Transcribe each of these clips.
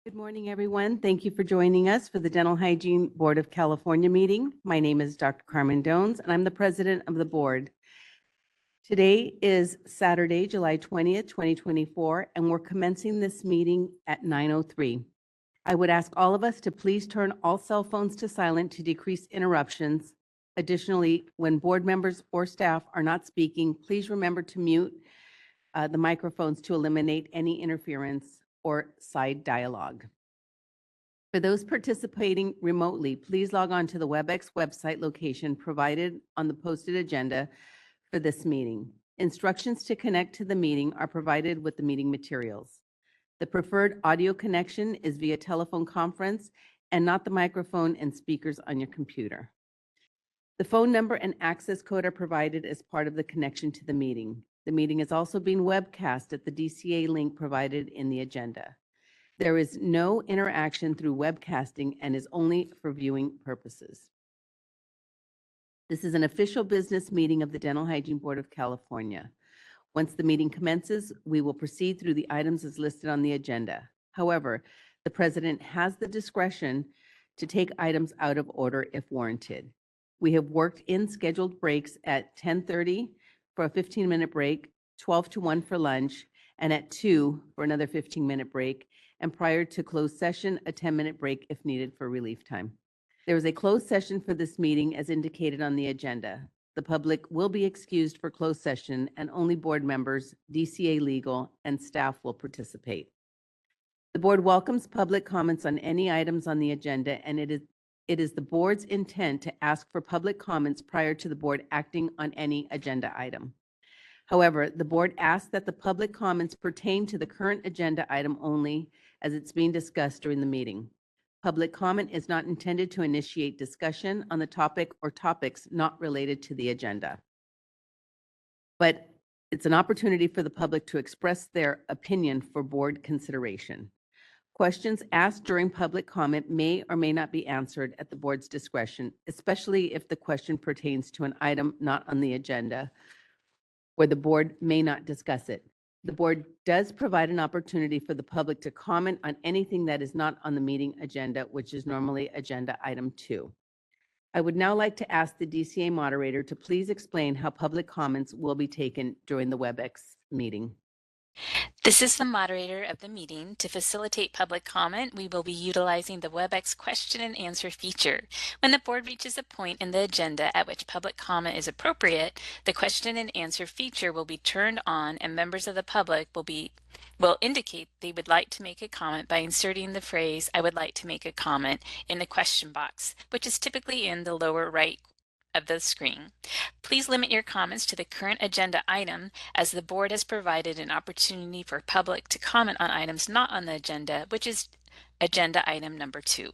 Good morning, everyone. Thank you for joining us for the Dental Hygiene Board of California meeting. My name is Dr. Carmen Dones, and I'm the president of the board. Today is Saturday, July 20th, 2024, and we're commencing this meeting at 9:03. I would ask all of us to please turn all cell phones to silent to decrease interruptions. Additionally, when board members or staff are not speaking, please remember to mute the microphones to eliminate any interference or side dialogue. For those participating remotely, please log on to the WebEx website location provided on the posted agenda for this meeting. Instructions to connect to the meeting are provided with the meeting materials. The preferred audio connection is via telephone conference and not the microphone and speakers on your computer. The phone number and access code are provided as part of the connection to the meeting. The meeting is also being webcast at the DCA link provided in the agenda. There is no interaction through webcasting and is only for viewing purposes. This is an official business meeting of the Dental Hygiene Board of California. Once the meeting commences, we will proceed through the items as listed on the agenda. However, the president has the discretion to take items out of order if warranted. We have worked in scheduled breaks at 10:30 for a 15-minute break, 12 to 1 for lunch, and at 2 for another 15-minute break, and prior to closed session, a 10-minute break if needed for relief time. There is a closed session for this meeting as indicated on the agenda. The public will be excused for closed session and only board members, DCA legal, and staff will participate. The board welcomes public comments on any items on the agenda, and it is the board's intent to ask for public comments prior to the board acting on any agenda item. However, the board asks that the public comments pertain to the current agenda item only as it's being discussed during the meeting. Public comment is not intended to initiate discussion on the topic or topics not related to the agenda. But it's an opportunity for the public to express their opinion for board consideration. Questions asked during public comment may or may not be answered at the board's discretion, especially if the question pertains to an item not on the agenda, where the board may not discuss it. The board does provide an opportunity for the public to comment on anything that is not on the meeting agenda, which is normally agenda item 2. I would now like to ask the DCA moderator to please explain how public comments will be taken during the WebEx meeting. This is the moderator of the meeting. To facilitate public comment, we will be utilizing the WebEx question and answer feature. When the board reaches a point in the agenda at which public comment is appropriate, the question and answer feature will be turned on and members of the public will indicate they would like to make a comment by inserting the phrase, "I would like to make a comment," in the question box, which is typically in the lower right of the screen. Please limit your comments to the current agenda item, as the board has provided an opportunity for public to comment on items not on the agenda, which is agenda item number 2.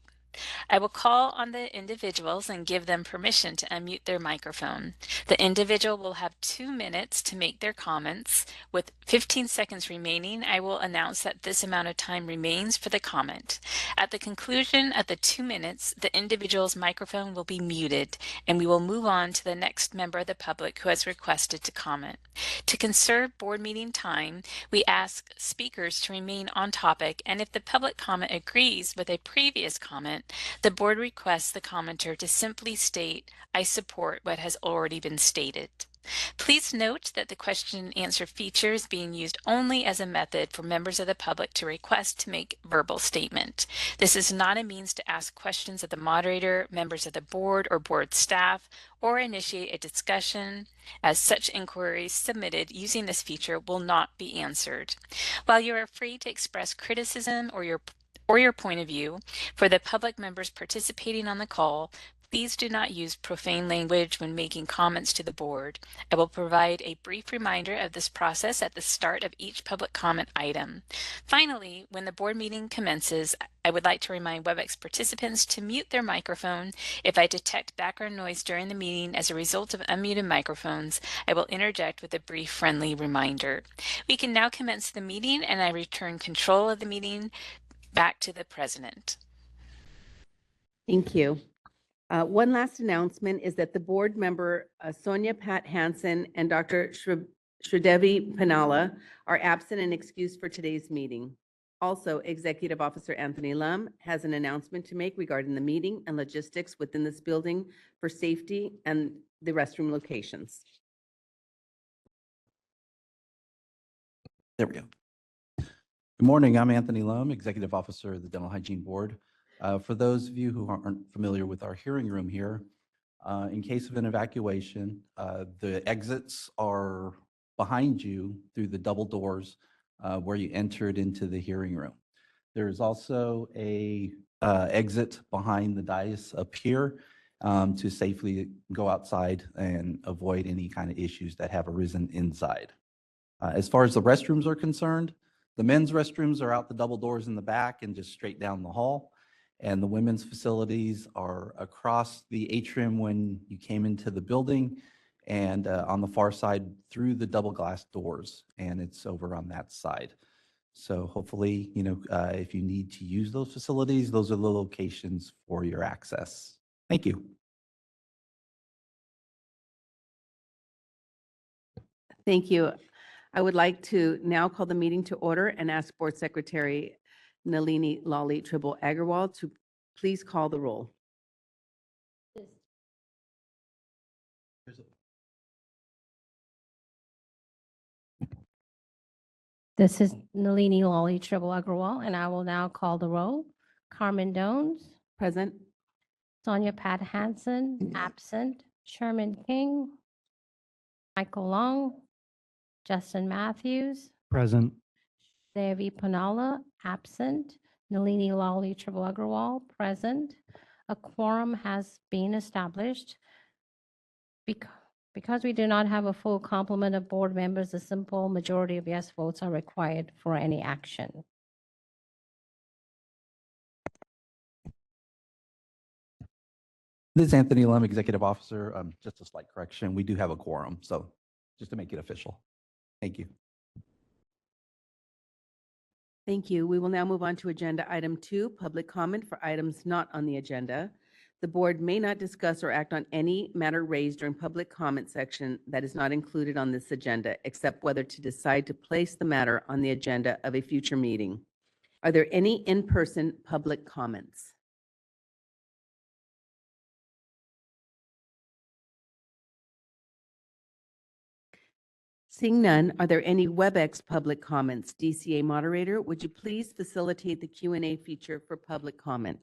I will call on the individuals and give them permission to unmute their microphone. The individual will have 2 minutes to make their comments. With 15 seconds remaining, I will announce that this amount of time remains for the comment. At the conclusion of the 2 minutes, the individual's microphone will be muted, and we will move on to the next member of the public who has requested to comment. To conserve board meeting time, we ask speakers to remain on topic, and if the public comment agrees with a previous comment, the board requests the commenter to simply state, "I support what has already been stated." Please note that the question and answer feature is being used only as a method for members of the public to request to make verbal statement. This is not a means to ask questions of the moderator, members of the board, or board staff, or initiate a discussion, as such inquiries submitted using this feature will not be answered. While you are free to express criticism or your point of view, for the public members participating on the call, please do not use profane language when making comments to the board. I will provide a brief reminder of this process at the start of each public comment item. Finally, when the board meeting commences, I would like to remind WebEx participants to mute their microphone. If I detect background noise during the meeting as a result of unmuted microphones, I will interject with a brief friendly reminder. We can now commence the meeting, and I return control of the meeting back to the president. Thank you. One last announcement is that the board member Sonia Pat Hansen and Dr. Sridevi Panala are absent and excused for today's meeting. Also, Executive Officer Anthony Lum has an announcement to make regarding the meeting and logistics within this building for safety and the restroom locations. There we go. Good morning. I'm Anthony Lum, Executive Officer of the Dental Hygiene Board. For those of you who aren't familiar with our hearing room here, in case of an evacuation, the exits are behind you through the double doors where you entered into the hearing room. There's also a exit behind the dais up here to safely go outside and avoid any kind of issues that have arisen inside. As far as the restrooms are concerned, the men's restrooms are out the double doors in the back and just straight down the hall. And the women's facilities are across the atrium when you came into the building and on the far side through the double glass doors. And it's over on that side. So hopefully, if you need to use those facilities, those are the locations for your access. Thank you. Thank you. I would like to now call the meeting to order and ask Board Secretary Nalini Lali Tribble Agarwal to please call the roll. This is Nalini Lali Tribble Agrawal, and I will now call the roll. Carmen Dones, Present? Sonia Pat Hansen, absent. Sherman King, Michael Long, Justin Matthews, Present. Devi Panala, absent. Nalini Lali Tribble Agrawal, present. A quorum has been established. Because we do not have a full complement of board members, a simple majority of yes votes are required for any action. This is Anthony Lum, Executive Officer. Just a slight correction. We do have a quorum, so just to make it official. Thank you. Thank you. We will now move on to Agenda Item 2, public comment for items not on the agenda. The board may not discuss or act on any matter raised during public comment section that is not included on this agenda, except whether to decide to place the matter on the agenda of a future meeting. Are there any in-person public comments? Seeing none, are there any WebEx public comments? DCA moderator, would you please facilitate the Q&A feature for public comment?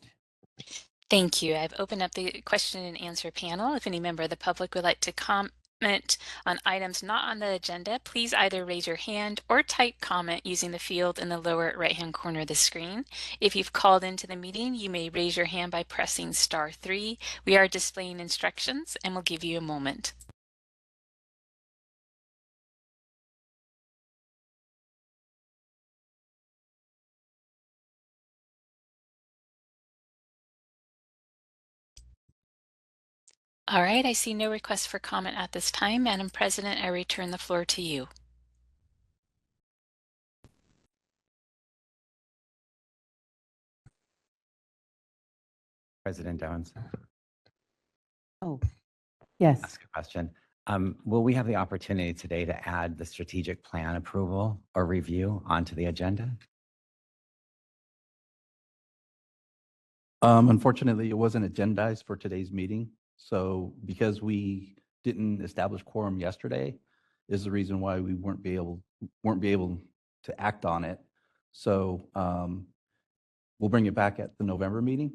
Thank you. I've opened up the question and answer panel. If any member of the public would like to comment on items not on the agenda, please either raise your hand or type comment using the field in the lower right-hand corner of the screen. If you've called into the meeting, you may raise your hand by pressing *3. We are displaying instructions and we'll give you a moment. All right, I see no requests for comment at this time. Madam President, I return the floor to you. President Downs, Oh, yes. ask a question. Will we have the opportunity today to add the strategic plan approval or review onto the agenda? Unfortunately, it wasn't agendized for today's meeting. So because we didn't establish quorum yesterday is the reason why we weren't be able to act on it. So we'll bring it back at the November meeting.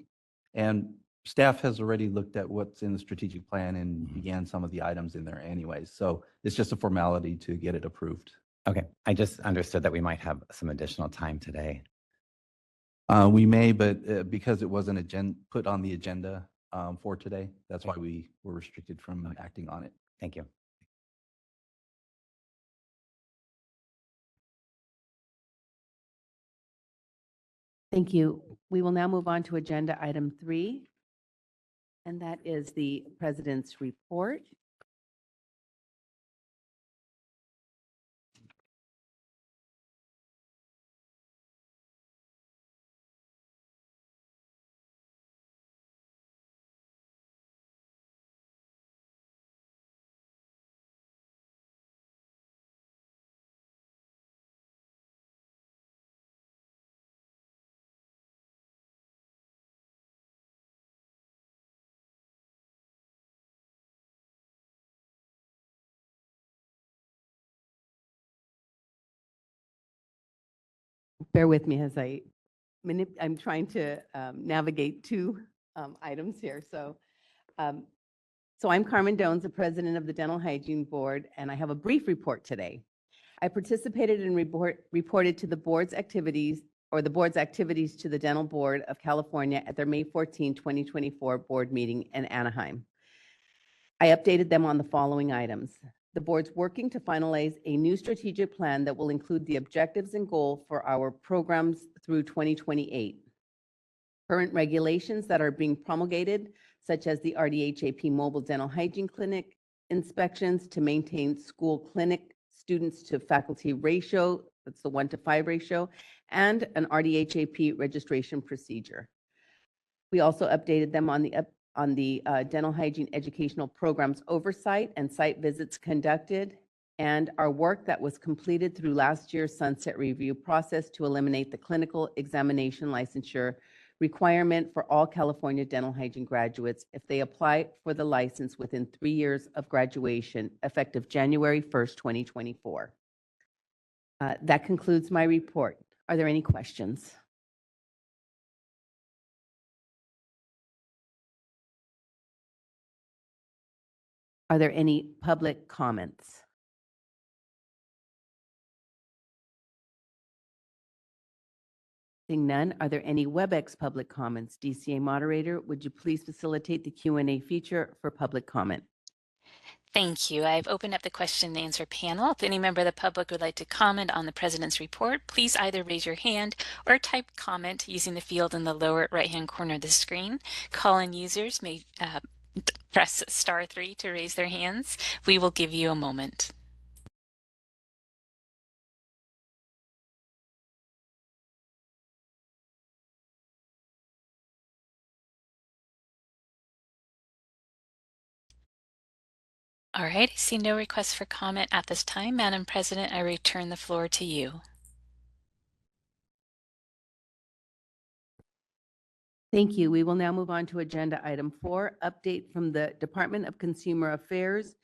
And staff has already looked at what's in the strategic plan and began some of the items in there anyways. So it's just a formality to get it approved. Okay, I just understood that we might have some additional time today. We may, but because it wasn't put on the agenda for today, that's why we were restricted from acting on it. Thank you. Thank you. We will now move on to Agenda Item 3, and that is the President's report. Bear with me as I'm trying to navigate two items here. Um, so I'm Carmen Dones, the president of the Dental Hygiene Board, and I have a brief report today. I participated and reported to the board's activities to the Dental Board of California at their May 14, 2024 board meeting in Anaheim. I updated them on the following items. The board's working to finalize a new strategic plan that will include the objectives and goal for our programs through 2028. Current regulations that are being promulgated, such as the RDHAP Mobile Dental Hygiene Clinic inspections to maintain school clinic students to faculty ratio, that's the 1:5 ratio, and an RDHAP registration procedure. We also updated them on the dental hygiene educational programs oversight and site visits conducted, and our work that was completed through last year's sunset review process to eliminate the clinical examination licensure requirement for all California dental hygiene graduates if they apply for the license within 3 years of graduation, effective January 1st, 2024. That concludes my report. Are there any questions? Are there any public comments? Seeing none, are there any WebEx public comments? DCA moderator, would you please facilitate the Q&A feature for public comment? Thank you. I've opened up the question and answer panel. If any member of the public would like to comment on the president's report, please either raise your hand or type comment using the field in the lower right-hand corner of the screen. Call-in users may press *3 to raise their hands. We will give you a moment. All right, I see no requests for comment at this time. Madam President, I return the floor to you. Thank you. We will now move on to agenda item 4, update from the Department of Consumer Affairs,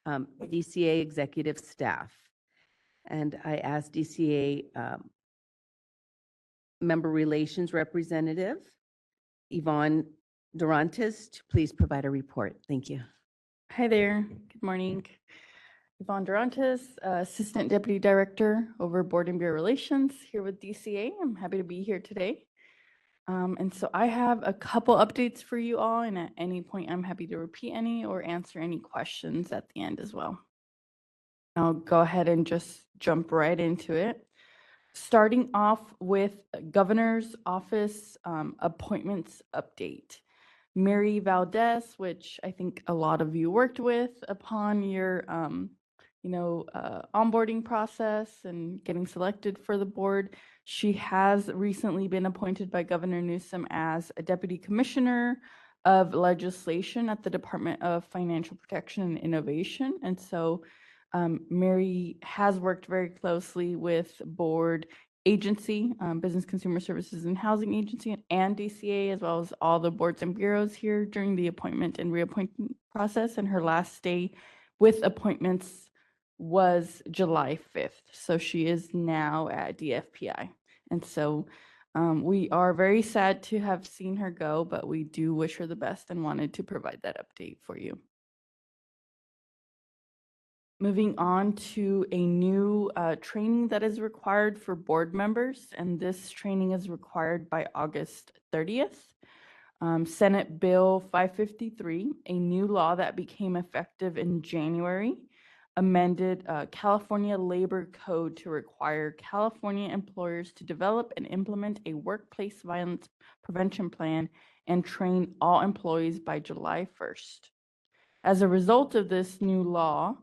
DCA executive staff. And I ask DCA member relations representative, Yvonne Durantis, to please provide a report. Thank you. Hi there. Good morning. Yvonne Durantis, Assistant Deputy Director over Board and Bureau Relations here with DCA. I'm happy to be here today. And so I have a couple updates for you all, and at any point I'm happy to repeat any or answer any questions at the end as well. I'll go ahead and just jump right into it. Starting off with Governor's Office appointments update. Mary Valdez, which I think a lot of you worked with upon your, onboarding process and getting selected for the board. She has recently been appointed by Governor Newsom as a Deputy Commissioner of Legislation at the Department of Financial Protection and Innovation. And so Mary has worked very closely with board agency, Business Consumer Services and Housing Agency, and DCA, as well as all the boards and bureaus here during the appointment and reappointment process. And her last day with appointments was July 5th. So she is now at DFPI. And so we are very sad to have seen her go, but we do wish her the best and wanted to provide that update for you. Moving on to a new training that is required for board members, and this training is required by August 30th. Senate Bill 553, a new law that became effective in January, amended California Labor Code to require California employers to develop and implement a workplace violence prevention plan and train all employees by July 1st. As a result of this new law,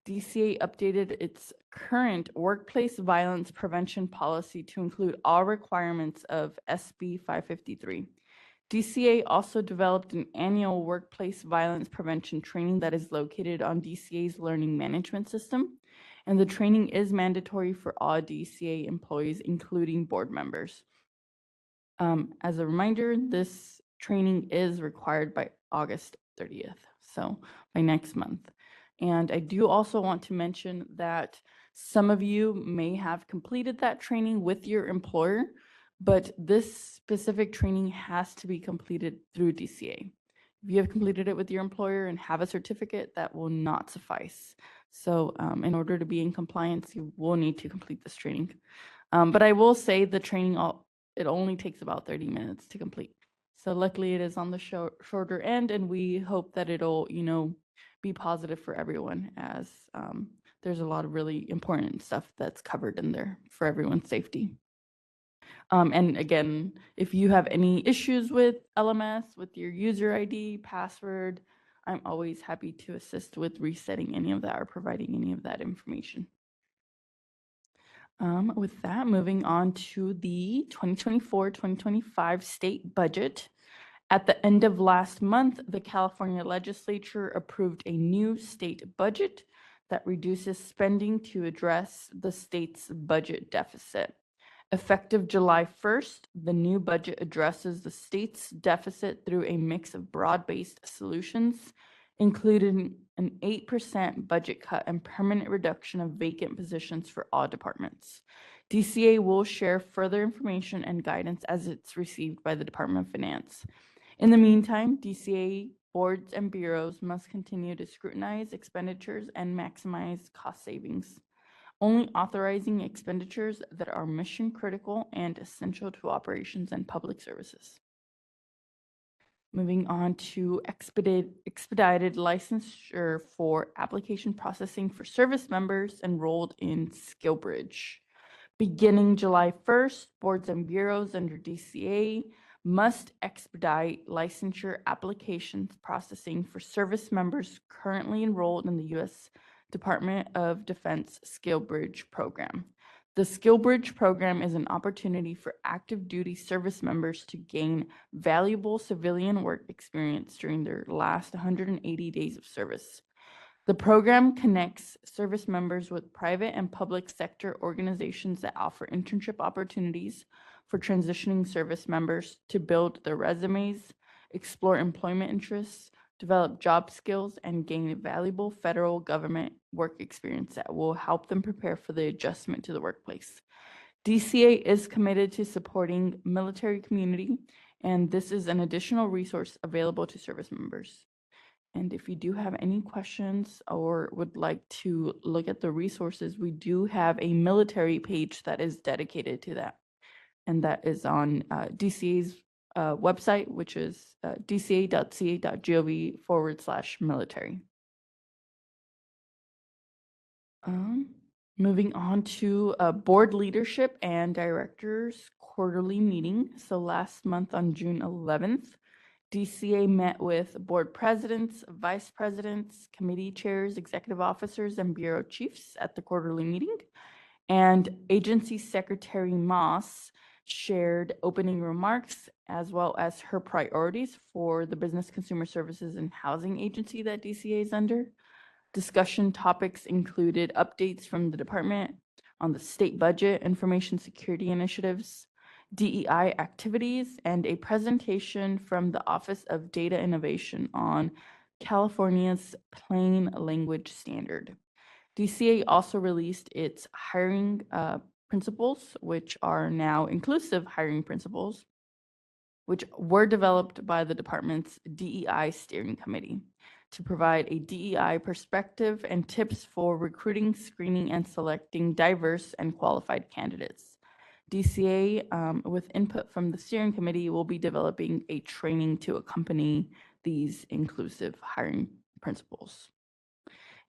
DCA updated its current workplace violence prevention policy to include all requirements of SB 553. DCA also developed an annual workplace violence prevention training that is located on DCA's learning management system, and the training is mandatory for all DCA employees, including board members. As a reminder, this training is required by August 30th, so by next month. And I do also want to mention that Some of you may have completed that training with your employer, but this specific training has to be completed through DCA. If you have completed it with your employer and have a certificate, that will not suffice. So in order to be in compliance, you will need to complete this training. But I will say the training, it only takes about 30 minutes to complete. So luckily it is on the shorter end, and we hope that it'll, be positive for everyone, as there's a lot of really important stuff that's covered in there for everyone's safety. And again, if you have any issues with LMS, with your user ID, password, I'm always happy to assist with resetting any of that or providing any of that information. With that, moving on to the 2024-2025 state budget. At the end of last month, the California legislature approved a new state budget that reduces spending to address the state's budget deficit. Effective July 1st, the new budget addresses the state's deficit through a mix of broad-based solutions, including an 8% budget cut and permanent reduction of vacant positions for all departments. DCA will share further information and guidance as it's received by the Department of Finance. In the meantime, DCA boards and bureaus must continue to scrutinize expenditures and maximize cost savings, only authorizing expenditures that are mission critical and essential to operations and public services. Moving on to expedited licensure for application processing for service members enrolled in SkillBridge. Beginning July 1st, boards and bureaus under DCA must expedite licensure applications processing for service members currently enrolled in the U.S. Department of Defense SkillBridge program. The SkillBridge program is an opportunity for active duty service members to gain valuable civilian work experience during their last 180 days of service. The program connects service members with private and public sector organizations that offer internship opportunities for transitioning service members to build their resumes, explore employment interests, develop job skills, and gain valuable federal government work experience that will help them prepare for the adjustment to the workplace. DCA is committed to supporting military community, and this is an additional resource available to service members. And if you do have any questions or would like to look at the resources, we do have a military page that is dedicated to that. And that is on DCA's website, which is dca.ca.gov/military. Moving on to board leadership and directors quarterly meeting. So last month on June 11th, DCA met with board presidents, vice presidents, committee chairs, executive officers, and bureau chiefs at the quarterly meeting. And Agency Secretary Moss shared opening remarks as well as her priorities for the Business Consumer Services and Housing Agency that DCA is under. Discussion topics included updates from the department on the state budget, information security initiatives, DEI activities, and a presentation from the Office of Data Innovation on California's Plain Language Standard. DCA also released its hiring principles, which are now inclusive hiring principles, which were developed by the department's DEI steering committee to provide a DEI perspective and tips for recruiting, screening, and selecting diverse and qualified candidates. DCA, with input from the steering committee, will be developing a training to accompany these inclusive hiring principles.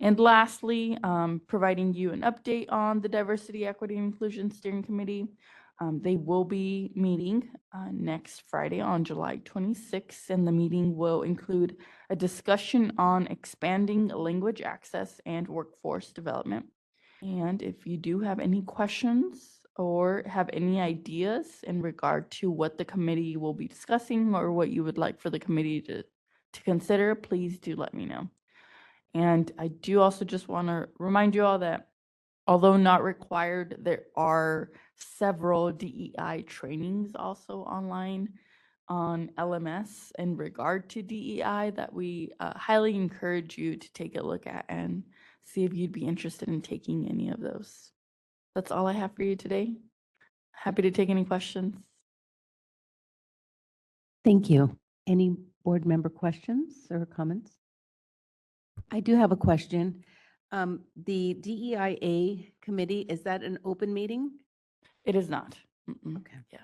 And lastly, providing you an update on the Diversity, Equity, and Inclusion Steering Committee. They will be meeting next Friday on July 26th, and the meeting will include a discussion on expanding language access and workforce development. And if you do have any questions or have any ideas in regard to what the committee will be discussing or what you would like for the committee to consider, please do let me know. And I do also just want to remind you all that although not required, there are several DEI trainings also online on LMS in regard to DEI that we highly encourage you to take a look at and see if you'd be interested in taking any of those. That's all I have for you today. Happy to take any questions. Thank you. Any board member questions or comments? I do have a question. The DEIA committee, is that an open meeting? It is not. Mm-mm. Okay. Yeah.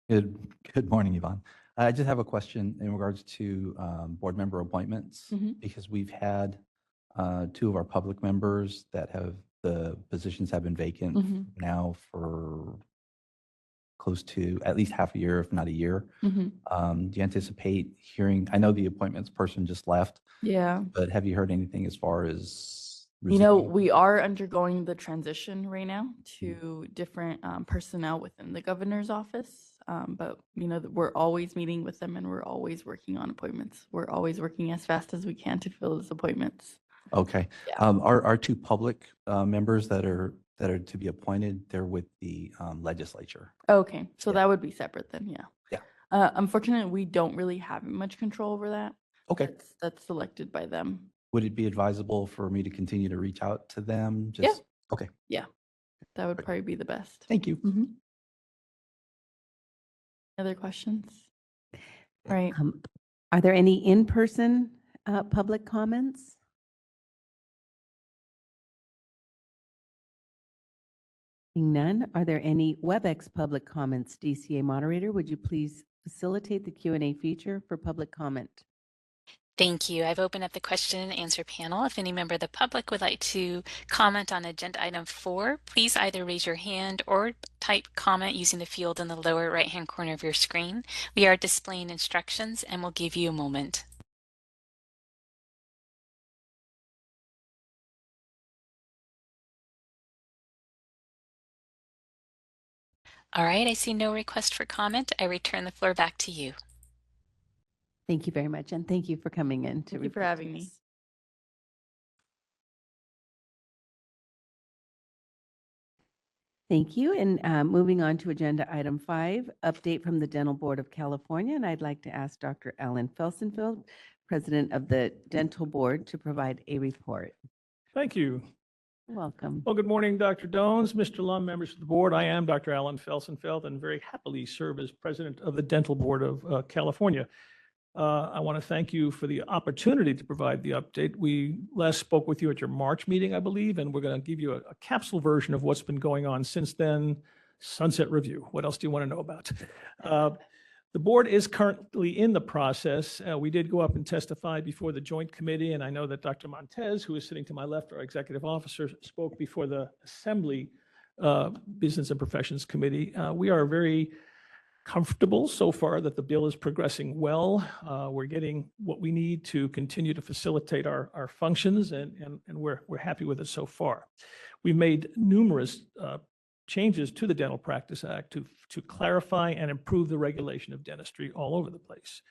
Good morning, Yvonne. I just have a question in regards to board member appointments, Mhm. because we've had two of our public members that have, the positions have been vacant Mhm. now for close to at least half a year, if not a year. Mhm. Do you anticipate hearing, I know the appointments person just left, Yeah. but have you heard anything as far as? You know, resuming? we are undergoing the transition right now to different personnel within the governor's office. But, you know, we're always meeting with them and we're always working on appointments. We're always working as fast as we can to fill those appointments. Okay. Yeah. Our two public members that are to be appointed, they're with the legislature. Okay, so Yeah. that would be separate then, yeah. Yeah. Unfortunately, we don't really have much control over that. Okay. That's selected by them. Would it be advisable for me to continue to reach out to them? Just Okay. That would Great. probably be the best. Thank you. Mhm. Other questions? Right. Are there any in-person public comments? Seeing none, are there any WebEx public comments? DCA moderator, would you please facilitate the Q&A feature for public comment? Thank you. I've opened up the question and answer panel. If any member of the public would like to comment on agenda item 4, please either raise your hand or type comment using the field in the lower right-hand corner of your screen. We are displaying instructions and we'll give you a moment. All right, I see no request for comment. I return the floor back to you. Thank you very much, and thank you for coming in to Thank you for report to having me. us. Thank you. And moving on to agenda item 5, update from the Dental Board of California. And I'd like to ask Dr. Alan Felsenfeld, President of the Dental Board, to provide a report. Thank you. Welcome. Well, good morning, Dr. Dones, Mr. Lum, members of the board. I am Dr. Alan Felsenfeld and very happily serve as president of the Dental Board of California. I want to thank you for the opportunity to provide the update. We last spoke with you at your March meeting, I believe, and we're going to give you a capsule version of what's been going on since then. Sunset review. What else do you want to know about? The board is currently in the process. We did go up and testify before the joint committee, and I know that Dr. Montez, who is sitting to my left, our executive officer, spoke before the Assembly Business and Professions Committee. We are very comfortable so far that the bill is progressing well. We're getting what we need to continue to facilitate our functions, and we're happy with it so far. We've made numerous changes to the Dental Practice Act to clarify and improve the regulation of dentistry all over the place.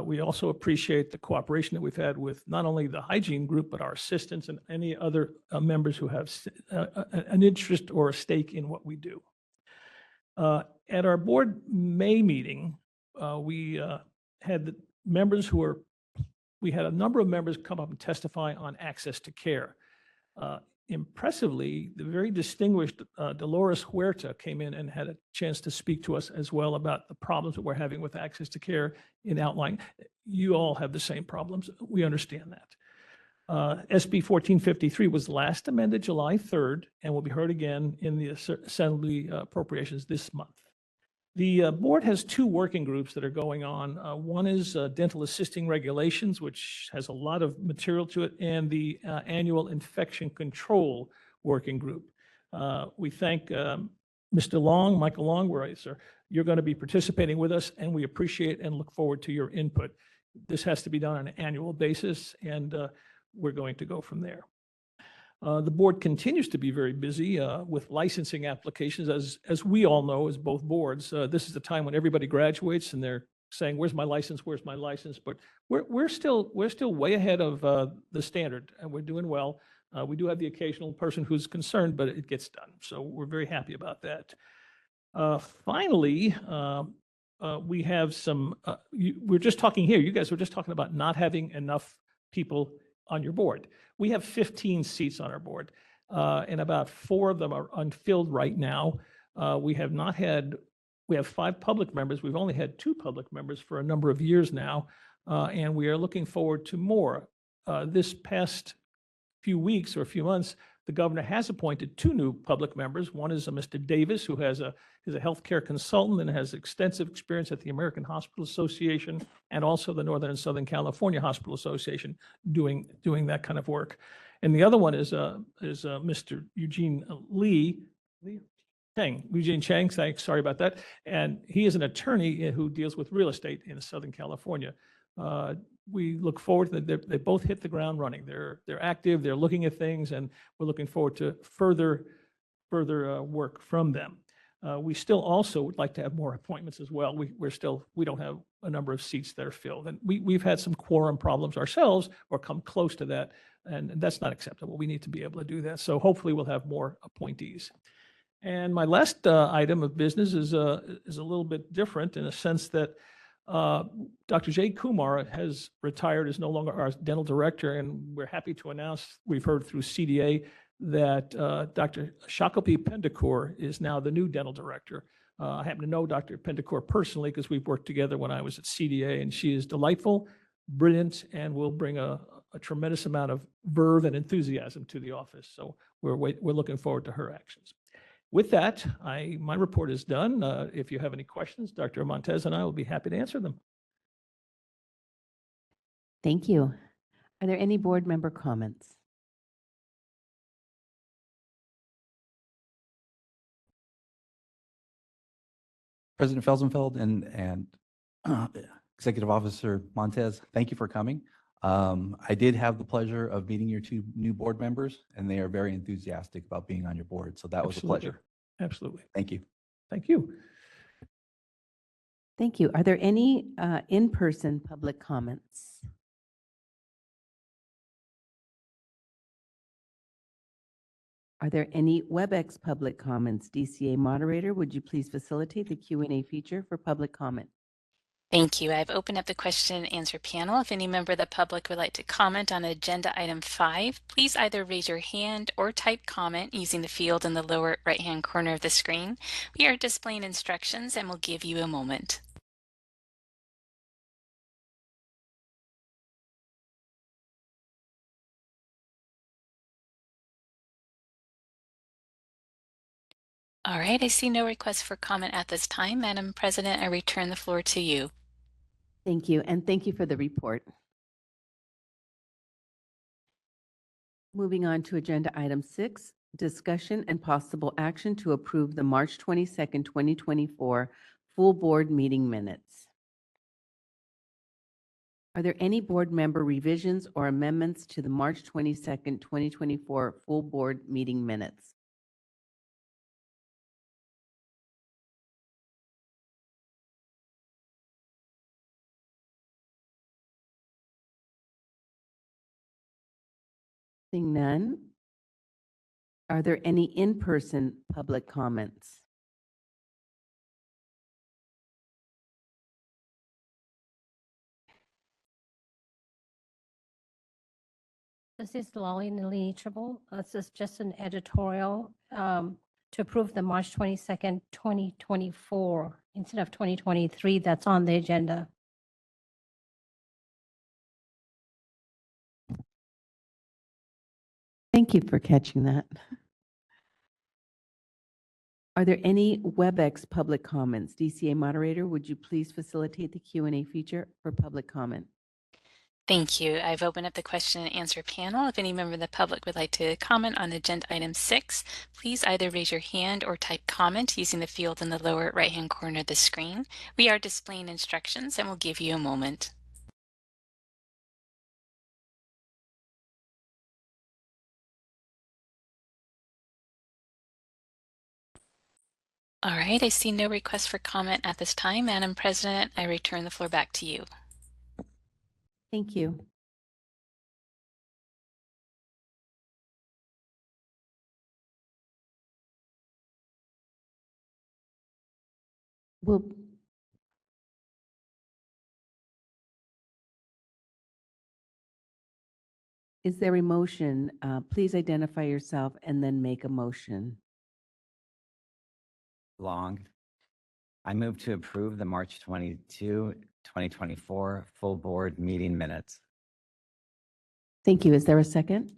We also appreciate the cooperation that we've had with not only the hygiene group, but our assistants and any other members who have an interest or a stake in what we do. At our board May meeting, we had members we had a number of members come up and testify on access to care. Impressively, the very distinguished Dolores Huerta came in and had a chance to speak to us as well about the problems that we're having with access to care in outlining. You all have the same problems. We understand that. SB 1453 was last amended July 3rd and will be heard again in the Assembly appropriations this month. The board has two working groups that are going on. One is dental assisting regulations, which has a lot of material to it, and the annual infection control working group. We thank Mr. Long, Michael Long, where are you, sir? You're going to be participating with us, and we appreciate and look forward to your input. This has to be done on an annual basis, and we're going to go from there. The board continues to be very busy with licensing applications. As we all know, as both boards, this is the time when everybody graduates and they're saying, where's my license? Where's my license? But we're still way ahead of the standard, and we're doing well. We do have the occasional person who's concerned, but it gets done. So we're very happy about that. Finally, we have some, we're just talking here, you guys were just talking about not having enough people on your board. We have 15 seats on our board, and about 4 of them are unfilled right now. We have 5 public members. We've only had 2 public members for a number of years now, and we are looking forward to more. This past few weeks or a few months, the governor has appointed 2 new public members. One is a Mr. Davis, who is a healthcare consultant and has extensive experience at the American Hospital Association and also the Northern and Southern California Hospital Association doing that kind of work. And the other one is Mr. Eugene Chang, sorry about that. And he is an attorney who deals with real estate in Southern California. We look forward to they both hit the ground running. They're active, they're looking at things, and we're looking forward to further work from them. We still also would like to have more appointments as well. We don't have a number of seats that are filled, and we've had some quorum problems ourselves or come close to that, and that's not acceptable. We need to be able to do that. So hopefully we'll have more appointees. And my last item of business is a little bit different in a sense that Dr. Jay Kumar has retired, is no longer our dental director, and we're happy to announce, we've heard through CDA, that Dr. Shakopee Pendakur is now the new dental director. I happen to know Dr. Pendakur personally because we've worked together when I was at CDA, and she is delightful, brilliant, and will bring a tremendous amount of verve and enthusiasm to the office. So we're looking forward to her actions. With that, my report is done. If you have any questions, Dr. Montez and I will be happy to answer them. Thank you. Are there any board member comments? President Felsenfeld and Executive Officer Montez, thank you for coming. I did have the pleasure of meeting your 2 new board members, and they are very enthusiastic about being on your board. So that was a pleasure. Absolutely. Thank you. Thank you. Thank you. Are there any in-person public comments? Are there any WebEx public comments? DCA moderator, would you please facilitate the Q&A feature for public comment? Thank you. I've opened up the question and answer panel. If any member of the public would like to comment on agenda item 5, please either raise your hand or type comment using the field in the lower right-hand corner of the screen. We are displaying instructions and will give you a moment. All right, I see no requests for comment at this time. Madam President, I return the floor to you. Thank you, and thank you for the report. Moving on to agenda item 6, discussion and possible action to approve the March 22nd, 2024 full board meeting minutes. Are there any board member revisions or amendments to the March 22nd, 2024 full board meeting minutes? Seeing none, are there any in-person public comments? This is Lolly Nalini Tribble. This is just an editorial to approve the March 22nd, 2024 instead of 2023 that's on the agenda. Thank you for catching that. Are there any WebEx public comments? DCA moderator, would you please facilitate the Q&A feature for public comment? Thank you. I've opened up the question and answer panel. If any member of the public would like to comment on agenda item 6, please either raise your hand or type comment using the field in the lower right-hand corner of the screen. We are displaying instructions and will give you a moment. All right, I see no requests for comment at this time. Madam President, I return the floor back to you. Thank you. We'll Is there a motion? Please identify yourself and then make a motion. Long. I move to approve the March 22, 2024 full board meeting minutes. Thank you. Is there a second?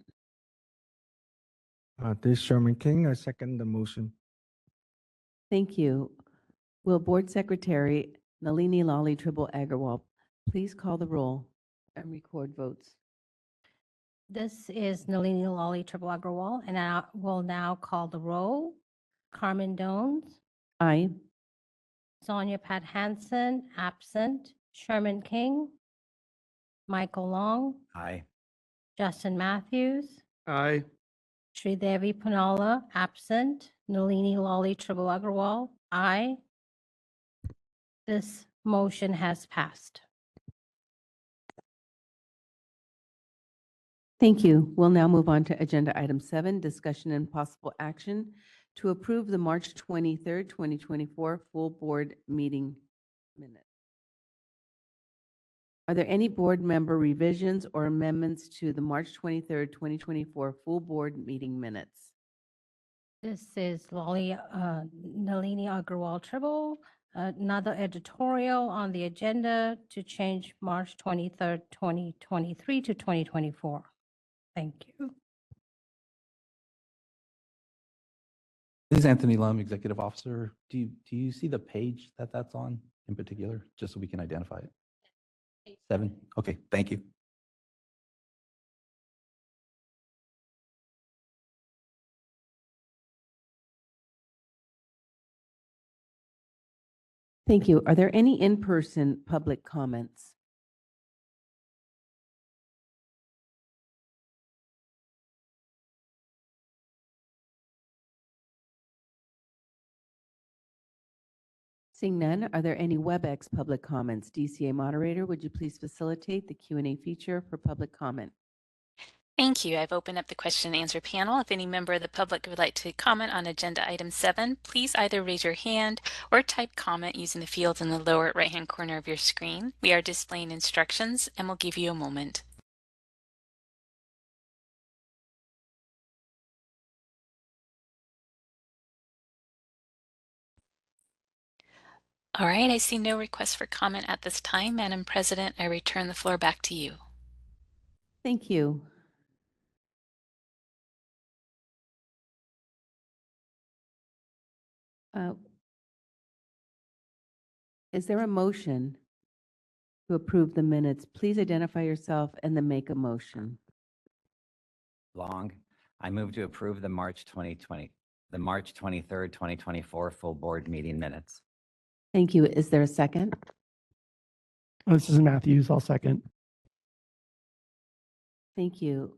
This is Sherman King. I second the motion. Thank you. Will Board Secretary Nalini Lally Tribble Agarwal please call the roll and record votes? This is Nalini Lally Triple Agrawal, and I will now call the roll. Carmen Dones, Aye. Sonia Pat Hansen, absent. Sherman King, Michael Long, Aye. Justin Matthews, Aye. Sridevi Punala, absent. Nalini Lally Triple Agrawal, aye. This motion has passed. Thank you. We'll now move on to Agenda Item 7, discussion and possible action to approve the March 23rd, 2024 full board meeting minutes. Are there any board member revisions or amendments to the March 23rd, 2024 full board meeting minutes? This is Nalini Agrawal Tribble, another editorial on the agenda to change March 23rd, 2023 to 2024. Thank you. This is Anthony Lum, Executive Officer. Do you see the page that that's on in particular, just so we can identify it? 7? Okay, thank you. Thank you. Are there any in-person public comments? Seeing none, are there any WebEx public comments? DCA moderator, would you please facilitate the Q&A feature for public comment? Thank you. I've opened up the question and answer panel. If any member of the public would like to comment on Agenda Item 7, please either raise your hand or type comment using the field in the lower right-hand corner of your screen. We are displaying instructions and we'll give you a moment. All right, I see no requests for comment at this time. Madam President, I return the floor back to you. Thank you. Is there a motion to approve the minutes? Please identify yourself and then make a motion. Long. I move to approve the March 23rd, 2024 full board meeting minutes. Thank you. Is there a second? This is Matthews. I'll second. Thank you.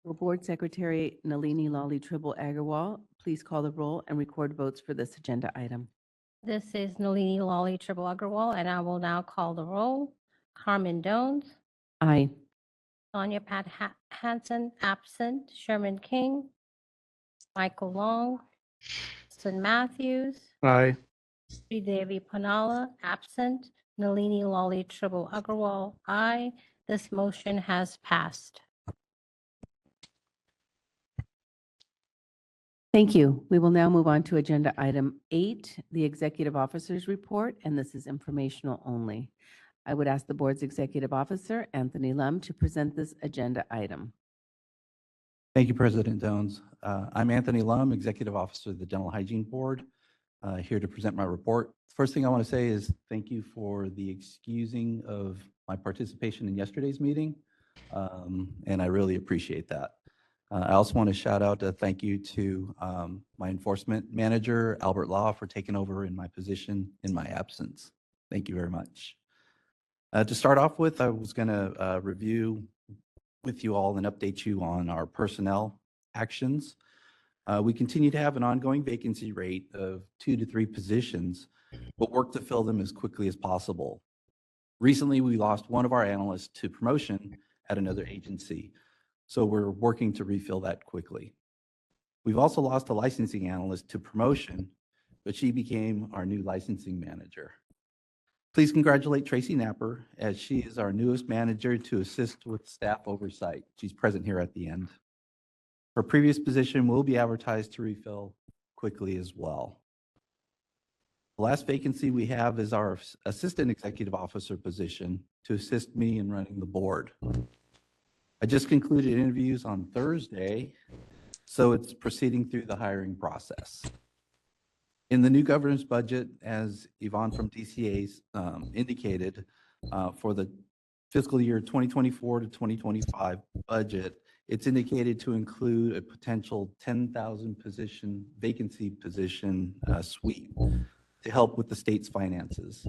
Will Board Secretary Nalini Lally Tribble Agarwal please call the roll and record votes for this agenda item? This is Nalini Lally Tribble Agrawal, and I will now call the roll. Carmen Dones, Aye. Sonia Pat Hansen, absent. Sherman King, Michael Long, Justin Matthews, Aye. Sridevi Punala, absent. Nalini Lally Tribble Agrawal, aye. This motion has passed. Thank you. We will now move on to Agenda Item 8, the Executive Officer's Report, and this is informational only. I would ask the Board's Executive Officer, Anthony Lum, to present this agenda item. Thank you, President Jones. I'm Anthony Lum, Executive Officer of the Dental Hygiene Board, here to present my report. First thing I want to say is thank you for the excusing of my participation in yesterday's meeting, and I really appreciate that. I also want to shout out a thank you to my enforcement manager, Albert Law, for taking over in my position in my absence. Thank you very much. To start off with, I was going to review with you all and update you on our personnel actions. We continue to have an ongoing vacancy rate of 2 to 3 positions, but work to fill them as quickly as possible. Recently, we lost one of our analysts to promotion at another agency, so we're working to refill that quickly. We've also lost a licensing analyst to promotion, but she became our new licensing manager. Please congratulate Tracy Napper, as she is our newest manager to assist with staff oversight. She's present here at the end. Her previous position will be advertised to refill quickly as well. The last vacancy we have is our Assistant Executive Officer position to assist me in running the board. I just concluded interviews on Thursday, so it's proceeding through the hiring process. In the new governance budget, as Yvonne from DCA indicated, for the fiscal year 2024 to 2025 budget, it's indicated to include a potential 10,000 position vacancy position sweep to help with the state's finances.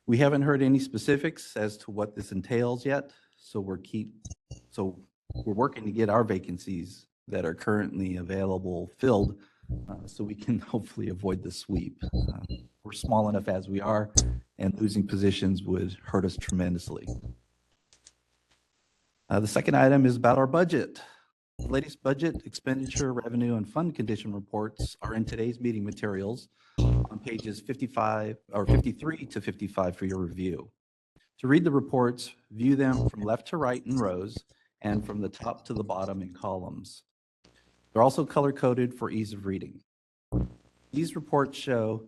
We haven't heard any specifics as to what this entails yet, so we're working to get our vacancies that are currently available filled so we can hopefully avoid the sweep. We're small enough as we are, and losing positions would hurt us tremendously. The second item is about our budget. The latest budget, expenditure, revenue, and fund condition reports are in today's meeting materials on pages 53 to 55 for your review. To read the reports, view them from left to right in rows and from the top to the bottom in columns. They're also color-coded for ease of reading. These reports show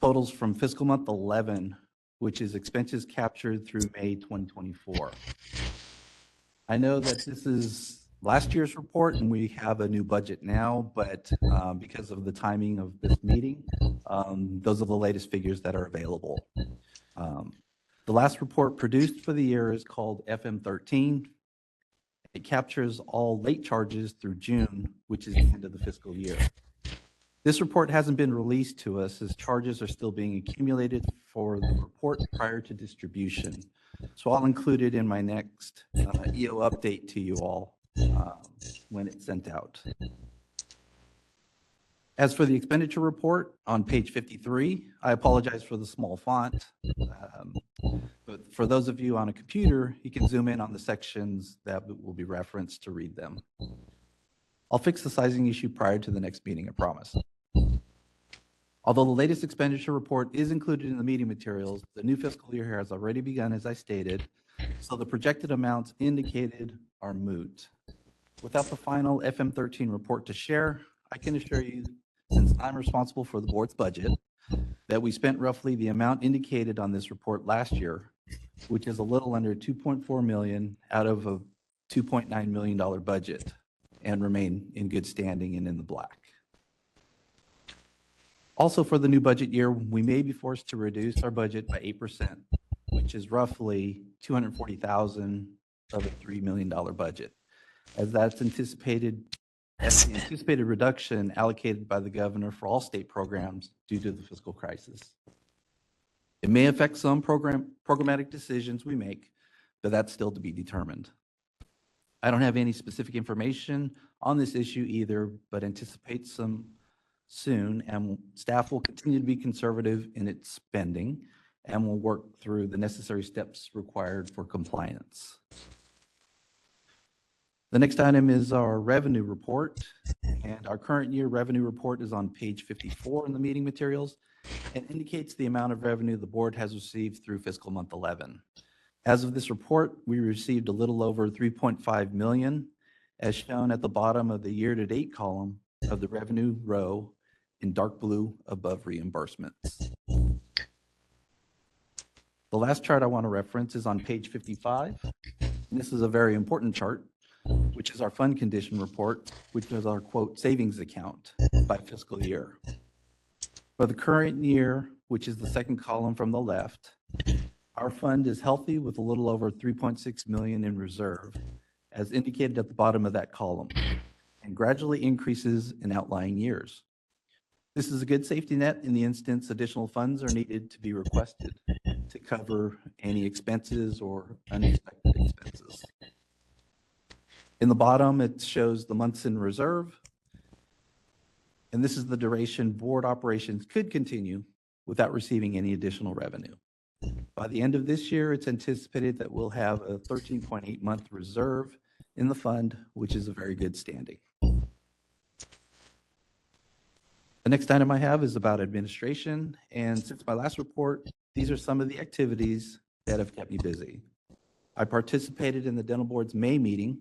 totals from fiscal month 11, which is expenses captured through May 2024. I know that this is last year's report and we have a new budget now, but because of the timing of this meeting, those are the latest figures that are available. The last report produced for the year is called FM13. It captures all late charges through June, which is the end of the fiscal year. This report hasn't been released to us as charges are still being accumulated for the report prior to distribution. So I'll include it in my next EO update to you all when it's sent out. As for the expenditure report on page 53, I apologize for the small font. But for those of you on a computer, you can zoom in on the sections that will be referenced to read them. I'll fix the sizing issue prior to the next meeting, I promise. Although the latest expenditure report is included in the meeting materials, the new fiscal year has already begun, as I stated, so the projected amounts indicated are moot. Without the final FM13 report to share, I can assure you, since I'm responsible for the board's budget, that we spent roughly the amount indicated on this report last year, which is a little under $2.4 million out of a $2.9 million budget, and remain in good standing and in the black. Also, for the new budget year, we may be forced to reduce our budget by 8%, which is roughly $240,000 of a $3 million budget, as that's the anticipated reduction allocated by the governor for all state programs due to the fiscal crisis. It may affect some programmatic decisions we make, but that's still to be determined. I don't have any specific information on this issue either, but anticipate some soon, and staff will continue to be conservative in its spending and will work through the necessary steps required for compliance. The next item is our revenue report, and our current year revenue report is on page 54 in the meeting materials and indicates the amount of revenue the board has received through fiscal month 11. As of this report, we received a little over $3.5 million, as shown at the bottom of the year-to-date column of the revenue row in dark blue above reimbursements. The last chart I want to reference is on page 55. And this is a very important chart, which is our fund condition report, which is our quote savings account by fiscal year. For the current year, which is the second column from the left, our fund is healthy with a little over $3.6 million in reserve, as indicated at the bottom of that column, and gradually increases in outlying years. This is a good safety net in the instance additional funds are needed to be requested to cover any expenses or unexpected expenses. In the bottom, it shows the months in reserve, and this is the duration board operations could continue without receiving any additional revenue. By the end of this year, it's anticipated that we'll have a 13.8-month reserve in the fund, which is a very good standing. The next item I have is about administration, and since my last report, These are some of the activities that have kept me busy. I participated in the dental board's May meeting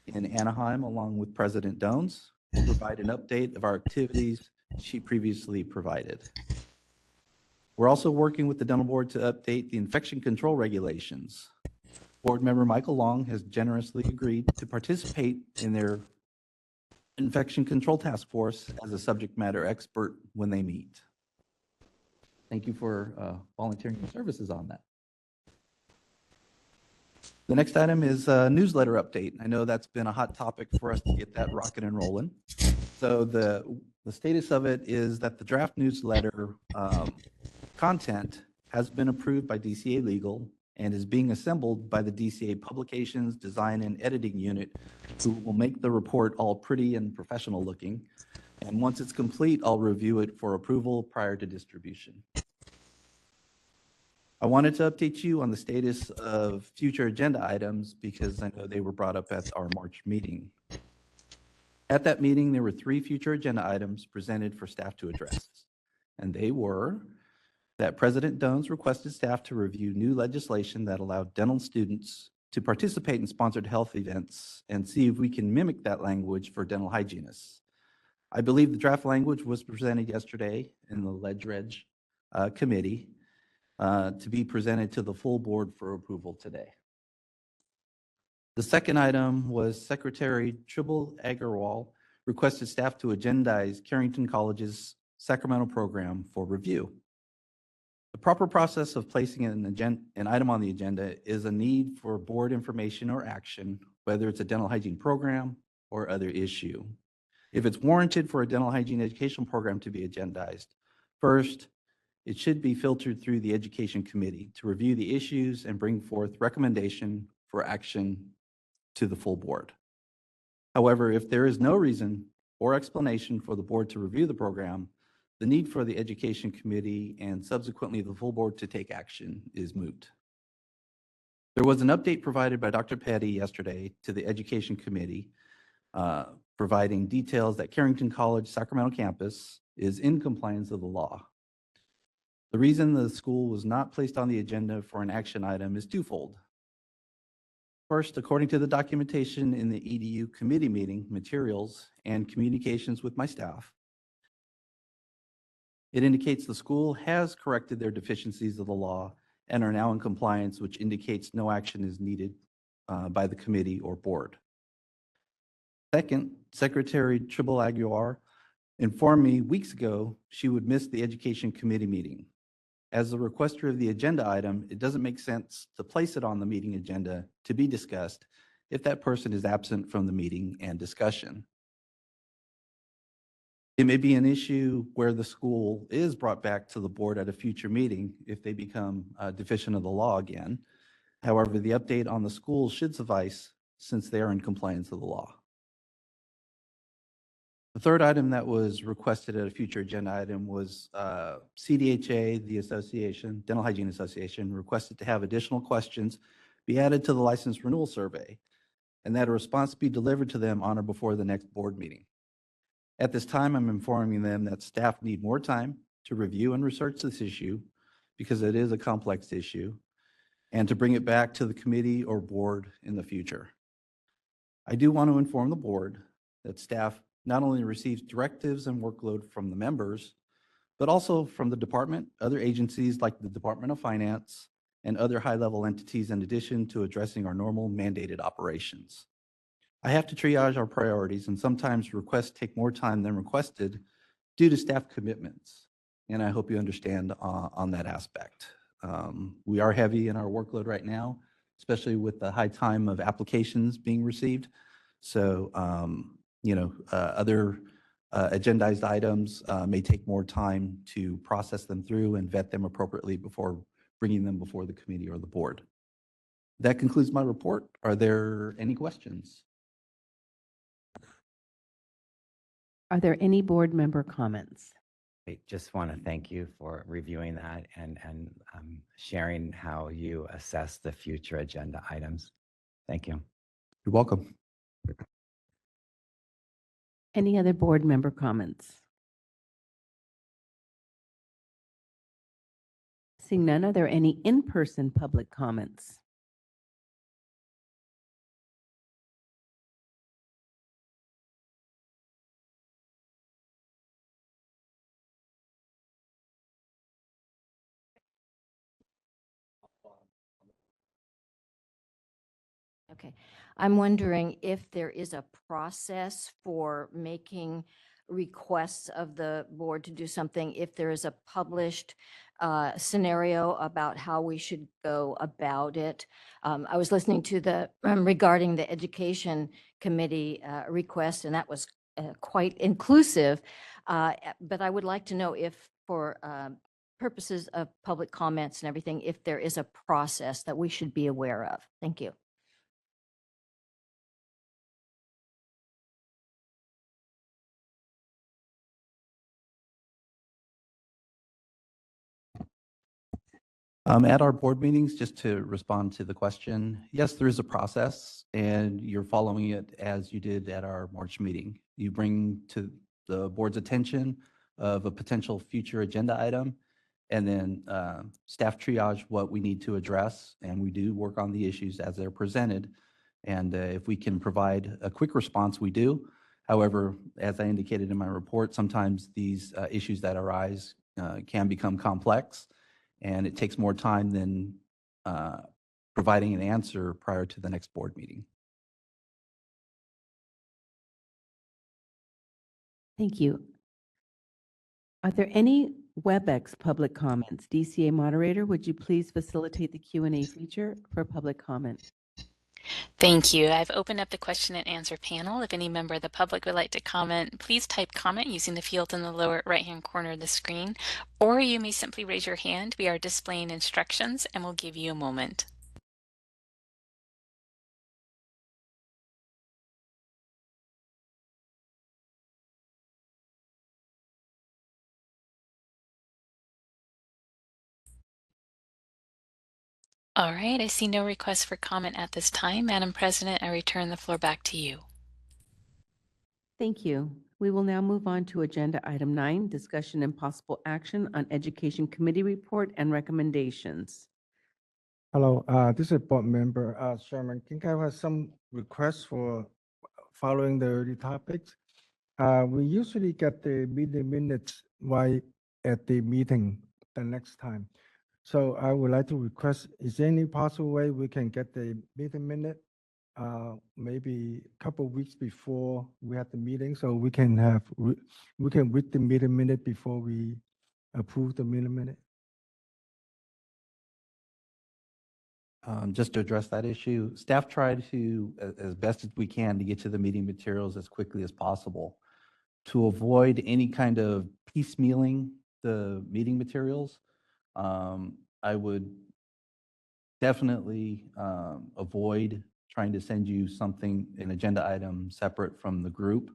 in Anaheim along with President Dones to provide an update of our activities she previously provided. We're also working with the dental board to update the infection control regulations. Board member Michael Long has generously agreed to participate in their infection control task force as a subject matter expert when they meet. Thank you for volunteering your services on that. The next item is a newsletter update. I know that's been a hot topic for us to get that rocking and rolling. So the status of it is that the draft newsletter content has been approved by DCA Legal and is being assembled by the DCA Publications Design and Editing Unit, who will make the report all pretty and professional looking. And once it's complete, I'll review it for approval prior to distribution. I wanted to update you on the status of future agenda items because I know they were brought up at our March meeting. At that meeting, there were 3 future agenda items presented for staff to address. And they were that President Dones requested staff to review new legislation that allowed dental students to participate in sponsored health events and see if we can mimic that language for dental hygienists. I believe the draft language was presented yesterday in the Leg-Reg committee to be presented to the full board for approval today. The second item was Secretary Tribble Agarwal requested staff to agendize Carrington College's Sacramento program for review. The proper process of placing an item on the agenda is a need for board information or action, whether it's a dental hygiene program or other issue. If it's warranted for a dental hygiene education program to be agendized, first, it should be filtered through the Education Committee to review the issues and bring forth recommendation for action to the full board. However, if there is no reason or explanation for the board to review the program, the need for the Education Committee and subsequently the full board to take action is moot. There was an update provided by Dr. Petty yesterday to the Education Committee, providing details that Carrington College Sacramento campus is in compliance with the law. The reason the school was not placed on the agenda for an action item is twofold. First, according to the documentation in the EDU committee meeting materials and communications with my staff, it indicates the school has corrected their deficiencies of the law and are now in compliance, which indicates no action is needed by the committee or board. Second, Secretary Tribble Aguilar informed me weeks ago she would miss the Education Committee meeting. As the requester of the agenda item, it doesn't make sense to place it on the meeting agenda to be discussed if that person is absent from the meeting and discussion. It may be an issue where the school is brought back to the board at a future meeting if they become deficient of the law again. However, the update on the school should suffice since they are in compliance with the law. The third item that was requested at a future agenda item was CDHA, the association, Dental Hygiene Association, requested to have additional questions be added to the license renewal survey and that a response be delivered to them on or before the next board meeting. At this time, I'm informing them that staff need more time to review and research this issue because it is a complex issue and to bring it back to the committee or board in the future. I do want to inform the board that staff not only receives directives and workload from the members, but also from the department, other agencies like the Department of Finance, and other high-level entities in addition to addressing our normal mandated operations. I have to triage our priorities, and sometimes requests take more time than requested due to staff commitments, and I hope you understand on that aspect. We are heavy in our workload right now, especially with the high time of applications being received. So, other agendized items may take more time to process them through and vet them appropriately before bringing them before the committee or the board. That concludes my report. Are there any questions? Are there any board member comments? I just want to thank you for reviewing that and sharing how you assess the future agenda items. Thank you. You're welcome. Any other board member comments? Seeing none, are there any in-person public comments? Okay. I'm wondering if there is a process for making requests of the board to do something, if there is a published scenario about how we should go about it. I was listening to the regarding the Education Committee request, and that was quite inclusive. But I would like to know if for purposes of public comments and everything, if there is a process that we should be aware of. Thank you. At our board meetings, just to respond to the question, yes, there is a process and you're following it as you did at our March meeting. You bring to the board's attention of a potential future agenda item and then staff triage what we need to address, and we do work on the issues as they're presented. And if we can provide a quick response, we do. However, as I indicated in my report, sometimes these issues that arise can become complex, and it takes more time than providing an answer prior to the next board meeting. Thank you. Are there any WebEx public comments? DCA moderator, would you please facilitate the Q&A feature for public comment? Thank you. I've opened up the question and answer panel. If any member of the public would like to comment, please type comment using the field in the lower right-hand corner of the screen, or you may simply raise your hand. We are displaying instructions and we'll give you a moment. All right, I see no requests for comment at this time. Madam President, I return the floor back to you. Thank you. We will now move on to agenda item 9, discussion and possible action on Education Committee report and recommendations. Hello, this is board member Sherman. Can I have some requests for following the early topics? We usually get the meeting minutes right at the meeting the next time. So I would like to request, is there any possible way we can get the meeting minute maybe a couple of weeks before we have the meeting, so we can read the meeting minute before we approve the meeting minute? Just to address that issue, staff tried to, as best as we can, to get to the meeting materials as quickly as possible. To avoid any kind of piecemealing the meeting materials, I would definitely avoid trying to send you something, an agenda item separate from the group,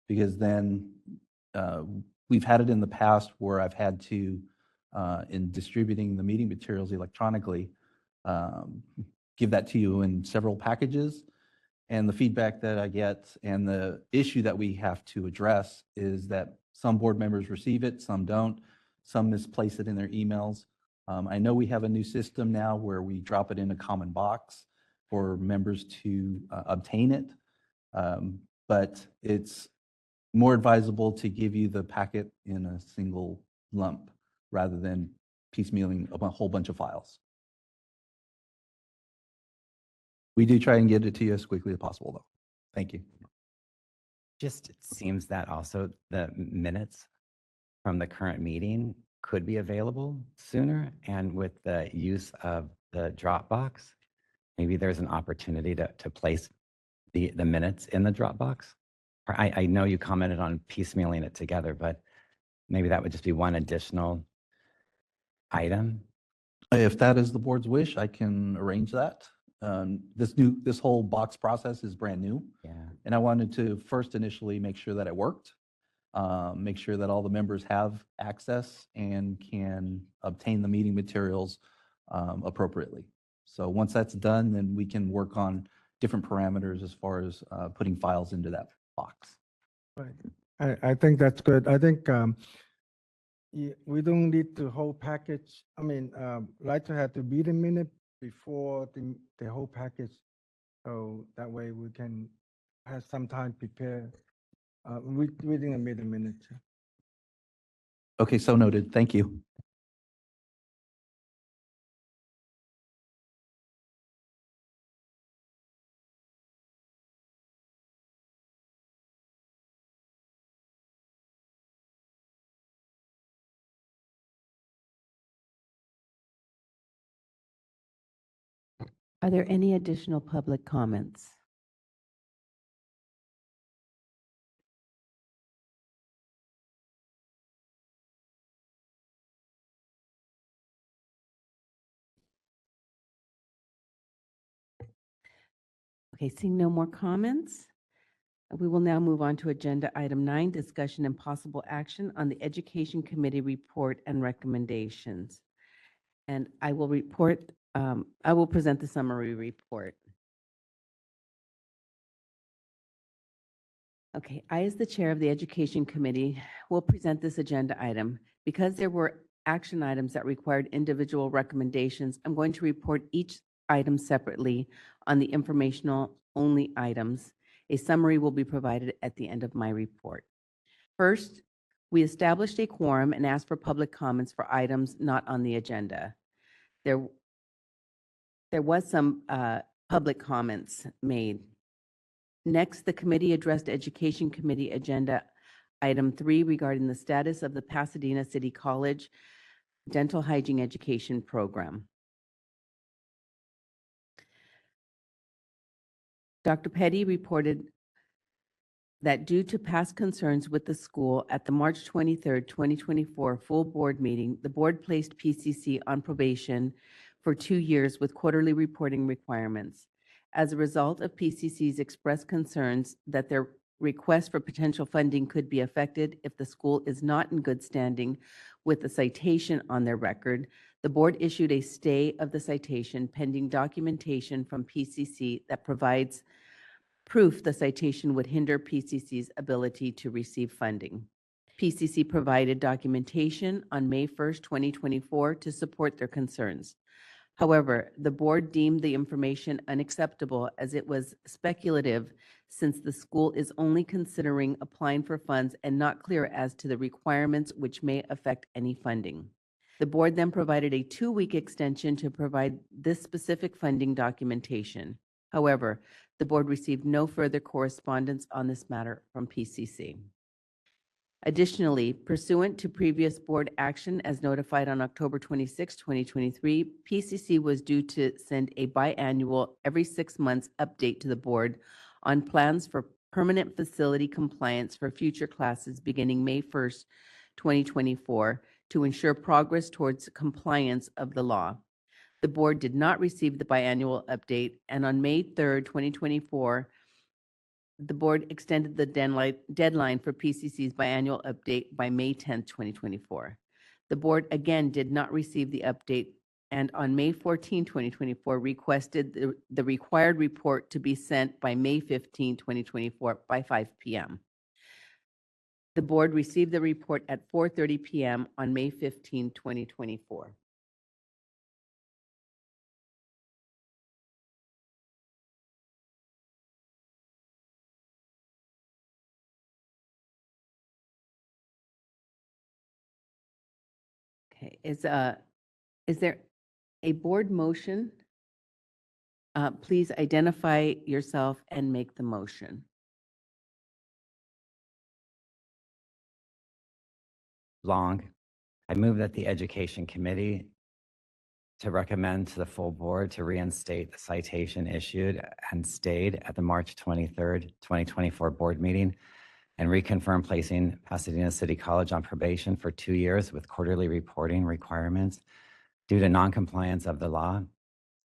because then we've had it in the past where I've had to, in distributing the meeting materials electronically, give that to you in several packages. And the feedback that I get and the issue that we have to address is that some board members receive it, some don't, some misplace it in their emails. I know we have a new system now where we drop it in a common box for members to obtain it, but it's more advisable to give you the packet in a single lump rather than piecemealing a whole bunch of files. We do try and get it to you as quickly as possible, though. Thank you. Just it seems that also the minutes from the current meeting could be available sooner, and with the use of the Dropbox, maybe there's an opportunity to place the minutes in the Dropbox. Or I know you commented on piecemealing it together, but maybe that would just be one additional item. If that is the board's wish, I can arrange that. This whole box process is brand new. Yeah. And I wanted to first initially make sure that it worked, make sure that all the members have access and can obtain the meeting materials appropriately. So once that's done, then we can work on different parameters as far as putting files into that box. Right. I think that's good. I think we don't need the whole package. I mean, like to have the meeting minute before the whole package. So that way we can have some time prepare, reading the meeting minutes. Okay, so noted. Thank you. Are there any additional public comments? Okay, seeing no more comments, we will now move on to Agenda Item 9, discussion and possible action on the Education Committee report and recommendations. And I will present the summary report. Okay, I, as the chair of the Education Committee, will present this agenda item. Because there were action items that required individual recommendations, I'm going to report each item separately on the informational-only items. A summary will be provided at the end of my report. First, we established a quorum and asked for public comments for items not on the agenda. There was some public comments made. Next, the committee addressed Education Committee Agenda Item 3 regarding the status of the Pasadena City College Dental Hygiene Education Program. Dr. Petty reported that due to past concerns with the school at the March 23rd, 2024 full board meeting, the board placed PCC on probation for 2 years with quarterly reporting requirements. As a result of PCC's expressed concerns that their request for potential funding could be affected if the school is not in good standing with the citation on their record, the board issued a stay of the citation pending documentation from PCC that provides proof the citation would hinder PCC's ability to receive funding. PCC provided documentation on May 1st, 2024 to support their concerns. However, the board deemed the information unacceptable as it was speculative since the school is only considering applying for funds and not clear as to the requirements which may affect any funding. The board then provided a 2-week extension to provide this specific funding documentation. However, the board received no further correspondence on this matter from PCC. Additionally, pursuant to previous board action as notified on October 26, 2023, PCC was due to send a biannual every 6 months update to the board on plans for permanent facility compliance for future classes beginning May 1st, 2024 to ensure progress towards compliance of the law. The board did not receive the biannual update, and on May 3rd, 2024, the board extended the deadline for PCC's biannual update by May 10th, 2024. The board again did not receive the update, and on May 14, 2024, requested the required report to be sent by May 15, 2024 by 5 p.m. The board received the report at 4:30 p.m. on May 15, 2024. Okay, is there a board motion? Please identify yourself and make the motion. Long. I move that the Education Committee to recommend to the full board to reinstate the citation issued and stayed at the March 23rd, 2024 board meeting and reconfirm placing Pasadena City College on probation for 2 years with quarterly reporting requirements due to noncompliance of the law,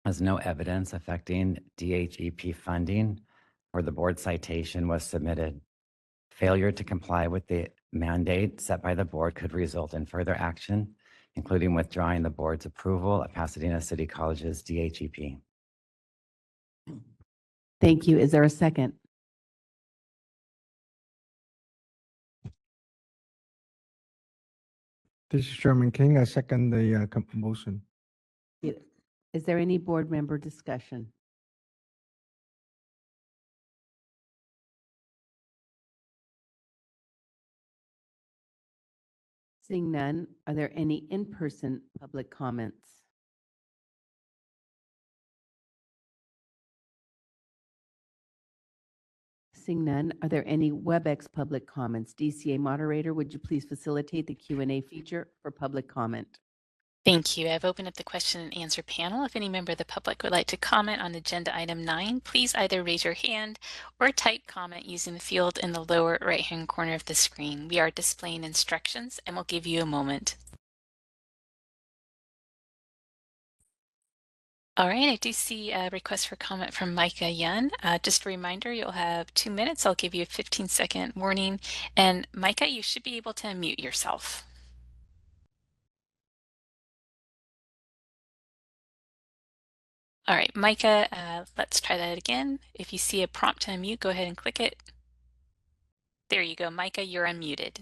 as no evidence affecting DHEP funding or the board citation was submitted. Failure to comply with the mandate set by the board could result in further action, including withdrawing the board's approval of Pasadena City College's DHEP. Thank you. Is there a second? This is Chairman King. I second the motion. Is there any board member discussion? Seeing none, are there any in-person public comments? Seeing none, are there any WebEx public comments? DCA moderator, would you please facilitate the Q&A feature for public comment? Thank you. I've opened up the question and answer panel. If any member of the public would like to comment on agenda item 9, please either raise your hand or type comment using the field in the lower right-hand corner of the screen. We are displaying instructions and we'll give you a moment. All right, I do see a request for comment from Micah Yun. Just a reminder, you'll have 2 minutes. I'll give you a 15-second warning. And Micah, you should be able to unmute yourself. All right, Micah, let's try that again. If you see a prompt to unmute, go ahead and click it. There you go, Micah, you're unmuted.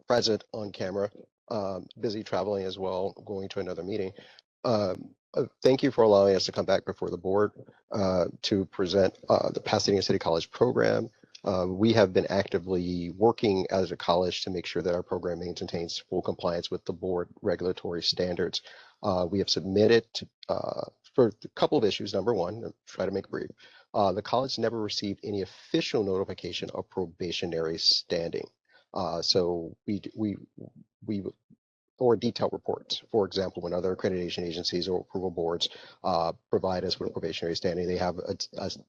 Present on camera, busy traveling as well, going to another meeting. Thank you for allowing us to come back before the board to present the Pasadena City College program. We have been actively working as a college to make sure that our program maintains full compliance with the board regulatory standards. We have submitted for a couple of issues. Number one, I'll try to make it brief. The college never received any official notification of probationary standing. So we or detailed reports. For example, when other accreditation agencies or approval boards provide us with a probationary standing, they have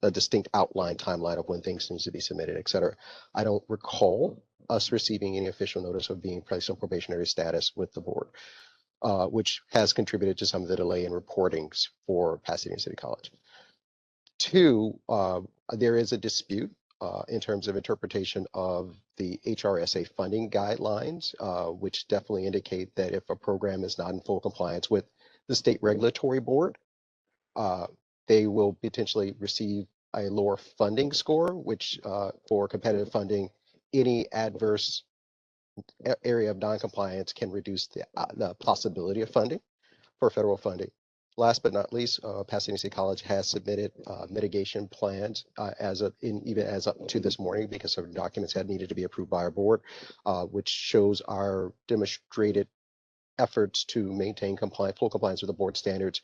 a distinct outline timeline of when things need to be submitted, et cetera. I don't recall us receiving any official notice of being placed on probationary status with the board, which has contributed to some of the delay in reportings for Pasadena City College. Two, there is a dispute in terms of interpretation of the HRSA funding guidelines, which definitely indicate that if a program is not in full compliance with the state regulatory board, they will potentially receive a lower funding score, which for competitive funding, any adverse area of non-compliance can reduce the possibility of funding for federal funding. Last but not least, Pasadena City College has submitted mitigation plans even as up to this morning because some documents had needed to be approved by our board, which shows our demonstrated efforts to maintain full compliance with the board standards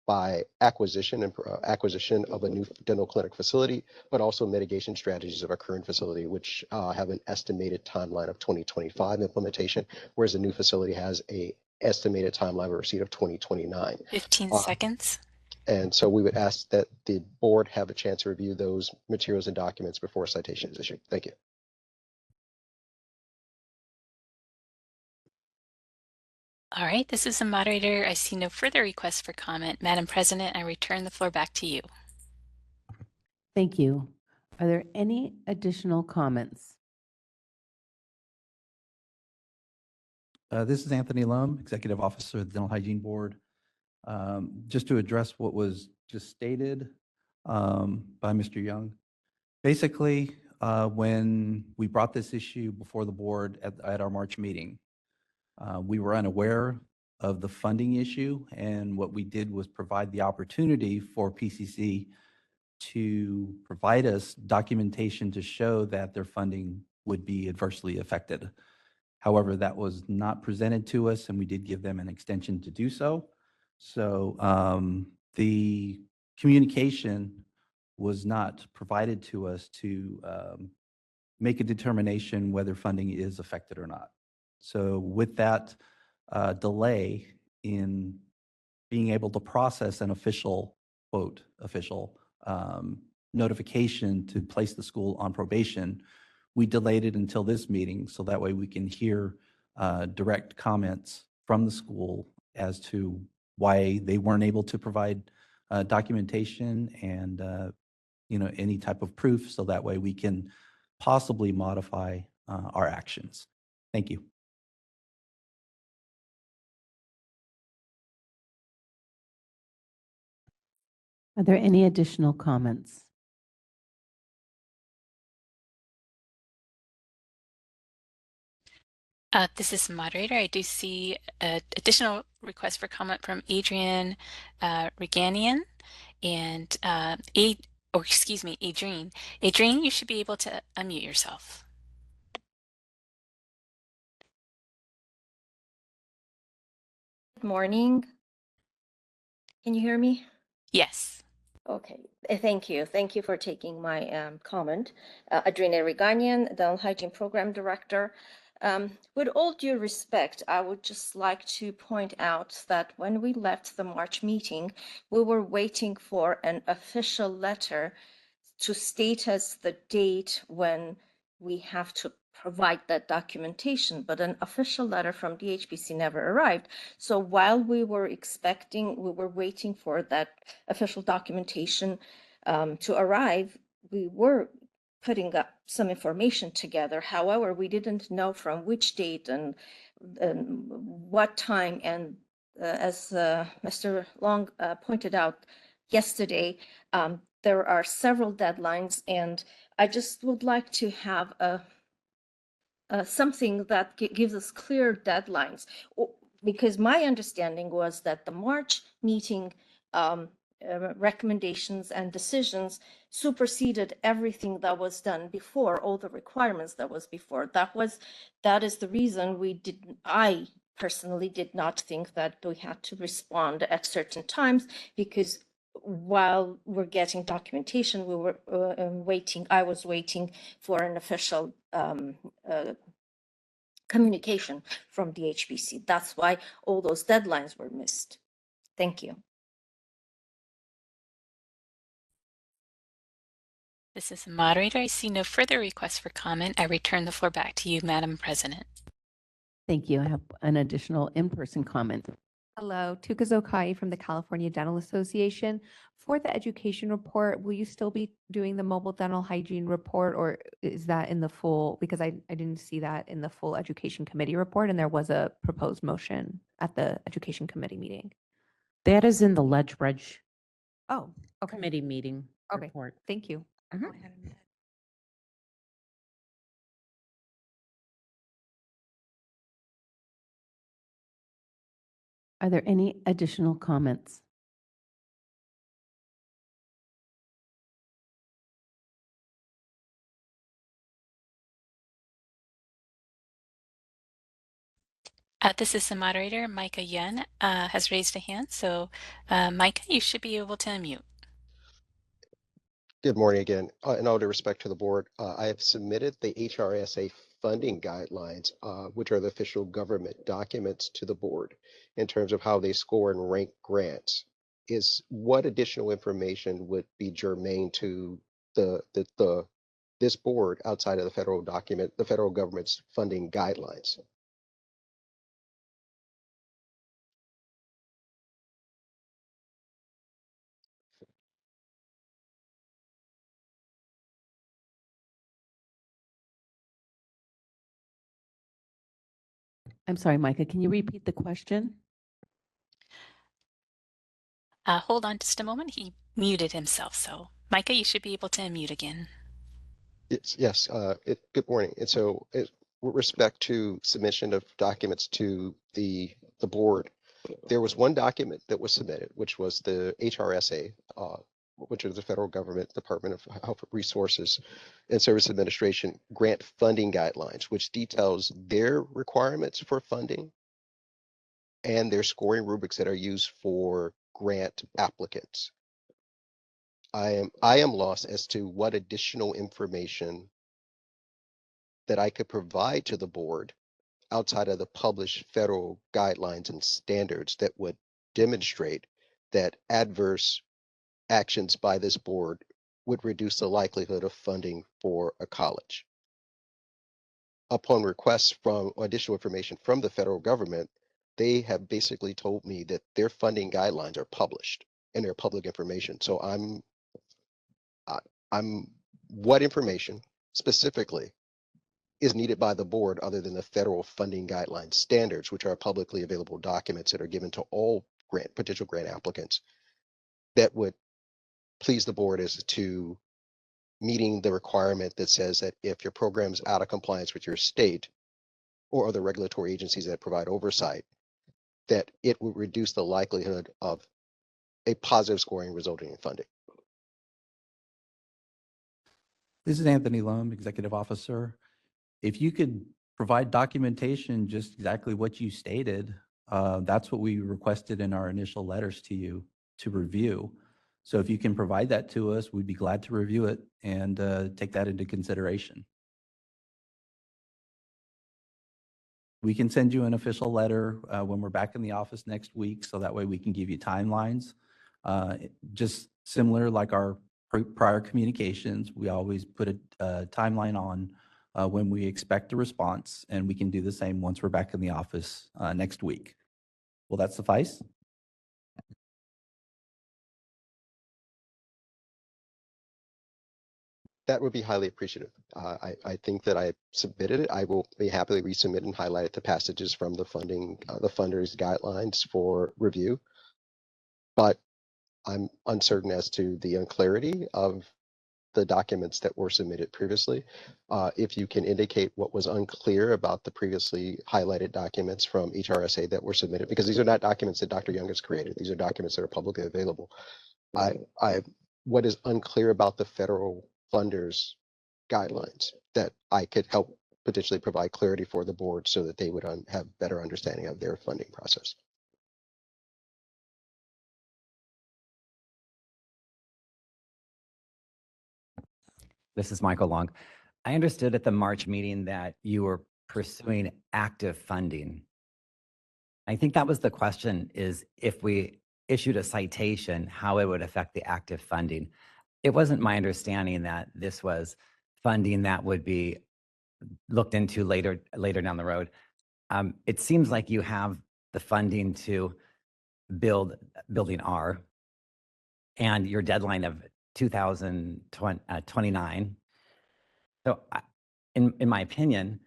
by acquisition of a new dental clinic facility, but also mitigation strategies of our current facility, which have an estimated timeline of 2025 implementation, whereas the new facility has a estimated timeline of receipt of 2029. 15 seconds. And so we would ask that the board have a chance to review those materials and documents before a citation is issued. Thank you. All right, this is the moderator. I see no further requests for comment. Madam President, I return the floor back to you. Thank you. Are there any additional comments? This is Anthony Lum, Executive Officer of the Dental Hygiene Board. Just to address what was just stated by Mr. Young. Basically, when we brought this issue before the board at our March meeting, we were unaware of the funding issue, and what we did was provide the opportunity for PCC to provide us documentation to show that their funding would be adversely affected. However, that was not presented to us, and we did give them an extension to do so. So the communication was not provided to us to make a determination whether funding is affected or not. So with that delay in being able to process an official, quote, official notification to place the school on probation, we delayed it until this meeting so that way we can hear direct comments from the school as to why they weren't able to provide documentation and any type of proof, so that way we can possibly modify our actions. Thank you. Are there any additional comments? This is the moderator. I do see additional request for comment from Adrian Reganian and Adrienne. Adrienne, you should be able to unmute yourself. Good morning. Can you hear me? Yes. Okay, thank you. Thank you for taking my comment. Adrina Reganian, Dental Hygiene Program Director. With all due respect, I would just like to point out that when we left the March meeting, we were waiting for an official letter to state us the date when we have to provide that documentation, but an official letter from DHPC never arrived. So while we were waiting for that official documentation to arrive, we were putting up some information together. However, we didn't know from which date and what time. And as Mr. Long pointed out yesterday, there are several deadlines, and I just would like to have something that gives us clear deadlines. Because my understanding was that the March meeting recommendations and decisions superseded everything that was done before, all the requirements that was before. That is the reason I personally did not think that we had to respond at certain times, because while we're getting documentation, I was waiting for an official communication from DHPC. That's why all those deadlines were missed. Thank you. This is the moderator. I see no further requests for comment. I return the floor back to you, Madam President. Thank you. I have an additional in-person comment. Hello, Tuka Zokai from the California Dental Association. For the education report, will you still be doing the mobile dental hygiene report, or is that in the full? Because I didn't see that in the full education committee report, and there was a proposed motion at the education committee meeting. That is in the Ledge Reg Oh, okay. committee meeting Okay. report. Thank you. Mhm. Are there any additional comments? This is the moderator. Micah Yun has raised a hand. So Micah, you should be able to unmute. Good morning again. In all due respect to the board, I have submitted the HRSA funding guidelines, which are the official government documents to the board in terms of how they score and rank grants. What additional information would be germane to this board outside of the federal document, the federal government's funding guidelines? I'm sorry, Micah, can you repeat the question? Hold on just a moment. He muted himself. So Micah, you should be able to unmute again. Yes. Good morning. And so, with respect to submission of documents to the board, there was one document that was submitted, which was the HRSA, which is the federal government Department of Health Resources and Service Administration grant funding guidelines, which details their requirements for funding and their scoring rubrics that are used for grant applicants. I am lost as to what additional information that I could provide to the board outside of the published federal guidelines and standards that would demonstrate that adverse actions by this board would reduce the likelihood of funding for a college. Upon request from additional information from the federal government, they have basically told me that their funding guidelines are published and they're public information. So I'm what information specifically is needed by the board other than the federal funding guidelines standards, which are publicly available documents that are given to all potential grant applicants, that would please the board as to meeting the requirement that says that if your program is out of compliance with your state or other regulatory agencies that provide oversight, that it would reduce the likelihood of a positive scoring resulting in funding. This is Anthony Lum, Executive Officer. If you could provide documentation, just exactly what you stated, that's what we requested in our initial letters to you to review. So if you can provide that to us, we'd be glad to review it and take that into consideration. We can send you an official letter when we're back in the office next week, so that way we can give you timelines. Just similar like our prior communications, we always put a timeline on when we expect a response, and we can do the same once we're back in the office next week. Will that suffice? That would be highly appreciative. I think that I submitted it. I will be happily resubmit and highlight the passages from the funding, the funders guidelines for review. But I'm uncertain as to the unclarity of the documents that were submitted previously. If you can indicate what was unclear about the previously highlighted documents from HRSA that were submitted, because these are not documents that Dr. Young has created. These are documents that are publicly available. What is unclear about the federal funders guidelines that I could help potentially provide clarity for the board so that they would have better understanding of their funding process. This is Michael Long. I understood at the March meeting that you were pursuing active funding. I think that was the question, is if we issued a citation, how it would affect the active funding. It wasn't my understanding that this was funding that would be looked into later down the road. It seems like you have the funding to build building R and your deadline of 2029. So in my opinion,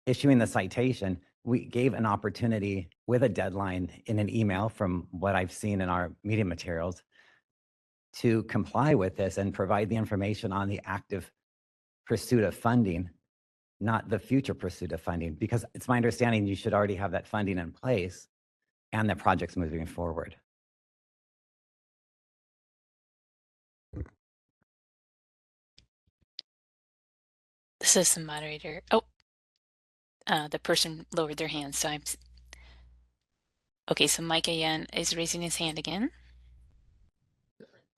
issuing the citation, we gave an opportunity with a deadline in an email from what I've seen in our media materials to comply with this and provide the information on the active pursuit of funding, not the future pursuit of funding, because it's my understanding you should already have that funding in place and the project's moving forward. This is the moderator. Oh, the person lowered their hand, so I'm... Okay, so Micah Yan is raising his hand again.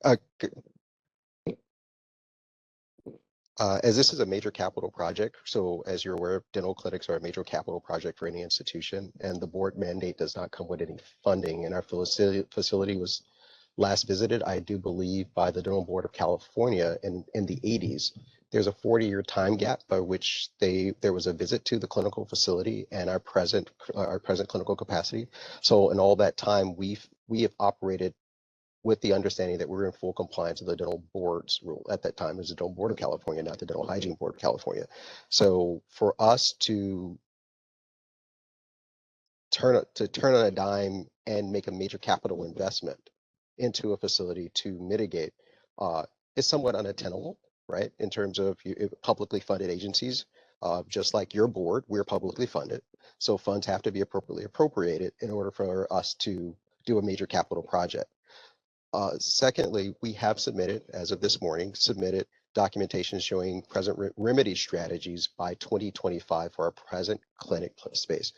As this is a major capital project, so as you're aware, dental clinics are a major capital project for any institution, and the board mandate does not come with any funding. And our facility was last visited, I do believe, by the Dental Board of California in the 80s. There's a 40-year time gap by which there was a visit to the clinical facility and our present clinical capacity. So in all that time, we have operated with the understanding that we're in full compliance with the Dental Board's rule. At that time, it was the Dental Board of California, not the Dental Hygiene Board of California. So for us to turn on a dime and make a major capital investment into a facility to mitigate is somewhat unattainable, right? In terms of publicly funded agencies, just like your board, we're publicly funded. So funds have to be appropriately appropriated in order for us to do a major capital project. Secondly, we have submitted, as of this morning, documentation showing present remedy strategies by 2025 for our present clinic space.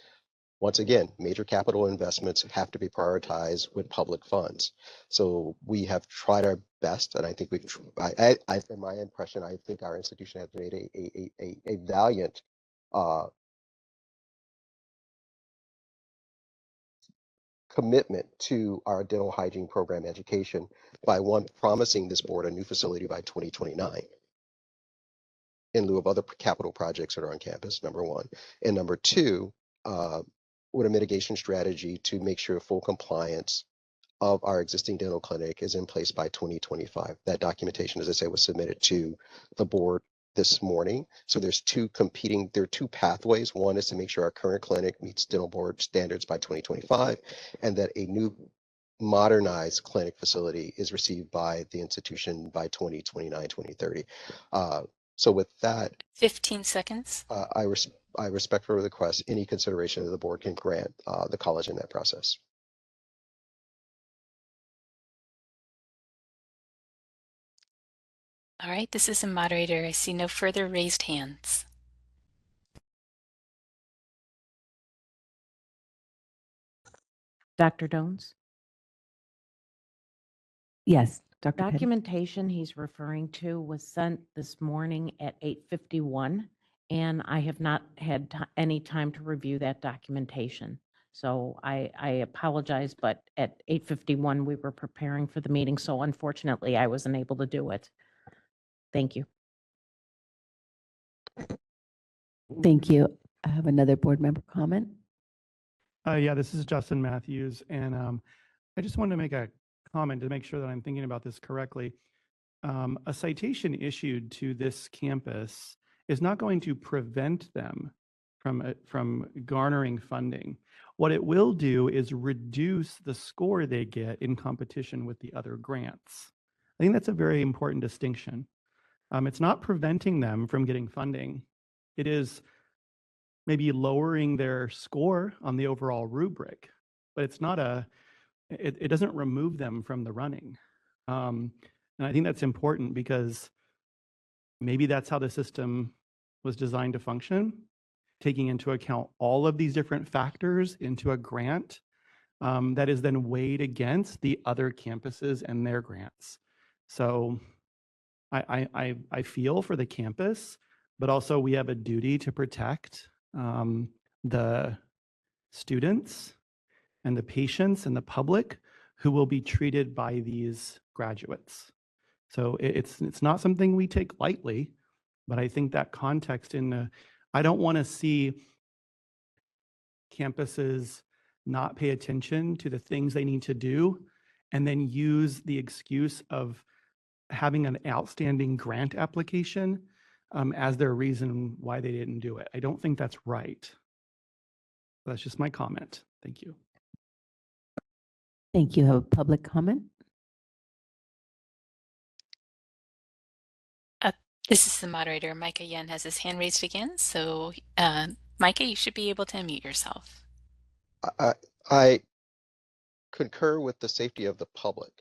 Once again, major capital investments have to be prioritized with public funds. So we have tried our best, and I think in my impression, I think our institution has made a valiant commitment to our dental hygiene program education by promising this board a new facility by 2029 in lieu of other capital projects that are on campus, number one. And number two, with a mitigation strategy to make sure full compliance of our existing dental clinic is in place by 2025. That documentation, as I say, was submitted to the board this morning. So there are two pathways. One is to make sure our current clinic meets dental board standards by 2025, and that a new modernized clinic facility is received by the institution by 2029, 2030. So with that, 15 seconds. I respectfully request any consideration that the board can grant the college in that process. All right, this is the moderator. I see no further raised hands. Dr. Jones? Yes, Dr. Petty. Documentation he's referring to was sent this morning at 8:51, and I have not had any time to review that documentation. So I apologize, but at 8:51, we were preparing for the meeting, so unfortunately, I wasn't able to do it. Thank you. Thank you. I have another board member comment. Yeah, this is Justin Matthews, and I just wanted to make a comment to make sure that I'm thinking about this correctly. A citation issued to this campus is not going to prevent them from garnering funding. What it will do is reduce the score they get in competition with the other grants. I think that's a very important distinction. It's not preventing them from getting funding. It is maybe lowering their score on the overall rubric, but it's not it doesn't remove them from the running. And I think that's important because maybe that's how the system was designed to function, taking into account all of these different factors into a grant that is then weighed against the other campuses and their grants. So I feel for the campus, but also we have a duty to protect the students and the patients and the public who will be treated by these graduates. So it's not something we take lightly, but I think that context I don't want to see campuses not pay attention to the things they need to do and then use the excuse of having an outstanding grant application as their reason why they didn't do it. I don't think that's right. That's just my comment. Thank you. Thank you. Have a public comment? This is the moderator. Micah Yen has his hand raised again. So Micah, you should be able to unmute yourself. I concur with the safety of the public.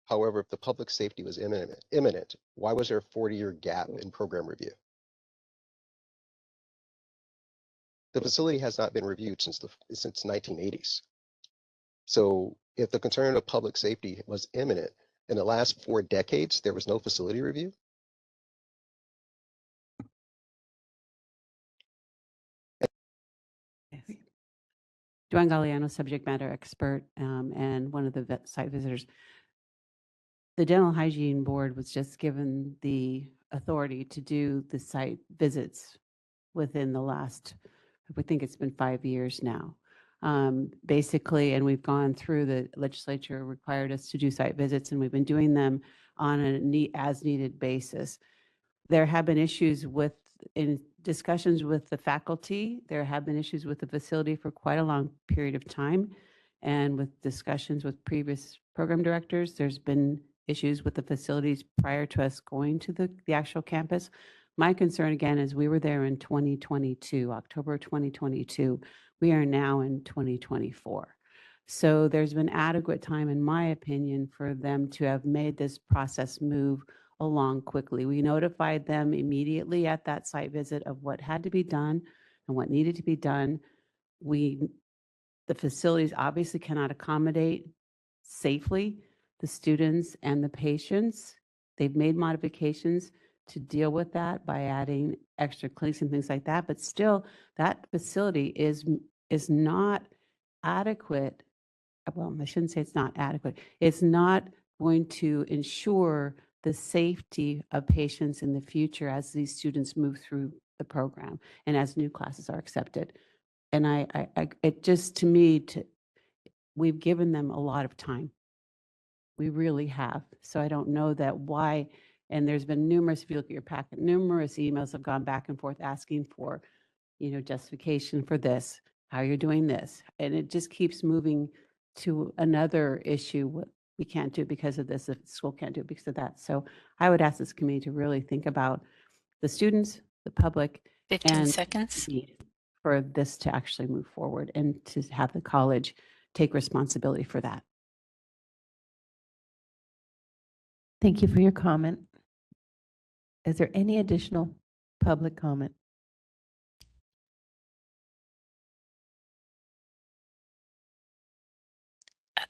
However, if the public safety was imminent, why was there a 40-year gap in program review? The facility has not been reviewed since 1980s. So if the concern of public safety was imminent, in the last 4 decades, there was no facility review? Joanne Galliano, subject matter expert, and one of the site visitors. The Dental Hygiene Board was just given the authority to do the site visits within the last, I think it's been 5 years now. Basically, and we've gone through, the legislature required us to do site visits, and we've been doing them on a as needed basis. There have been issues in discussions with the faculty. There have been issues with the facility for quite a long period of time. And with discussions with previous program directors, there's been issues with the facilities prior to us going to the actual campus. My concern again is we were there in 2022, October 2022. We are now in 2024. So there's been adequate time, in my opinion, for them to have made this process move along quickly. We notified them immediately at that site visit of what had to be done and what needed to be done. The facilities obviously cannot accommodate safely the students and the patients. They've made modifications to deal with that by adding extra clinics and things like that, but still that facility is not adequate. Well, I shouldn't say it's not adequate. It's not going to ensure the safety of patients in the future as these students move through the program and as new classes are accepted. And it just, to me, we've given them a lot of time. We really have. So I don't know that why, and there's been numerous, if you look at your packet, numerous emails have gone back and forth asking for, justification for this, how you're doing this. And it just keeps moving to another issue. What we can't do because of this, if the school can't do it because of that. So I would ask this committee to really think about the students, the public, 15 and seconds. for this to actually move forward and to have the college take responsibility for that. Thank you for your comment. Is there any additional public comment?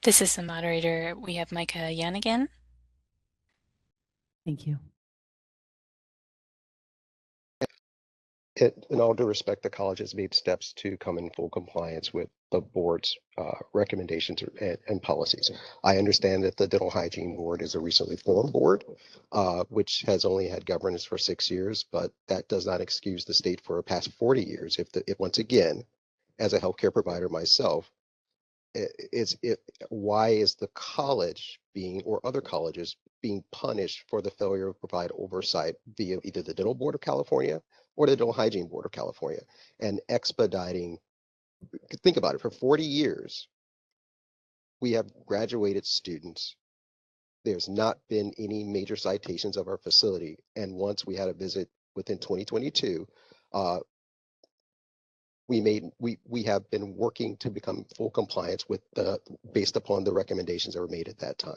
This is the moderator. We have Micah Yan again. Thank you. In all due respect, the college has made steps to come in full compliance with the board's recommendations and policies. I understand that the Dental Hygiene Board is a recently formed board, which has only had governance for 6 years, but that does not excuse the state for the past 40 years. If once again, as a healthcare provider myself, why is the college being, or other colleges being punished for the failure to provide oversight via either the Dental Board of California or the Dental Hygiene Board of California, and expediting? Think about it, for 40 years, we have graduated students. There's not been any major citations of our facility. And once we had a visit within 2022, we have been working to become full compliance with based upon the recommendations that were made at that time.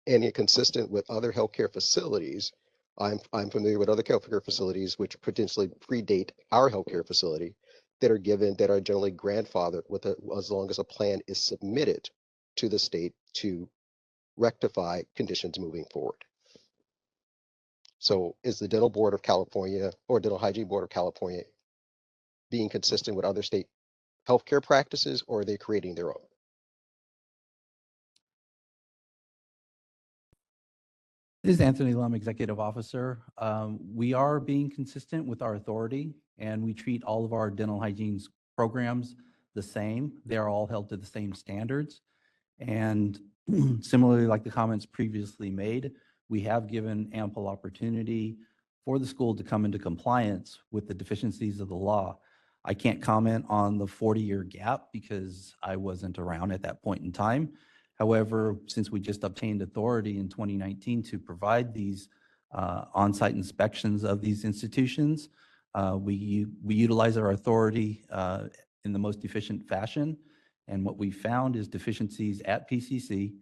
And consistent with other healthcare facilities, I'm familiar with other healthcare facilities which potentially predate our healthcare facility that are generally grandfathered with as long as a plan is submitted to the state to rectify conditions moving forward. So is the Dental Board of California or Dental Hygiene Board of California being consistent with other state healthcare practices, or are they creating their own? This is Anthony Lum, Executive Officer. We are being consistent with our authority, and we treat all of our dental hygiene programs the same. They are all held to the same standards. And similarly, like the comments previously made, we have given ample opportunity for the school to come into compliance with the deficiencies of the law. I can't comment on the 40-year gap because I wasn't around at that point in time. However, since we just obtained authority in 2019 to provide these on-site inspections of these institutions, we utilize our authority in the most efficient fashion. And what we found is deficiencies at PCC,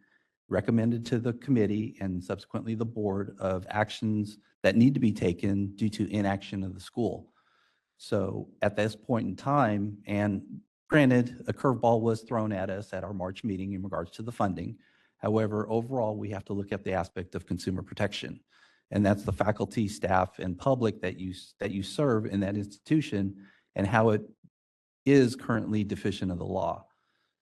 recommended to the committee and subsequently the board, of actions that need to be taken due to inaction of the school. So at this point in time, and granted, a curveball was thrown at us at our March meeting in regards to the funding. However, overall, we have to look at the aspect of consumer protection. And that's the faculty, staff, and public that you serve in that institution and how it is currently deficient of the law.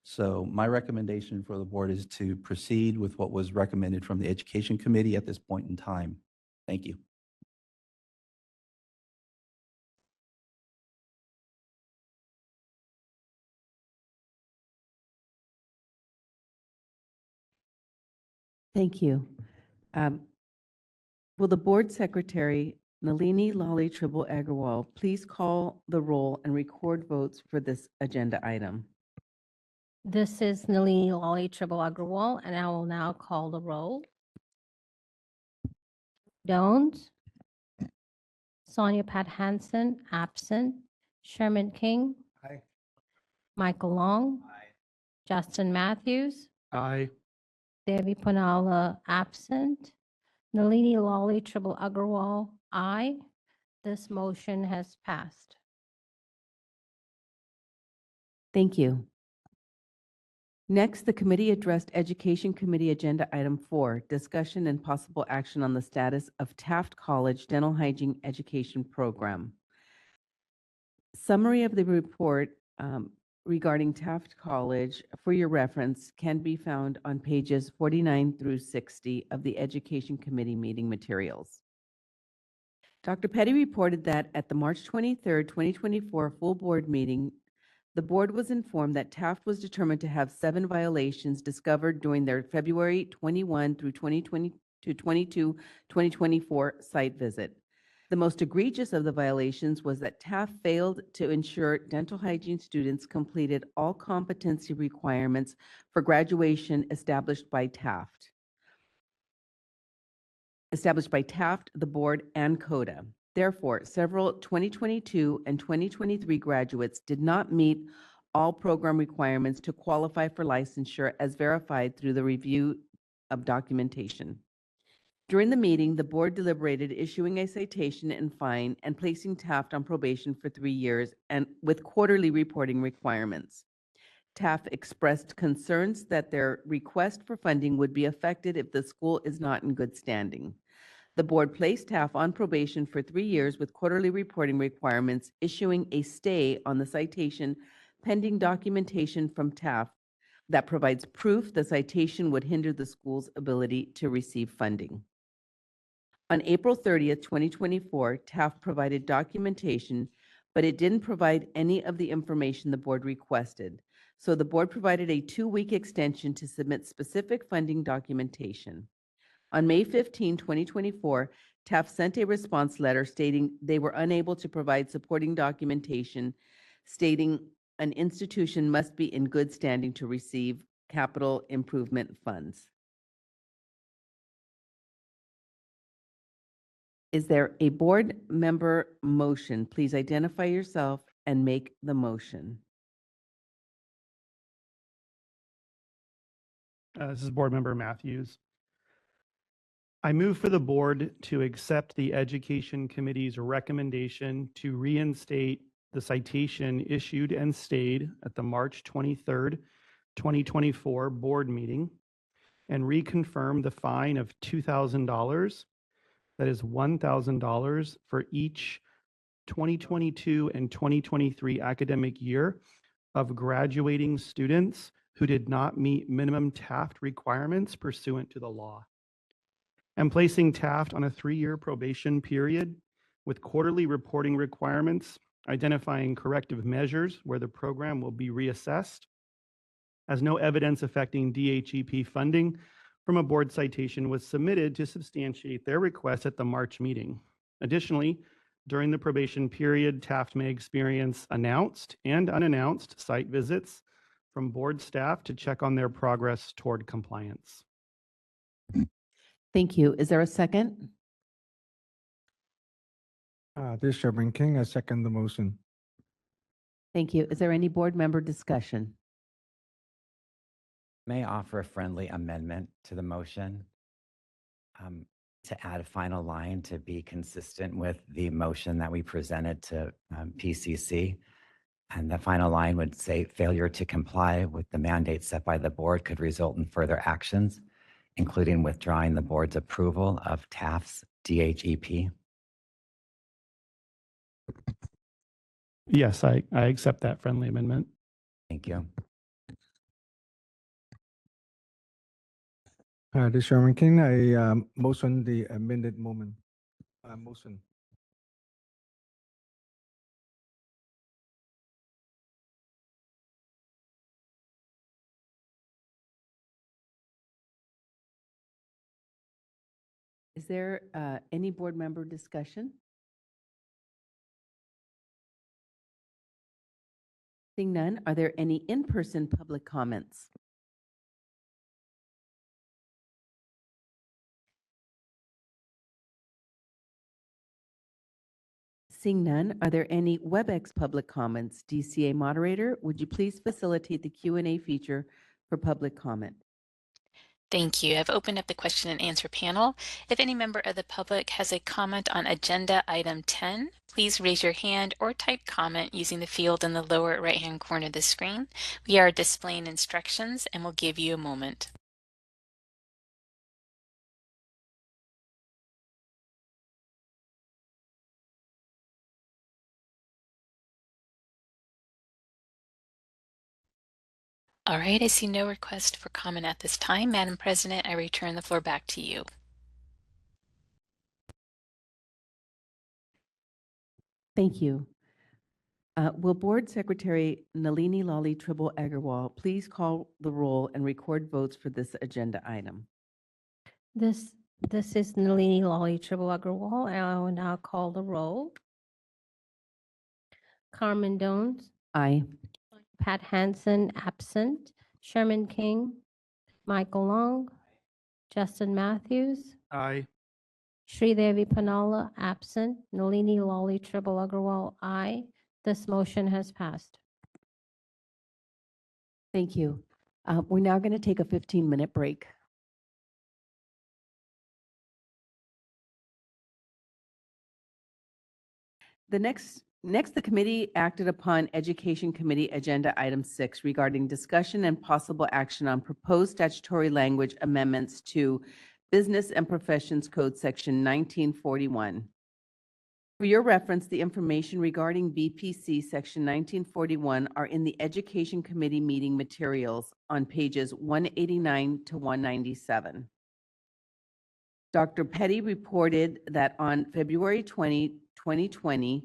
So my recommendation for the board is to proceed with what was recommended from the Education Committee at this point in time. Thank you. Thank you. Will the board secretary, Nalini Lali Tribble Agarwal, please call the roll and record votes for this agenda item? This is Nalini Lali Tribble Agrawal, and I will now call the roll. Jones. Sonia Pat Hansen, absent. Sherman King. Aye. Michael Long. Justin Matthews. Aye. Devi Panala, absent. Nalini Lali Tribble Agrawal, aye. This motion has passed. Thank you. Next, the committee addressed Education Committee Agenda Item 4, discussion and possible action on the status of Taft College Dental Hygiene Education Program. Summary of the report regarding Taft College, for your reference, can be found on pages 49 through 60 of the Education Committee meeting materials. Dr. Petty reported that at the March 23, 2024 full board meeting, the board was informed that Taft was determined to have 7 violations discovered during their February 21 through 2022, 2024 site visit. The most egregious of the violations was that Taft failed to ensure dental hygiene students completed all competency requirements for graduation established by Taft. established by Taft, the board, and CODA. Therefore, several 2022 and 2023 graduates did not meet all program requirements to qualify for licensure as verified through the review of documentation. During the meeting, the board deliberated issuing a citation and fine and placing Taft on probation for 3 years and with quarterly reporting requirements. Taft expressed concerns that their request for funding would be affected if the school is not in good standing. The board placed Taft on probation for 3 years with quarterly reporting requirements, issuing a stay on the citation pending documentation from Taft that provides proof the citation would hinder the school's ability to receive funding. On April 30th, 2024, Taft provided documentation, but it didn't provide any of the information the board requested. So the board provided a 2-week extension to submit specific funding documentation. On May 15, 2024, Taft sent a response letter stating they were unable to provide supporting documentation, stating an institution must be in good standing to receive capital improvement funds. Is there a board member motion? Please identify yourself and make the motion. This is Board Member Matthews. I move for the board to accept the Education Committee's recommendation to reinstate the citation issued and stayed at the March 23rd, 2024 board meeting and reconfirm the fine of $2,000, that is $1,000 for each 2022 and 2023 academic year of graduating students who did not meet minimum Taft requirements pursuant to the law. And placing Taft on a 3-year probation period with quarterly reporting requirements, identifying corrective measures where the program will be reassessed, as no evidence affecting DHEP funding from a board citation was submitted to substantiate their request at the March meeting. Additionally, during the probation period, Taft may experience announced and unannounced site visits from board staff to check on their progress toward compliance. Thank you. Is there a second? This is Chairman King. I second the motion. Thank you. Is there any board member discussion? May I offer a friendly amendment to the motion to add a final line to be consistent with the motion that we presented to PCC. And the final line would say failure to comply with the mandate set by the board could result in further actions, including withdrawing the board's approval of Taft's DHEP. Yes, I accept that friendly amendment. Thank you. This is Chairman King. I motion the amended motion. Is there any board member discussion? Seeing none, are there any in-person public comments? Seeing none, are there any WebEx public comments? DCA moderator, would you please facilitate the Q&A feature for public comment? Thank you. I've opened up the question and answer panel. If any member of the public has a comment on agenda item 10, please raise your hand or type comment using the field in the lower right-hand corner of the screen. We are displaying instructions and will give you a moment. All right, I see no request for comment at this time. Madam President, I return the floor back to you. Thank you. Will Board Secretary Nalini Lali Tribble Agarwal please call the roll and record votes for this agenda item? This is Nalini Lali Tribble Agarwal, and I will now call the roll. Carmen Dones, Aye. Pat Hansen, absent. Sherman King, Michael Long, Justin Matthews, Aye. Sridevi Panala, absent. Nalini Lally Triple Agarwal, aye. This motion has passed. Thank you. We're now going to take a 15-minute break. The committee acted upon Education Committee Agenda Item 6 regarding discussion and possible action on proposed statutory language amendments to Business and Professions Code Section 1941. For your reference, the information regarding BPC Section 1941 are in the Education Committee meeting materials on pages 189 to 197. Dr. Petty reported that on February 20, 2020,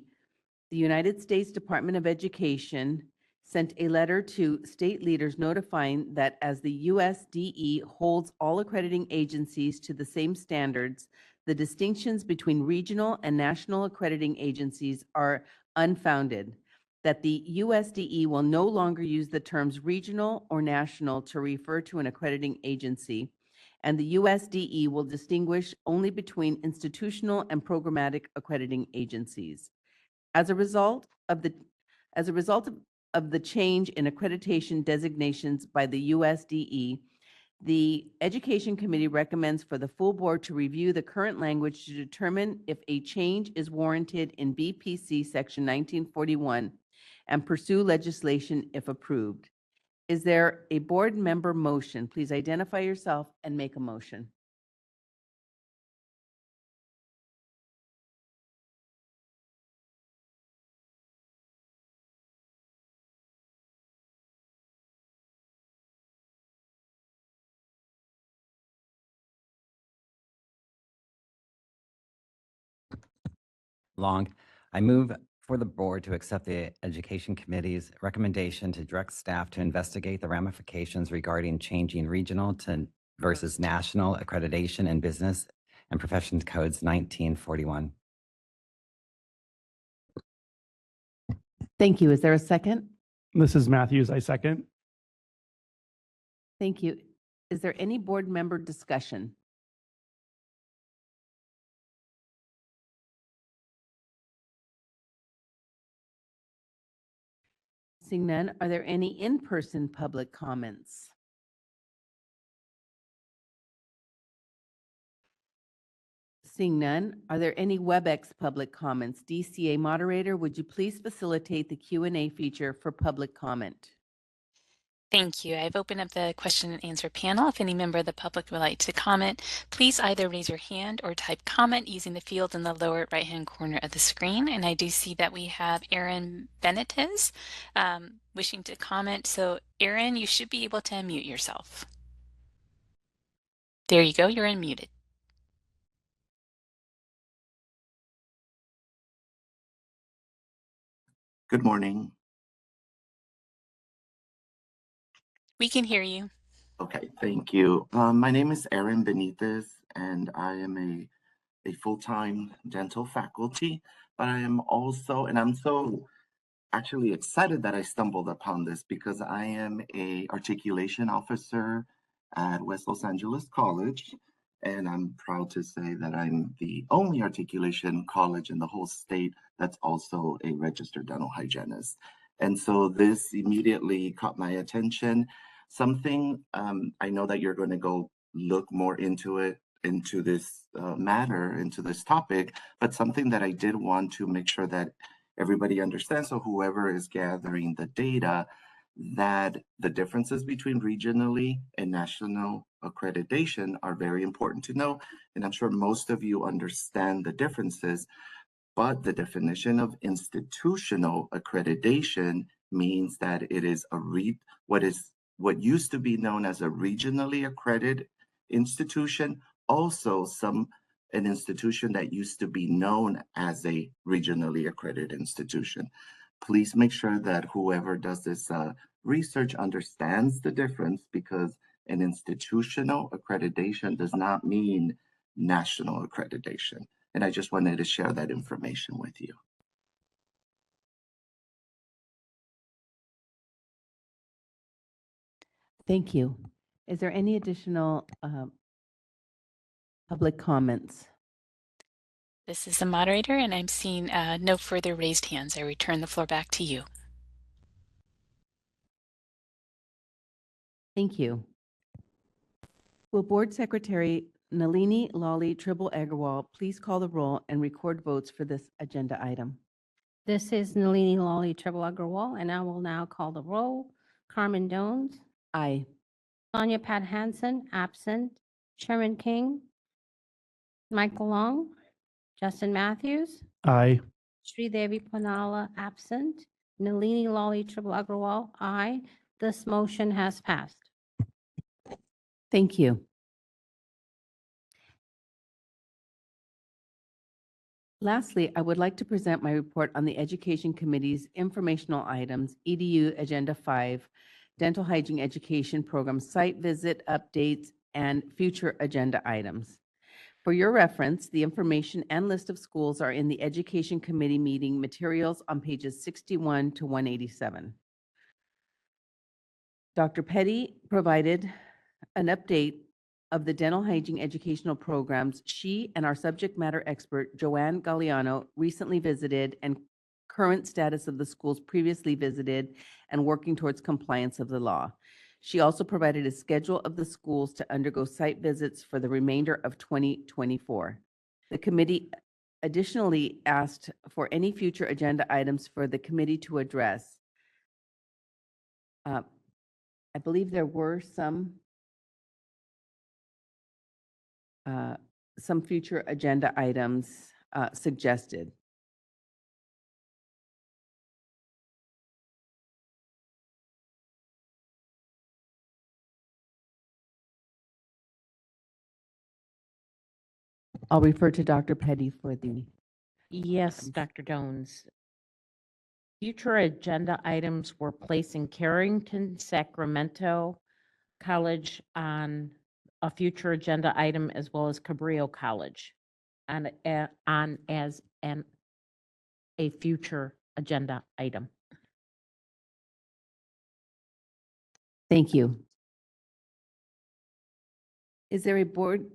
the United States Department of Education sent a letter to state leaders notifying that as the USDE holds all accrediting agencies to the same standards, the distinctions between regional and national accrediting agencies are unfounded, that the USDE will no longer use the terms regional or national to refer to an accrediting agency, and the USDE will distinguish only between institutional and programmatic accrediting agencies. As a result of the change in accreditation designations by the USDE, the Education Committee recommends for the full board to review the current language to determine if a change is warranted in BPC Section 1941 and pursue legislation if approved. Is there a board member motion? Please identify yourself and make a motion. Long. I move for the board to accept the Education Committee's recommendation to direct staff to investigate the ramifications regarding changing regional to versus national accreditation in business and professions codes 1941. Thank you. Is there a second? This is Matthews. I second. Thank you. Is there any board member discussion? Seeing none, are there any in-person public comments? Seeing none, are there any WebEx public comments? DCA moderator, would you please facilitate the Q&A feature for public comment? Thank you. I've opened up the question and answer panel. If any member of the public would like to comment, please either raise your hand or type comment using the field in the lower right-hand corner of the screen. And I do see that we have Aaron Benitez wishing to comment. So Aaron, you should be able to unmute yourself. There you go. You're unmuted. Good morning. We can hear you. Okay, thank you. My name is Aaron Benitez, and I am a full-time dental faculty, but I am also, and I'm so actually excited that I stumbled upon this because I am a articulation officer at West Los Angeles College, and I'm proud to say that I'm the only articulation college in the whole state that's also a registered dental hygienist. And so this immediately caught my attention. Something I know that you're going to go look more into it, into this matter, into this topic, but something that I did want to make sure that everybody understands, so whoever is gathering the data, that the differences between regionally and national accreditation are very important to know. And I'm sure most of you understand the differences, but the definition of institutional accreditation means that it is what used to be known as a regionally accredited institution, also an institution that used to be known as a regionally accredited institution. Please make sure that whoever does this research understands the difference, because an institutional accreditation does not mean national accreditation. And I just wanted to share that information with you. Thank you. Is there any additional public comments? This is the moderator, and I'm seeing no further raised hands. I return the floor back to you. Thank you. Will Board Secretary Nalini Lawley Tribble Agarwal please call the roll and record votes for this agenda item? This is Nalini Lawley Tribble Agarwal, and I will now call the roll. Carmen Jones, Aye. Sonia Pat Hansen, absent. Sherman King, Michael Long, Justin Matthews, Aye. Sri Devi Panala, absent. Nalini Lawley Tribble Agarwal, aye. This motion has passed. Thank you. Lastly, I would like to present my report on the Education Committee's informational items, EDU Agenda 5, Dental Hygiene Education Program site visit updates, and future agenda items. For your reference, the information and list of schools are in the Education Committee meeting materials on pages 61 to 187. Dr. Petty provided an update of the dental hygiene educational programs she and our subject matter expert, Joanne Galliano, recently visited, and current status of the schools previously visited and working towards compliance of the law. She also provided a schedule of the schools to undergo site visits for the remainder of 2024. The committee additionally asked for any future agenda items for the committee to address. I believe there were some future agenda items suggested. I'll refer to Dr. Petty for the. Yes, Dr. Jones. Future agenda items were placed in Carrington, Sacramento College on a future agenda item, as well as Cabrillo College on as a future agenda item. Thank you. Is there a board?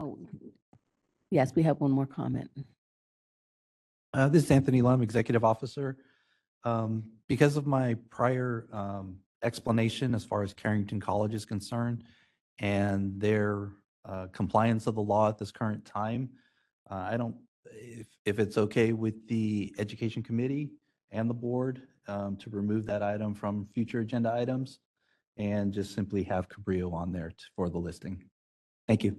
Oh, yes, we have one more comment. This is Anthony Lum, Executive Officer. Because of my prior explanation as far as Carrington College is concerned and their compliance of the law at this current time, I don't, if it's okay with the Education Committee and the board to remove that item from future agenda items and just simply have Cabrillo on there for the listing. Thank you.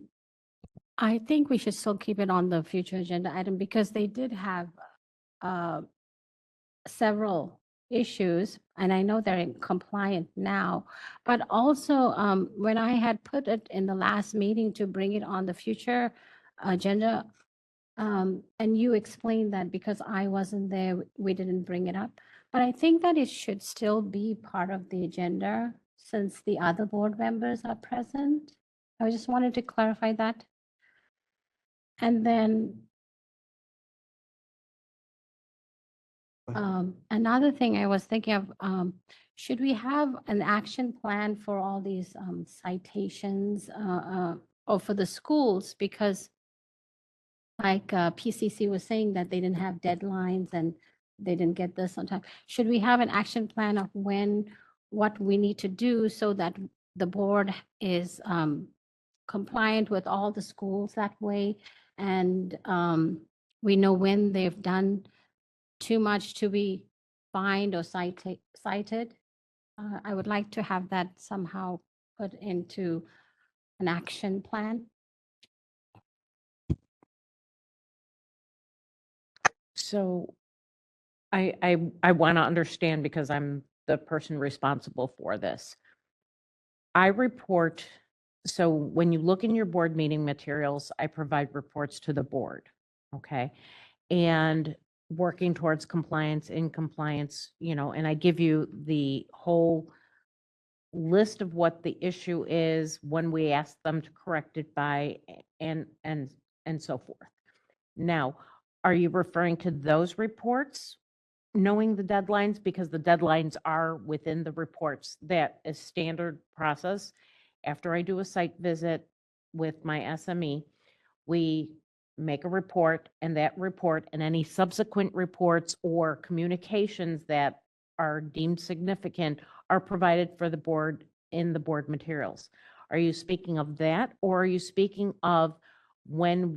I think we should still keep it on the future agenda item because they did have several issues, and I know they're in compliant now. But also, when I had put it in the last meeting to bring it on the future agenda, and you explained that because I wasn't there, we didn't bring it up. But I think that it should still be part of the agenda since the other board members are present. I just wanted to clarify that. And then another thing I was thinking of, should we have an action plan for all these citations or for the schools? Because like PCC was saying that they didn't have deadlines and they didn't get this on time. Should we have an action plan of what we need to do so that the board is compliant with all the schools that way? And we know when they've done too much to be fined or cited. I would like to have that somehow put into an action plan. So I want to understand because I'm the person responsible for this. I report, so when you look in your board meeting materials, I provide reports to the board, okay? And working towards compliance, in compliance, and I give you the whole list of what the issue is, when we ask them to correct it by, and so forth. Now, are you referring to those reports, knowing the deadlines? Because the deadlines are within the reports. That is standard process. After I do a site visit with my SME, we make a report, and that report and any subsequent reports or communications that are deemed significant are provided for the board in the board materials. Are you speaking of that, or are you speaking of when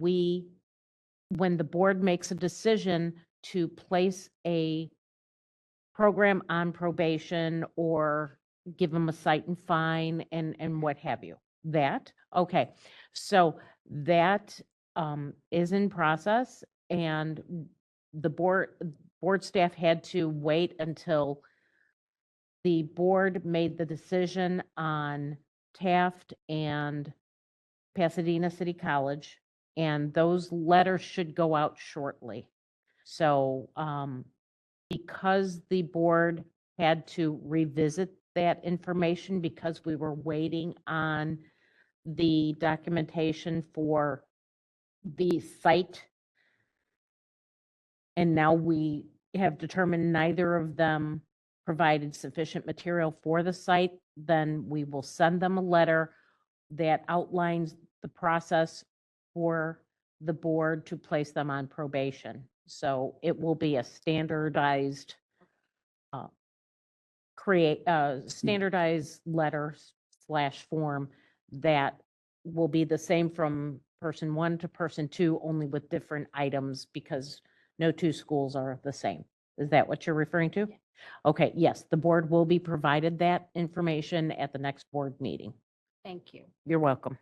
the board makes a decision to place a program on probation or give them a cite and fine and what have you? That? Okay. So that is in process, and the board staff had to wait until the board made the decision on Taft and Pasadena City College, and those letters should go out shortly. So because the board had to revisit that information because we were waiting on the documentation for the site, and now we have determined neither of them provided sufficient material for the site, then we will send them a letter that outlines the process for the board to place them on probation. So it will be a standardized standardized letter / form that will be the same from person 1 to person 2, only with different items because no two schools are the same. Is that what you're referring to? Okay, yes, the board will be provided that information at the next board meeting. Thank you. You're welcome.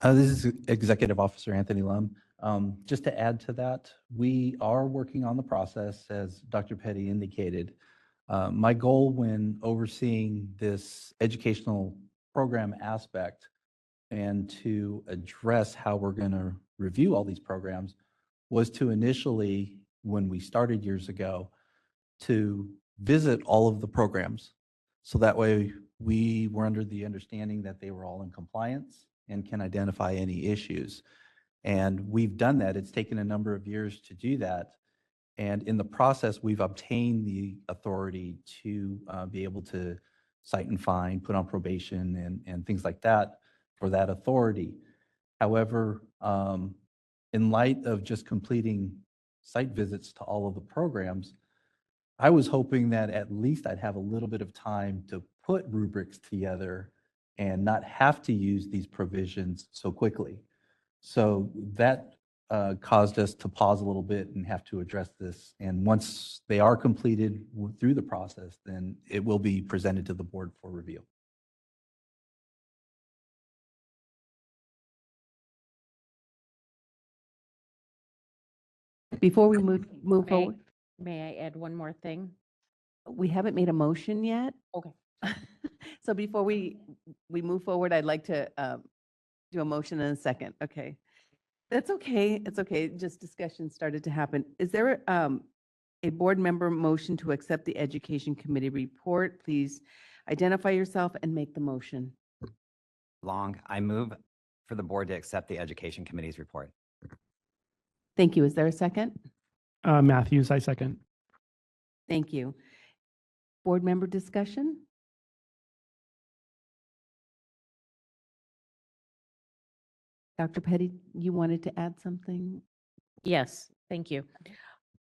This is Executive Officer Anthony Lum. Just to add to that, we are working on the process, as Dr. Petty indicated. My goal when overseeing this educational program aspect and to address how we're going to review all these programs was to initially, when we started years ago, to visit all of the programs. So that way we were under the understanding that they were all in compliance and can identify any issues. And we've done that. It's taken a number of years to do that. And in the process, we've obtained the authority to be able to cite and fine, put on probation and things like that for that authority. However, in light of just completing site visits to all of the programs, I was hoping that at least I'd have a little bit of time to put rubrics together and not have to use these provisions so quickly. So that caused us to pause a little bit and have to address this. And once they are completed through the process, then it will be presented to the board for review. Before we move forward, May I add one more thing? we haven't made a motion yet. Okay. So before we move forward, I'd like to do a motion in a second. Okay. That's okay. It's okay. Just discussion started to happen. Is there a board member motion to accept the Education Committee report? Please identify yourself and make the motion. Long, I move for the board to accept the Education Committee's report. Thank you. Is there a second? Matthews, I second. Thank you. Board member discussion? Dr. Petty, you wanted to add something? Yes, thank you.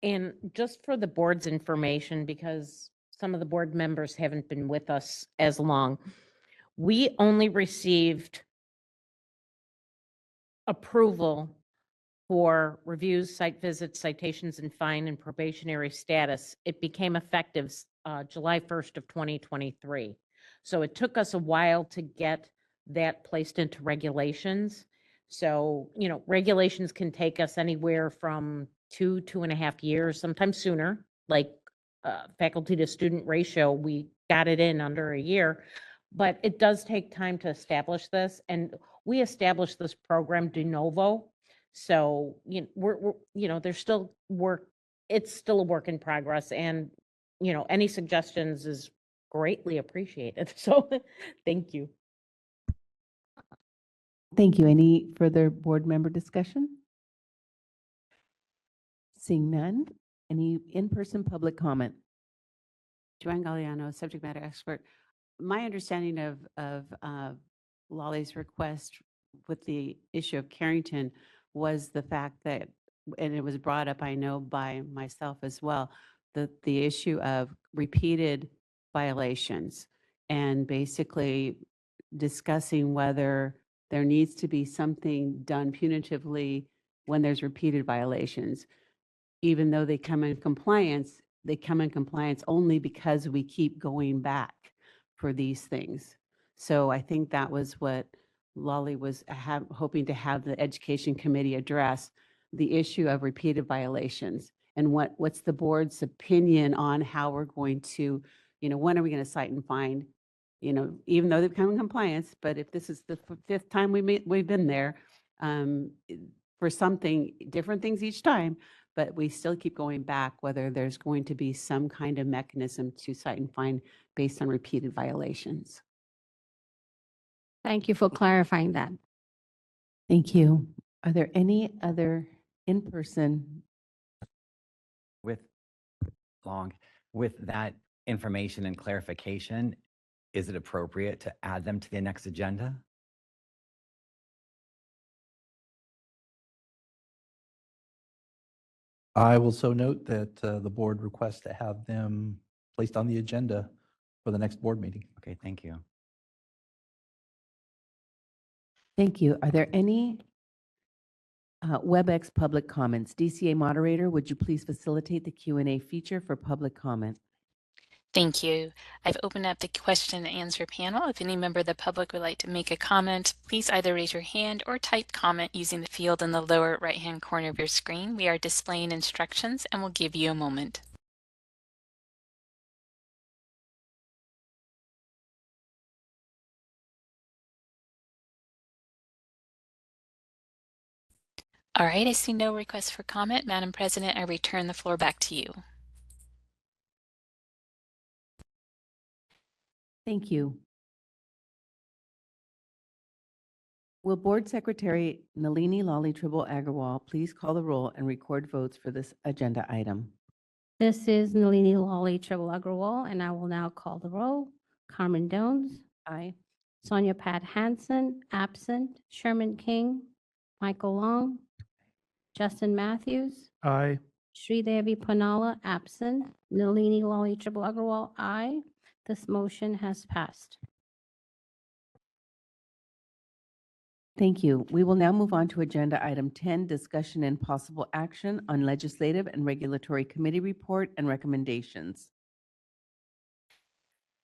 And just for the board's information, because some of the board members haven't been with us as long, we only received approval for reviews, site visits, citations, and fine and probationary status. It became effective July 1st of 2023. So it took us a while to get that placed into regulations. So, regulations can take us anywhere from 2.5 years, sometimes sooner, like faculty to student ratio, we got it in under a year, but it does take time to establish this. And we established this program de novo. So, there's still work, it's still a work in progress, and, any suggestions is greatly appreciated. So, thank you. Thank you. Any further board member discussion? Seeing none, any in-person public comment? Joanne Galliano, subject matter expert. My understanding of Lolly's request with the issue of Carrington was the fact that, and it was brought up, I know, by myself as well, the issue of repeated violations and basically discussing whether there needs to be something done punitively when there's repeated violations. Even though they come in compliance, they come in compliance only because we keep going back for these things. So I think that was what Lolly was hoping to have the Education Committee address, the issue of repeated violations. And what's the board's opinion on how we're going to, when are we going to cite and fine? Even though they've come in compliance, but if this is the fifth time we've been there, for something, different things each time, but we still keep going back, whether there's going to be some kind of mechanism to cite and fine based on repeated violations. Thank you for clarifying that. Thank you. Are there any other in-person? With with that information and clarification, is it appropriate to add them to the next agenda? I will so note that the board requests to have them placed on the agenda for the next board meeting. Okay, thank you. Thank you. Are there any WebEx public comments? DCA moderator, would you please facilitate the Q&A feature for public comment? Thank you. I've opened up the question and answer panel. If any member of the public would like to make a comment, please either raise your hand or type comment using the field in the lower right-hand corner of your screen. We are displaying instructions and we'll give you a moment. All right, I see no requests for comment. Madam President, I return the floor back to you. Thank you. Will Board Secretary Nalini Lally Tribble Agarwal please call the roll and record votes for this agenda item? This is Nalini Lawley Tribble Agrawal, and I will now call the roll. Carmen Jones. Aye. Sonia Pat Hansen, absent. Sherman King. Michael Long. Justin Matthews. Aye. Sridevi Panala, absent. Nalini Lawley Tribble Agrawal, aye. This motion has passed. Thank you. We will now move on to agenda item 10, discussion and possible action on legislative and regulatory committee report and recommendations.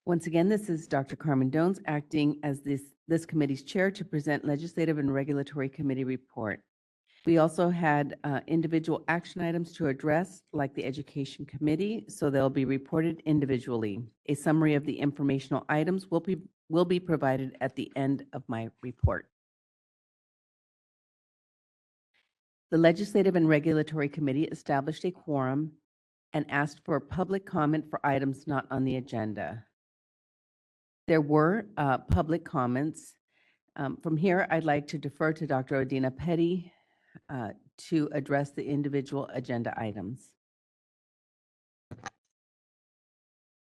Once again, this is Dr. Carmen Jones acting as this committee's chair to present legislative and regulatory committee report. We also had individual action items to address, like the Education Committee, so they'll be reported individually. A summary of the informational items will be provided at the end of my report. The Legislative and Regulatory Committee established a quorum and asked for public comment for items not on the agenda. There were public comments. From here, I'd like to defer to Dr. Odina Petty to address the individual agenda items.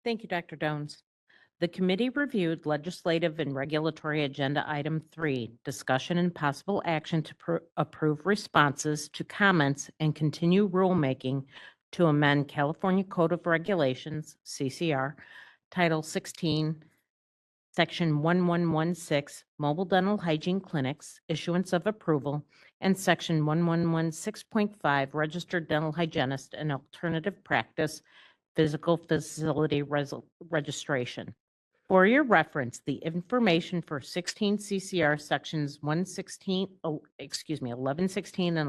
Thank you, Dr. Jones. The committee reviewed legislative and regulatory agenda item 3, discussion and possible action to approve responses to comments and continue rulemaking to amend California Code of Regulations, CCR, Title 16, Section 1116, Mobile Dental Hygiene Clinics, issuance of approval, and Section 1116.5, Registered Dental Hygienist and Alternative Practice, Physical Facility Registration. For your reference, the information for 16 CCR sections 1116 and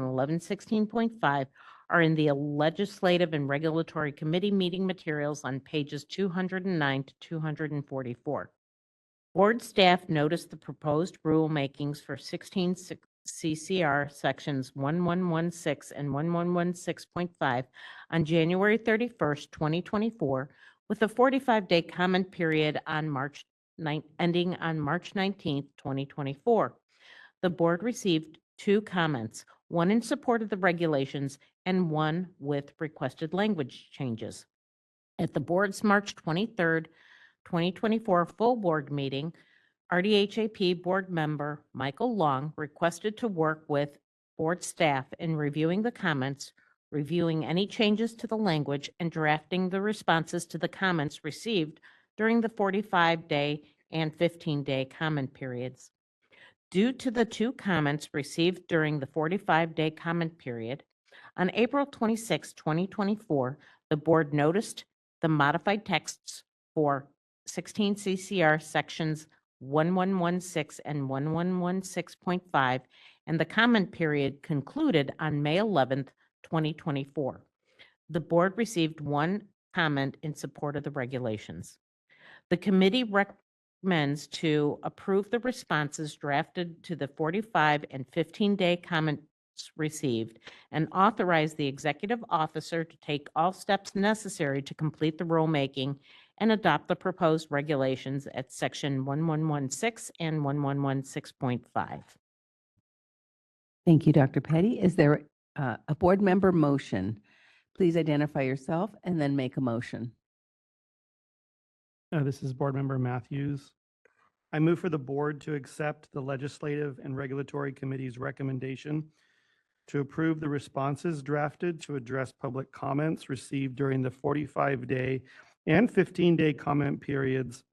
1116.5 are in the Legislative and Regulatory Committee meeting materials on pages 209 to 244. Board staff noticed the proposed rulemakings for 16 CCR sections 1116 and 1116.5 on January 31st, 2024, with a 45-day comment period on ending on March 19th, 2024. The board received 2 comments, one in support of the regulations and one with requested language changes. At the board's March 23rd, 2024 full board meeting, RDHAP Board Member Michael Long requested to work with board staff in reviewing the comments, reviewing any changes to the language, and drafting the responses to the comments received during the 45-day and 15-day comment periods. Due to the 2 comments received during the 45-day comment period, on April 26, 2024, the board noticed the modified texts for 16 CCR sections 1116 and 1116.5, and the comment period concluded on May 11th, 2024. The board received 1 comment in support of the regulations. The committee recommends to approve the responses drafted to the 45 and 15-day comments received and authorize the executive officer to take all steps necessary to complete the rulemaking and adopt the proposed regulations at section 1116 and 1116.5. Thank you, Dr. Petty. Is there a board member motion? Please identify yourself and then make a motion. This is Board Member Matthews. I move for the board to accept the Legislative and Regulatory Committee's recommendation to approve the responses drafted to address public comments received during the 45-day and 15-day comment periods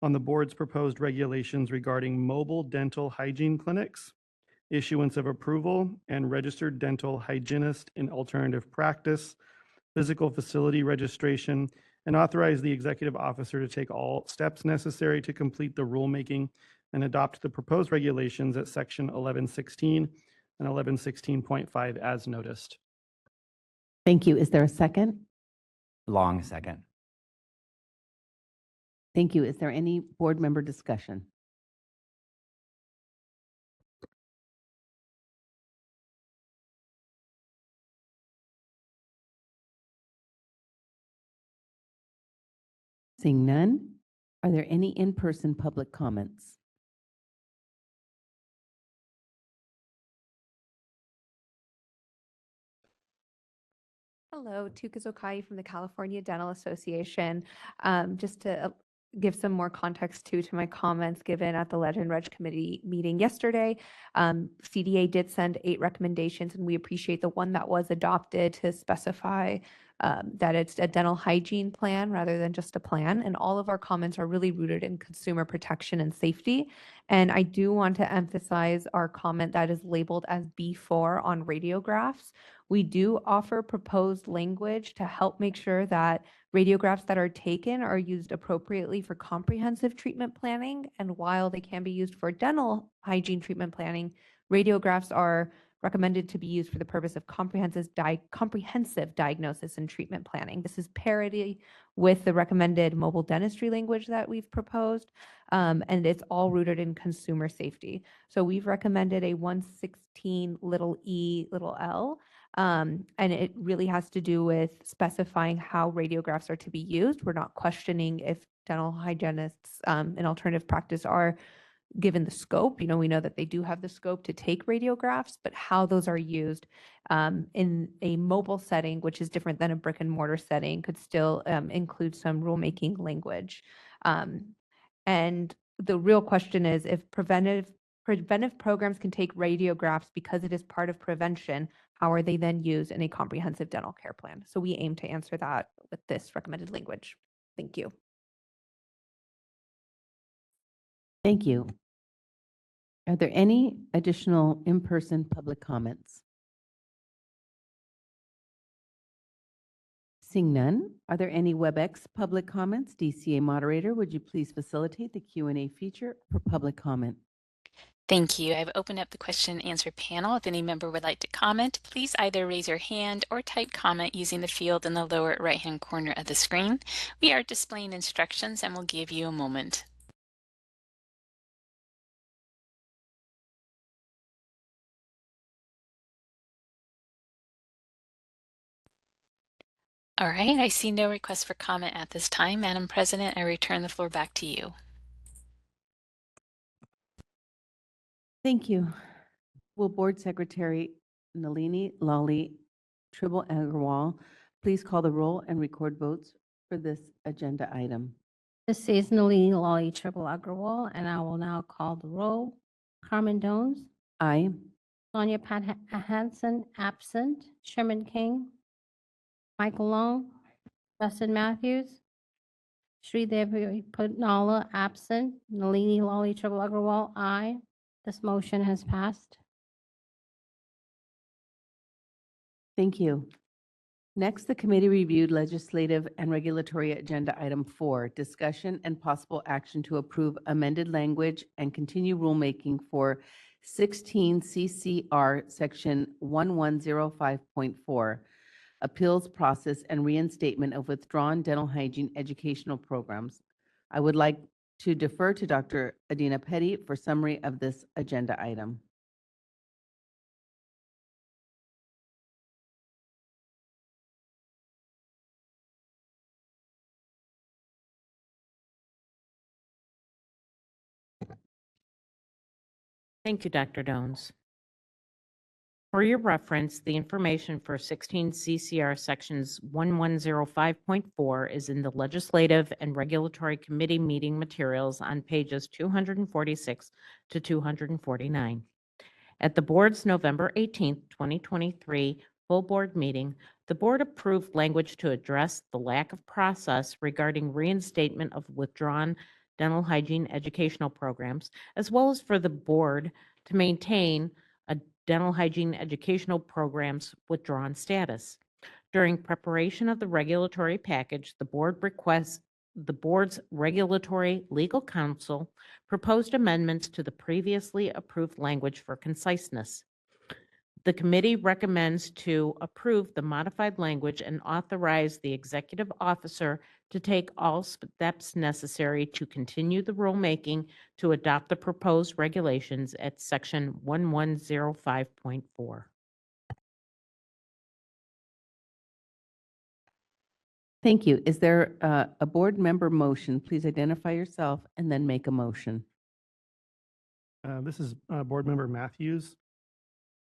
on the board's proposed regulations regarding mobile dental hygiene clinics, issuance of approval, and registered dental hygienist in alternative practice, physical facility registration, and authorize the executive officer to take all steps necessary to complete the rulemaking and adopt the proposed regulations at section 1116 and 1116.5 as noticed. Thank you. Is there a second? Long second. Thank you. Is there any board member discussion? Seeing none, are there any in-person public comments? Hello, Tuka Zokai from the California Dental Association. Just to give some more context to my comments given at the Legend Reg Committee meeting yesterday, CDA did send 8 recommendations, and we appreciate the one that was adopted to specify that it's a dental hygiene plan rather than just a plan. And all of our comments are really rooted in consumer protection and safety. And I do want to emphasize our comment that is labeled as B4 on radiographs. We do offer proposed language to help make sure that radiographs that are taken are used appropriately for comprehensive treatment planning. And while they can be used for dental hygiene treatment planning, radiographs are recommended to be used for the purpose of comprehensive diagnosis and treatment planning. This is parity with the recommended mobile dentistry language that we've proposed, and it's all rooted in consumer safety. So we've recommended a 116 little e little l, and it really has to do with specifying how radiographs are to be used. We're not questioning if dental hygienists in alternative practice are given the scope. You know, we know that they do have the scope to take radiographs, but how those are used in a mobile setting, which is different than a brick and mortar setting, could still include some rulemaking language. And the real question is, if preventive programs can take radiographs because it is part of prevention, how are they then used in a comprehensive dental care plan? So we aim to answer that with this recommended language. Thank you. Thank you. Are there any additional in-person public comments? Seeing none, are there any WebEx public comments? DCA moderator, would you please facilitate the Q&A feature for public comment? Thank you. I've opened up the question and answer panel. If any member would like to comment, please either raise your hand or type comment using the field in the lower right-hand corner of the screen. We are displaying instructions and we'll give you a moment. All right, I see no request for comment at this time. Madam President, I return the floor back to you. Thank you. Will Board Secretary Nalini Lally Tribble Agarwal please call the roll and record votes for this agenda item? This is Nalini Lally Triple Agrawal, and I will now call the roll. Carmen Jones, Aye. Sonia Pat Hansen, absent. Sherman King, Michael Long, Justin Matthews, Sridevi Putnala, absent. Nalini Lally Triple Agrawal, aye. This motion has passed. Thank you. Next, the committee reviewed legislative and regulatory agenda item 4, discussion and possible action to approve amended language and continue rulemaking for 16 CCR Section 1105.4, appeals process and reinstatement of withdrawn dental hygiene educational programs. I would like to defer to Dr. Adina Petty for summary of this agenda item. Thank you, Dr. Dones. For your reference, the information for 16 CCR Sections 1105.4 is in the Legislative and Regulatory Committee meeting materials on pages 246 to 249. At the board's November 18, 2023 full board meeting, the board approved language to address the lack of process regarding reinstatement of withdrawn dental hygiene educational programs, as well as for the board to maintain a dental hygiene educational program's withdrawn status. During preparation of the regulatory package, the board's regulatory legal counsel proposed amendments to the previously approved language for conciseness. The committee recommends to approve the modified language and authorize the executive officer to take all steps necessary to continue the rulemaking to adopt the proposed regulations at section 1105.4. Thank you. Is there a board member motion? Please identify yourself and then make a motion. This is Board Member Matthews.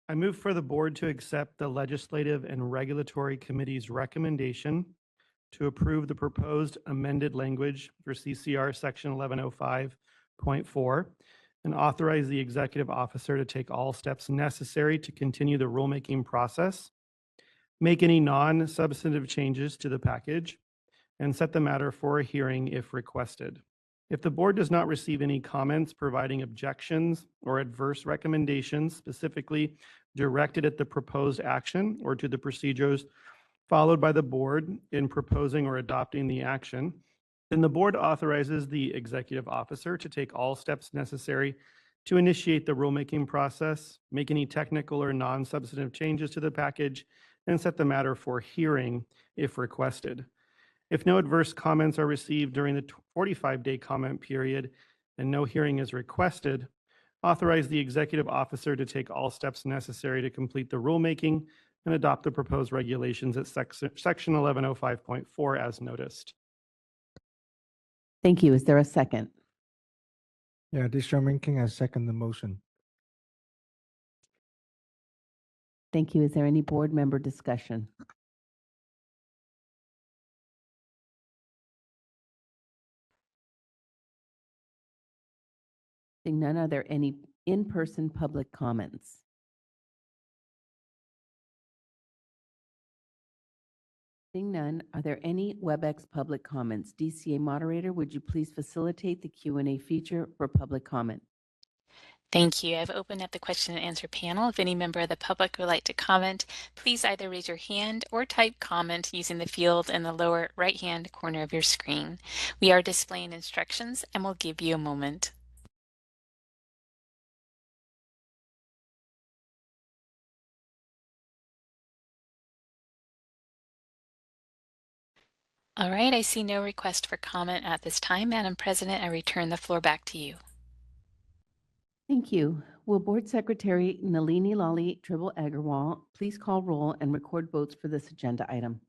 I move for the board to accept the Legislative and Regulatory Committee's recommendation to approve the proposed amended language for CCR Section 1105.4 and authorize the executive officer to take all steps necessary to continue the rulemaking process, make any non-substantive changes to the package, and set the matter for a hearing if requested. If the board does not receive any comments providing objections or adverse recommendations specifically directed at the proposed action or to the procedures followed by the board in proposing or adopting the action, then the board authorizes the executive officer to take all steps necessary to initiate the rulemaking process, make any technical or non-substantive changes to the package, and set the matter for hearing if requested. If no adverse comments are received during the 45-day comment period and no hearing is requested, authorize the executive officer to take all steps necessary to complete the rulemaking and adopt the proposed regulations at section 1105.4 as noticed. Thank you. Is there a second? Yeah, this Sherman King, I second the motion. Thank you. Is there any board member discussion? Seeing none, are there any in-person public comments? Seeing none, are there any WebEx public comments? DCA moderator, would you please facilitate the Q&A feature for public comment? Thank you. I've opened up the question and answer panel. If any member of the public would like to comment, please either raise your hand or type comment using the field in the lower right-hand corner of your screen. We are displaying instructions and we'll give you a moment. All right, I see no request for comment at this time. Madam President, I return the floor back to you. Thank you. Will Board Secretary Nalini Lally Tribble Agarwal please call roll and record votes for this agenda item?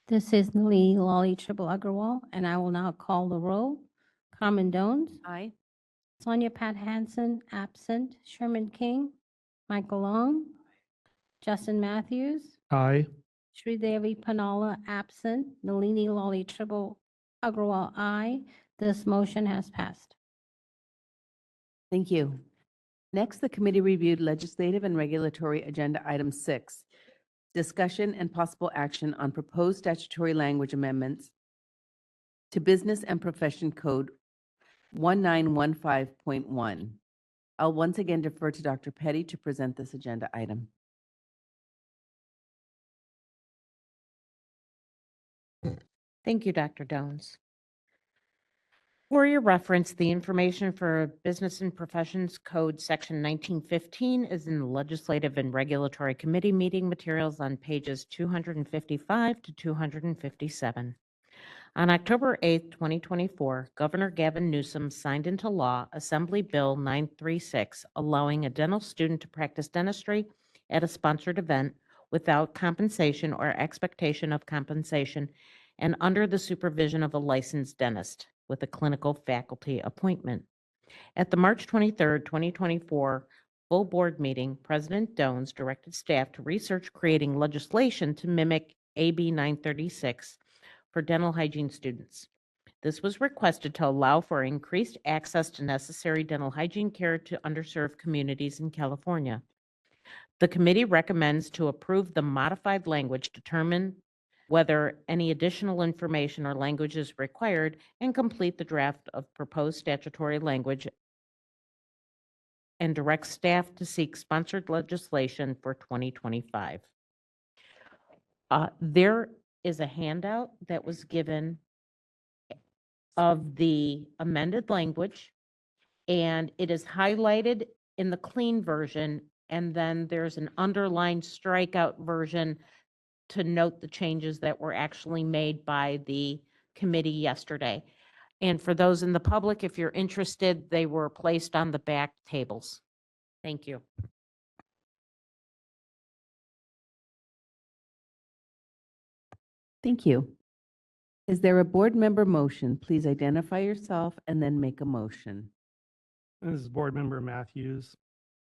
This is Nalini Lally Triple Agrawal, and I will now call the roll. Carmen Jones, Aye. Sonia Pat Hansen, absent. Sherman King, Michael Long, Justin Matthews, Aye. Sridevi Pannala, absent. Nalini Lally Triple Agrawal, aye. This motion has passed. Thank you. Next, the committee reviewed legislative and regulatory agenda item 6, discussion and possible action on proposed statutory language amendments to Business and Profession Code 1915.1. I'll once again defer to Dr. Petty to present this agenda item. Thank you, Dr. Jones. For your reference, the information for Business and Professions Code Section 1915 is in the Legislative and Regulatory Committee meeting materials on pages 255 to 257. On October 8, 2024, Governor Gavin Newsom signed into law Assembly Bill 936, allowing a dental student to practice dentistry at a sponsored event without compensation or expectation of compensation and under the supervision of a licensed dentist with a clinical faculty appointment. At the March 23, 2024 full board meeting, President Jones directed staff to research creating legislation to mimic AB 936 for dental hygiene students. This was requested to allow for increased access to necessary dental hygiene care to underserved communities in California. The committee recommends to approve the modified language, determine whether any additional information or language is required, and complete the draft of proposed statutory language and direct staff to seek sponsored legislation for 2025. There is a handout that was given of the amended language, and it is highlighted in the clean version, and then there's an underlined strikeout version to note the changes that were actually made by the committee yesterday. And for those in the public, if you're interested, they were placed on the back tables. Thank you. Thank you. Is there a board member motion? Please identify yourself and then make a motion. This is Board Member Matthews.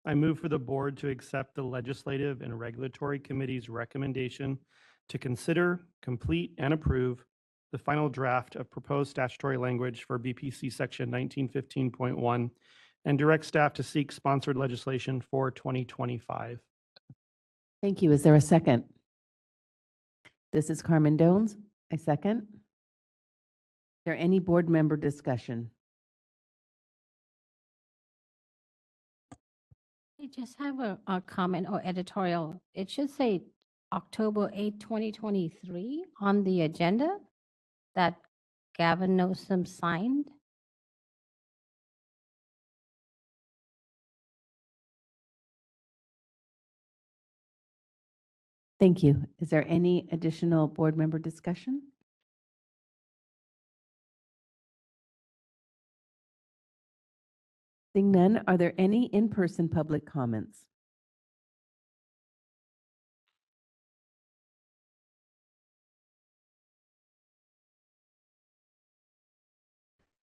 I move for the board to accept the Legislative and Regulatory Committee's recommendation to consider, complete, and approve the final draft of proposed statutory language for BPC Section 1915.1 and direct staff to seek sponsored legislation for 2025. Thank you. Is there a second? This is Carmen Jones. I second. Is there any board member discussion? I just have a comment or editorial. It should say October 8, 2023 on the agenda that Gavin Newsom signed. Thank you. Is there any additional board member discussion? Seeing none, are there any in-person public comments?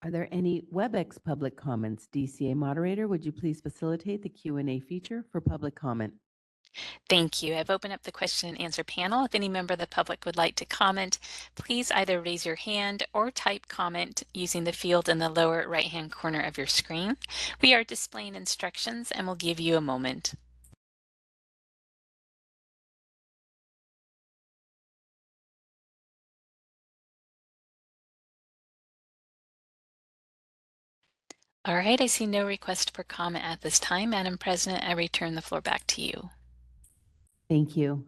Are there any WebEx public comments? DCA moderator, would you please facilitate the Q&A feature for public comment? Thank you. I've opened up the question and answer panel. If any member of the public would like to comment, please either raise your hand or type comment using the field in the lower right-hand corner of your screen. We are displaying instructions and we'll give you a moment. All right, I see no request for comment at this time. Madam President, I return the floor back to you. Thank you.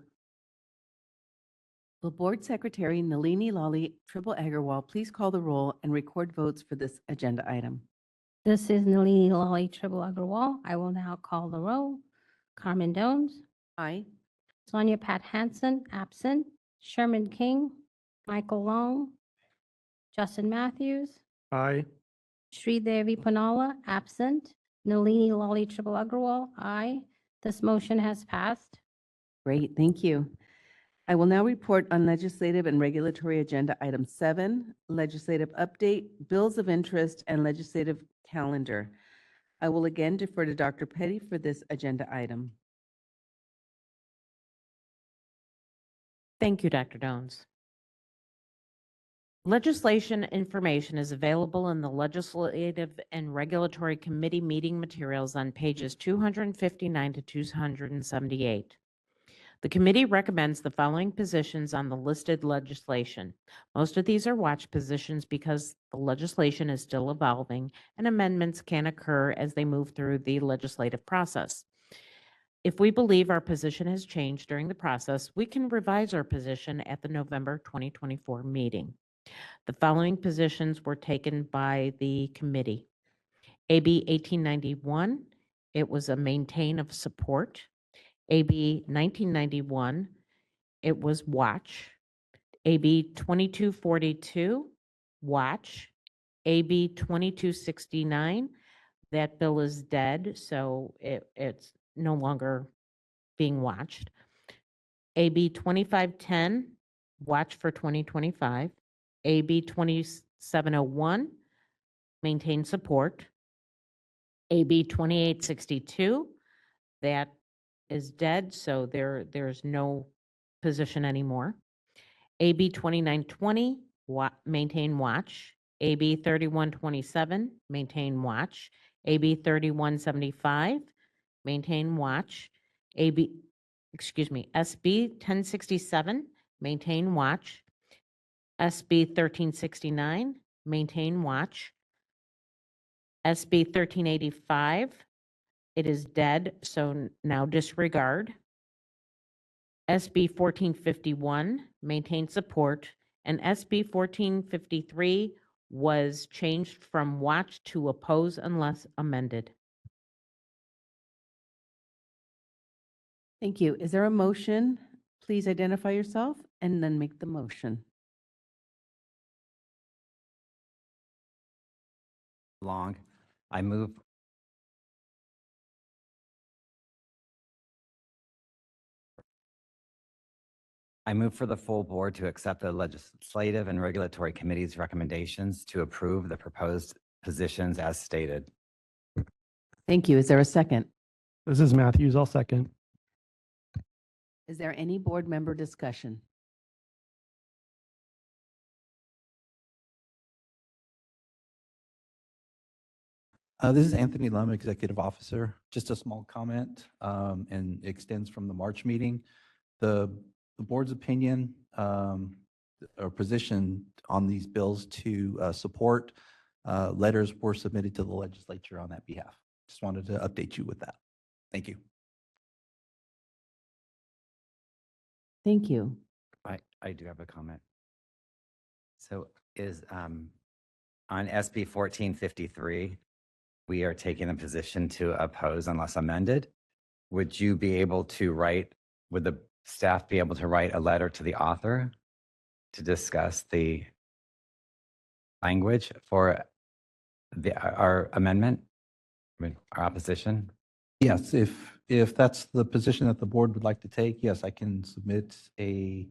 Will Board Secretary Nalini Lali Tribble Agarwal please call the roll and record votes for this agenda item? This is Nalini Lali Tribble Agarwal. I will now call the roll. Carmen Jones. Aye. Sonia Pat Hansen, absent. Sherman King. Michael Long. Justin Matthews. Aye. Sridevi Panala, absent. Nalini Lali Tribble Agarwal, aye. This motion has passed. Great, thank you. I will now report on legislative and regulatory agenda item 7, legislative update, bills of interest, and legislative calendar. I will again defer to Dr. Petty for this agenda item. Thank you, Dr. Jones. Legislation information is available in the Legislative and Regulatory Committee meeting materials on pages 259 to 278. The committee recommends the following positions on the listed legislation. Most of these are watch positions because the legislation is still evolving and amendments can occur as they move through the legislative process. If we believe our position has changed during the process, we can revise our position at the November 2024 meeting. The following positions were taken by the committee. AB 1891, it was a maintain of support. AB 1991, it was watch. AB 2242, watch. AB 2269, that bill is dead, so it's no longer being watched. AB 2510, watch for 2025. AB 2701, maintain support. AB 2862, that is dead, so there's no position anymore. AB 2920, maintain watch. AB 3127, maintain watch. AB 3175, maintain watch. SB 1067, maintain watch. SB 1369, maintain watch. SB 1385, it is dead, so now disregard. SB 1451, maintain support, and SB 1453 was changed from watch to oppose unless amended. Thank you. Is there a motion? Please identify yourself and then make the motion. Long. I move for the full board to accept the Legislative and Regulatory Committee's recommendations to approve the proposed positions as stated. Thank you. Is there a second? This is Matthews. I'll second. Is there any board member discussion? This is Anthony Lum, Executive Officer. Just a small comment, and extends from the March meeting. The board's opinion or position on these bills to support letters were submitted to the legislature on that behalf. Just wanted to update you with that. Thank you. Thank you. I do have a comment. So is on SB 1453, we are taking a position to oppose unless amended. Would you be able to would the staff be able to write a letter to the author to discuss the language for our amendment, our opposition? Yes, if that's the position that the board would like to take, yes, I can submit a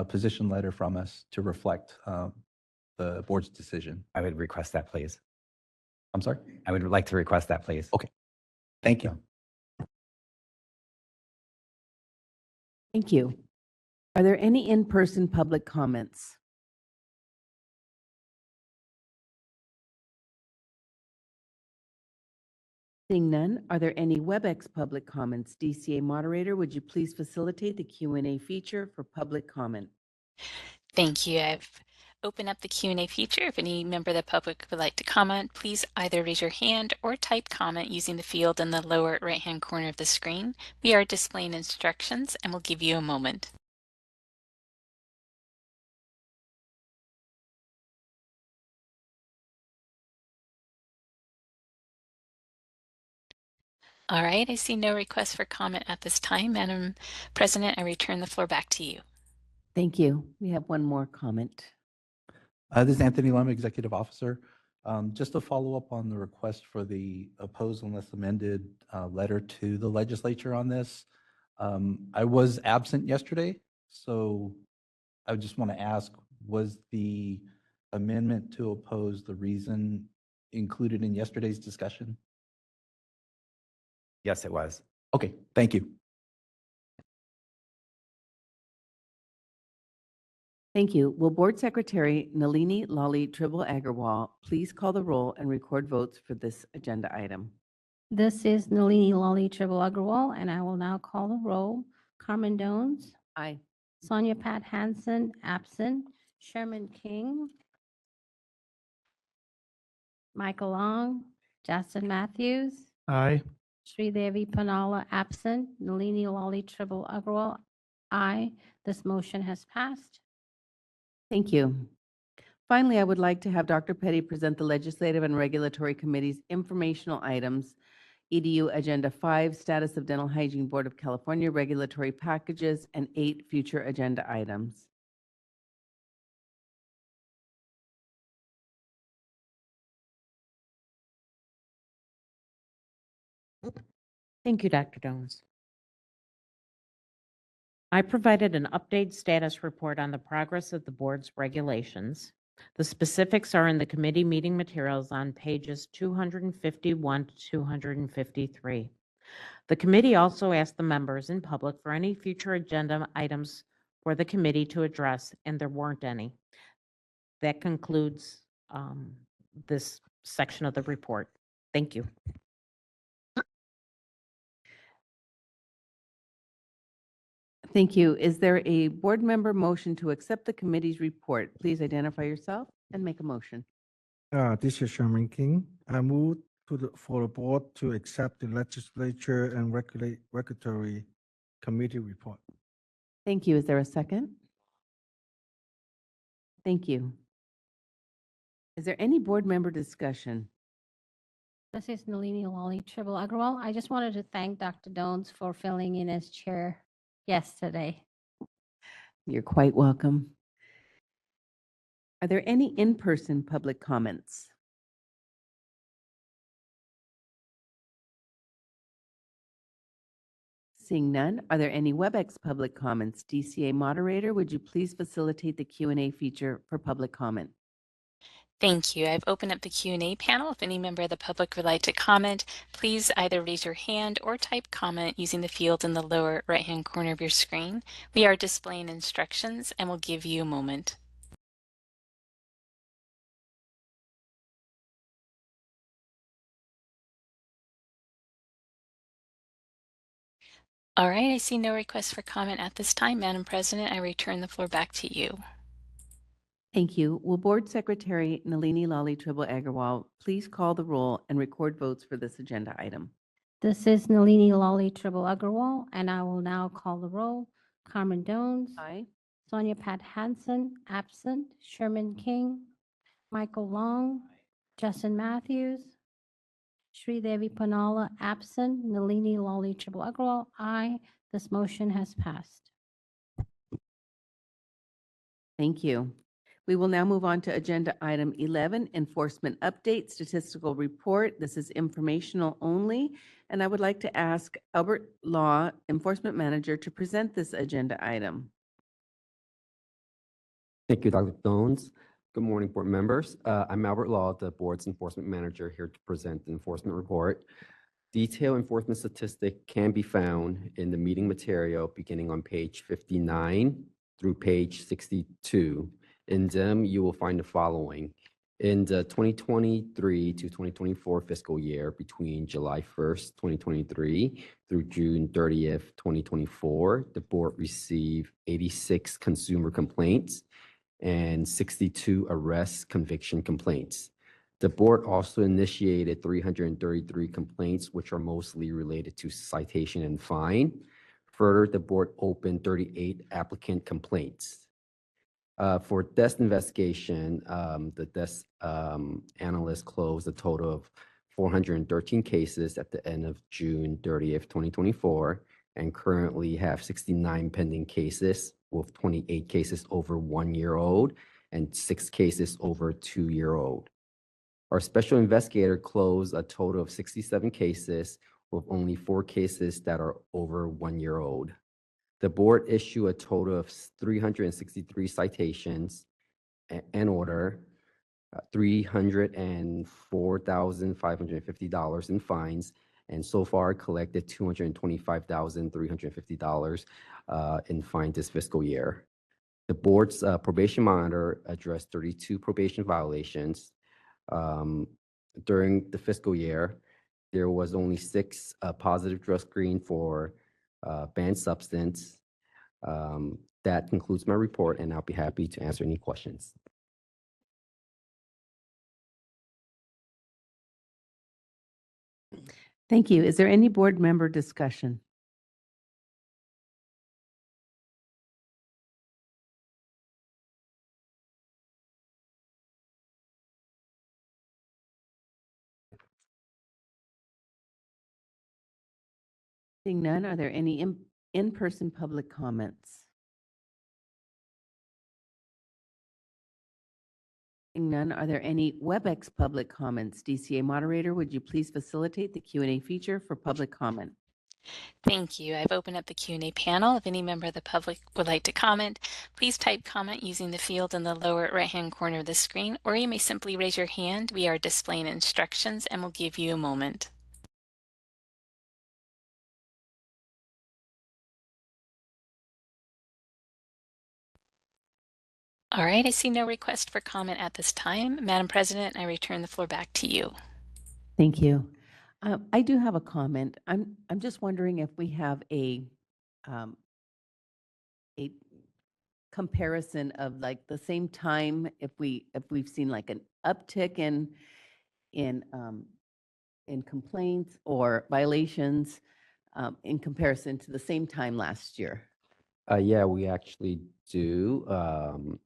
position letter from us to reflect the board's decision. I would request that, please. I'm sorry? I would like to request that, please. Okay. Thank you. Thank you. Are there any in-person public comments? Seeing none, are there any WebEx public comments? DCA moderator, would you please facilitate the Q&A feature for public comment? Thank you. I've opened up the Q&A feature. If any member of the public would like to comment, please either raise your hand or type comment using the field in the lower right-hand corner of the screen. We are displaying instructions and we'll give you a moment. All right, I see no request for comment at this time. Madam President, I return the floor back to you. Thank you. We have one more comment. This is Anthony Lum, Executive Officer. Just to follow up on the request for the oppose unless amended letter to the legislature on this. I was absent yesterday, so I just want to ask, was the amendment to oppose the reason included in yesterday's discussion? Yes, it was. Okay, thank you. Thank you. Will Board Secretary Nalini Lali Tribble Agarwal please call the roll and record votes for this agenda item? This is Nalini Lali Tribble Agrawal, and I will now call the roll. Carmen Dones, Aye. Sonia Pat Hansen, absent. Sherman King, Michael Long, Justin Matthews, Aye. Sridevi Panala, absent. Nalini Lali Tribble Agrawal, aye. This motion has passed. Thank you. Finally, I would like to have Dr. Petty present the Legislative and Regulatory Committee's informational items, EDU Agenda 5, Status of Dental Hygiene Board of California Regulatory Packages, and 8 future agenda items. Thank you, Dr. Jones. I provided an updated status report on the progress of the board's regulations. The specifics are in the committee meeting materials on pages 251 to 253. The committee also asked the members in public for any future agenda items for the committee to address, and there weren't any. That concludes this section of the report. Thank you. Thank you. Is there a board member motion to accept the committee's report? Please identify yourself and make a motion. This is Sherman King. I move for the board to accept the legislature and regulatory committee report. Thank you. Is there a second? Thank you. Is there any board member discussion? This is Nalini Lali Tribble Agrawal. I just wanted to thank Dr. Dones for filling in as chair yesterday. You're quite welcome. Are there any in-person public comments? Seeing none, are there any WebEx public comments? DCA moderator, would you please facilitate the Q&A feature for public comment? Thank you. I've opened up the Q&A panel. If any member of the public would like to comment, please either raise your hand or type comment using the field in the lower right-hand corner of your screen. We are displaying instructions and we'll give you a moment. All right, I see no requests for comment at this time. Madam President, I return the floor back to you. Thank you. Will Board Secretary Nalini Lali Tribble Agarwal please call the roll and record votes for this agenda item? This is Nalini Lali Tribble Agrawal, and I will now call the roll. Carmen Dones, Aye. Sonia Pat Hansen, absent. Sherman King, Michael Long, Justin Matthews, Sridevi Panala, absent. Nalini Lali Tribble Agrawal, aye. This motion has passed. Thank you. We will now move on to agenda item 11, enforcement update, statistical report. This is informational only, and I would like to ask Albert Law, Enforcement Manager, to present this agenda item. Thank you, Dr. Jones. Good morning, board members. I'm Albert Law, the board's enforcement manager, here to present the enforcement report. Detailed enforcement statistic can be found in the meeting material beginning on page 59 through page 62. In them, you will find the following. In the 2023 to 2024 fiscal year, between July 1st, 2023 through June 30th, 2024, the board received 86 consumer complaints and 62 arrest conviction complaints. The board also initiated 333 complaints, which are mostly related to citation and fine. Further, the board opened 38 applicant complaints. For desk investigation, the desk analyst closed a total of 413 cases at the end of June 30th, 2024, and currently have 69 pending cases, with 28 cases over 1 year old and 6 cases over 2 year old. Our special investigator closed a total of 67 cases, with only 4 cases that are over 1 year old. The board issued a total of 363 citations and order $304,550 in fines, and so far collected $225,350 in fines this fiscal year. The board's probation monitor addressed 32 probation violations. During the fiscal year, there was only 6 positive drug screen for banned substance. That concludes my report, and I'll be happy to answer any questions. Thank you. Is there any board member discussion? Seeing none, are there any in-person public comments? Seeing none, are there any WebEx public comments? DCA moderator, would you please facilitate the Q&A feature for public comment? Thank you. I've opened up the Q&A panel. If any member of the public would like to comment, please type comment using the field in the lower right-hand corner of the screen, or you may simply raise your hand. We are displaying instructions and we'll give you a moment. All right, I see no request for comment at this time. Madam President, I return the floor back to you. Thank you. I do have a comment. I'm just wondering if we have a comparison of like the same time, if we've seen like an uptick in complaints or violations in comparison to the same time last year. Yeah, we actually do.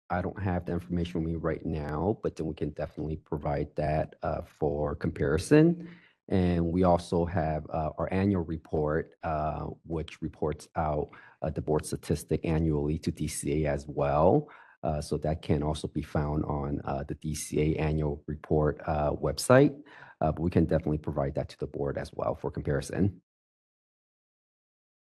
I don't have the information with me right now, but then we can definitely provide that for comparison. And we also have our annual report, which reports out the board statistic annually to DCA as well. So that can also be found on the DCA annual report website. But we can definitely provide that to the board as well for comparison.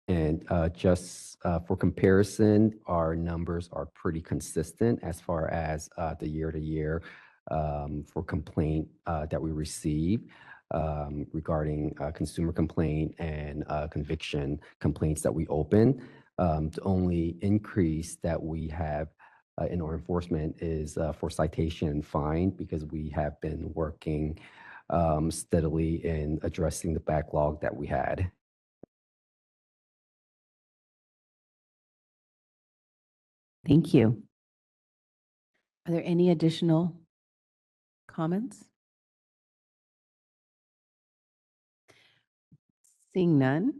And just for comparison, our numbers are pretty consistent as far as the year-to-year for complaint that we receive regarding consumer complaint and conviction complaints that we open. The only increase that we have in our enforcement is for citation and fine, because we have been working steadily in addressing the backlog that we had. Thank you. Are there any additional comments? Seeing none,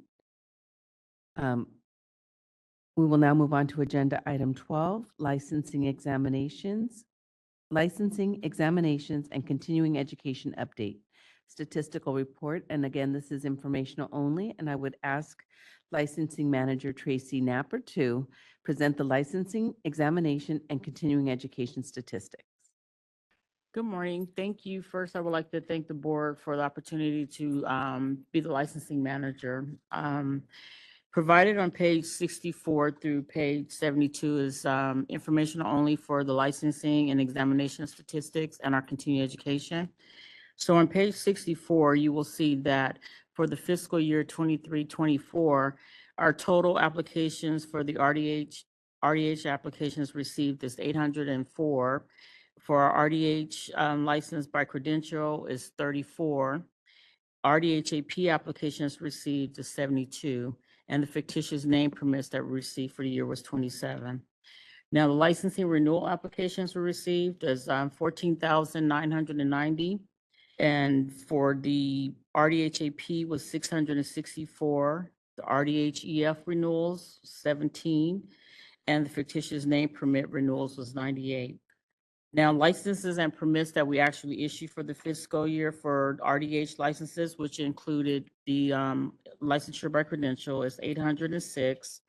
we will now move on to agenda item 12, licensing examinations and continuing education update, statistical report. And again, this is informational only, and I would ask licensing manager Tracy Napper to present the licensing, examination, and continuing education statistics. Good morning. Thank you. First, I would like to thank the board for the opportunity to be the licensing manager. Provided on page 64 through page 72 is informational only for the licensing and examination statistics and our continuing education. So on page 64, you will see that for the fiscal year 23-24, our total applications for the RDH applications received is 804. For our RDH license by credential is 34. RDHAP applications received is 72, and the fictitious name permits that we received for the year was 27. Now, the licensing renewal applications were received as 14,990. And for the RDHAP was 664, the RDHEF renewals 17, and the fictitious name permit renewals was 98. Now, licenses and permits that we actually issue for the fiscal year for RDH licenses, which included the licensure by credential, is 806.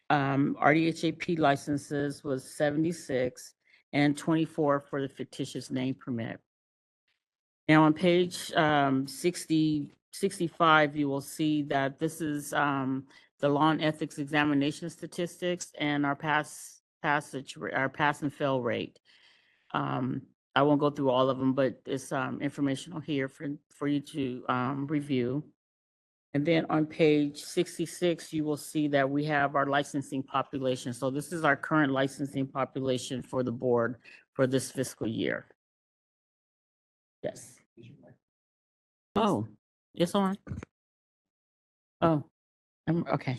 RDHAP licenses was 76, and 24 for the fictitious name permit. Now on page 65, you will see that this is the law and ethics examination statistics and our pass and fail rate. I won't go through all of them, but it's informational here for you to review. And then on page 66, you will see that we have our licensing population. So this is our current licensing population for the board for this fiscal year. Yes. Oh, it's on. Oh, okay.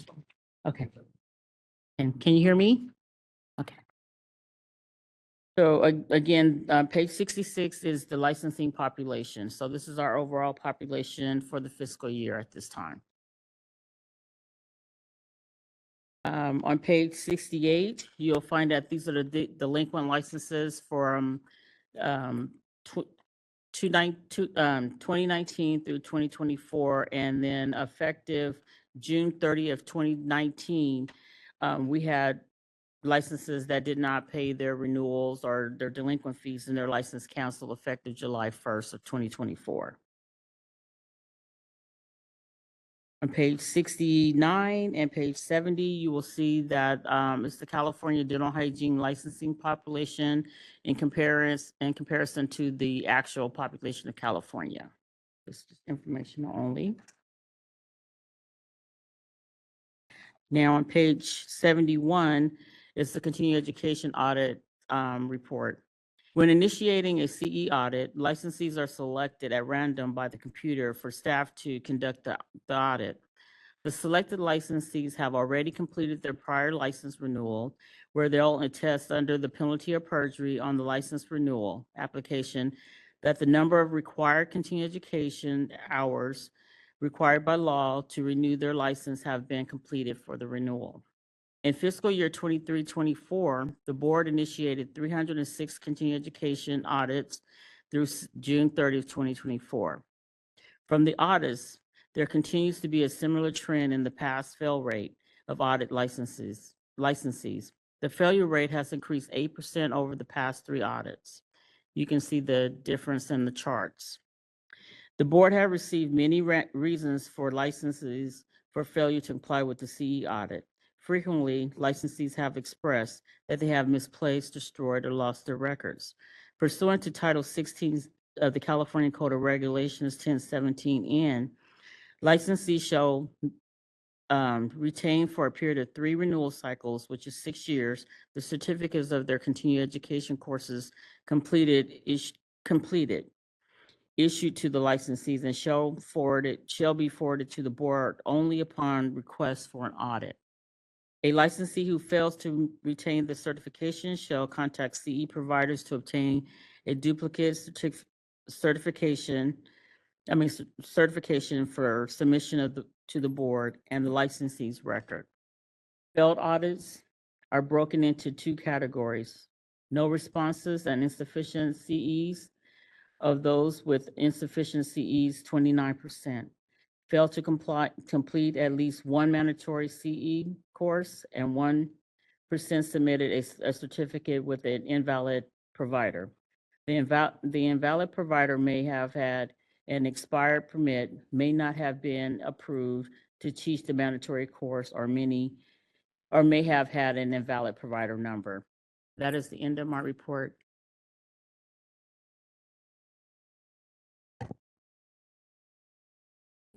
Okay. And can you hear me? Okay. So again, page 66 is the licensing population. So this is our overall population for the fiscal year at this time. On page 68, you'll find that these are the delinquent licenses from 2019 through 2024, and then effective June 30th, 2019, we had licenses that did not pay their renewals or their delinquent fees, and their license canceled effective July 1st of 2024. On page 69 and page 70, you will see that it's the California dental hygiene licensing population in comparison to the actual population of California. This is just informational only. Now on page 71 is the continuing education audit report. When initiating a CE audit, licensees are selected at random by the computer for staff to conduct the audit. The selected licensees have already completed their prior license renewal, where they'll attest under the penalty of perjury on the license renewal application that the number of required continuing education hours required by law to renew their license have been completed for the renewal. In fiscal year 23-24, the board initiated 306 continuing education audits through June 30th, 2024. From the audits, there continues to be a similar trend in the pass-fail rate of audit licensees. The failure rate has increased 8% over the past 3 audits. You can see the difference in the charts. The board has received many reasons for licensees for failure to comply with the CE audit. Frequently, licensees have expressed that they have misplaced, destroyed, or lost their records. Pursuant to Title 16 of the California Code of Regulations 1017N, licensees shall retain for a period of 3 renewal cycles, which is 6 years, the certificates of their continuing education courses completed, issued to the licensees, and shall be forwarded to the board only upon request for an audit. A licensee who fails to retain the certification shall contact CE providers to obtain a duplicate certification for submission to the board and the licensee's record. Failed audits are broken into 2 categories: no responses and insufficient CEs. Of those with insufficient CEs, 29%. Failed to complete at least 1 mandatory CE course, and 1% submitted a certificate with an invalid provider. The invalid provider may have had an expired permit, may not have been approved to teach the mandatory course, or may have had an invalid provider number. That is the end of my report.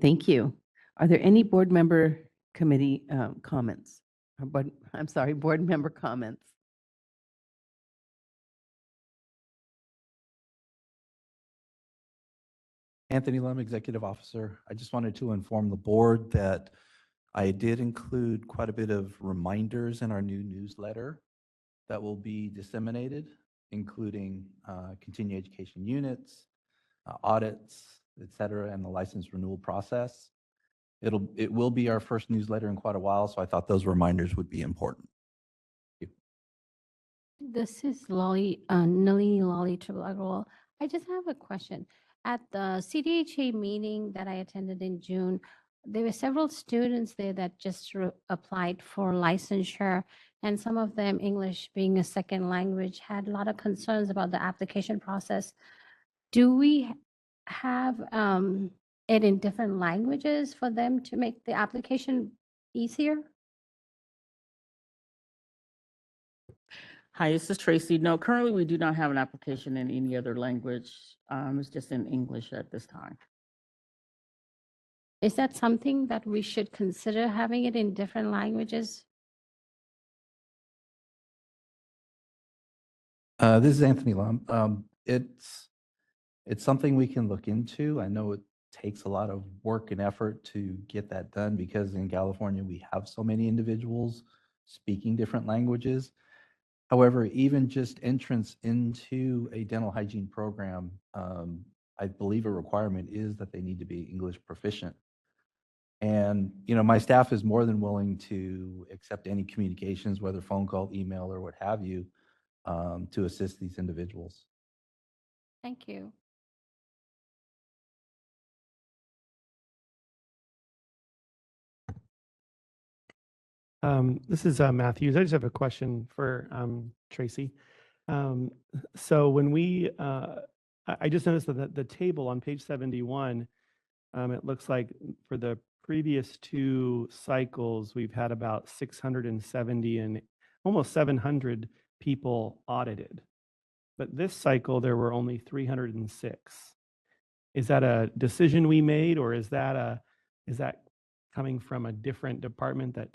Thank you. Are there any board member committee comments? Board member comments. Anthony Lum, Executive Officer. I just wanted to inform the board that I did include quite a bit of reminders in our new newsletter that will be disseminated, including continuing education units, audits, et cetera, and the license renewal process. It will be our first newsletter in quite a while, so I thought those reminders would be important. This is Nalini Lolly Triple. I just have a question. At the CDHA meeting that I attended in June, there were several students there that just applied for licensure, and some of them, English being a second language, had a lot of concerns about the application process. Do we have it in different languages for them to make the application easier? Hi, this is Tracy. No, currently we do not have an application in any other language. It's just in English at this time. Is that something that we should consider having it in different languages? This is Anthony Lum. It's something we can look into. I know it takes a lot of work and effort to get that done because in California, we have so many individuals speaking different languages. However, even just entrance into a dental hygiene program, I believe a requirement is that they need to be English proficient. And, my staff is more than willing to accept any communications, whether phone call, email, or what have you, to assist these individuals. Thank you. This is Matthews. I just have a question for Tracy. So when I just noticed that the table on page 71, it looks like for the previous 2 cycles, we've had about 670 and almost 700 people audited. But this cycle, there were only 306. Is that a decision we made, or is that coming from a different department that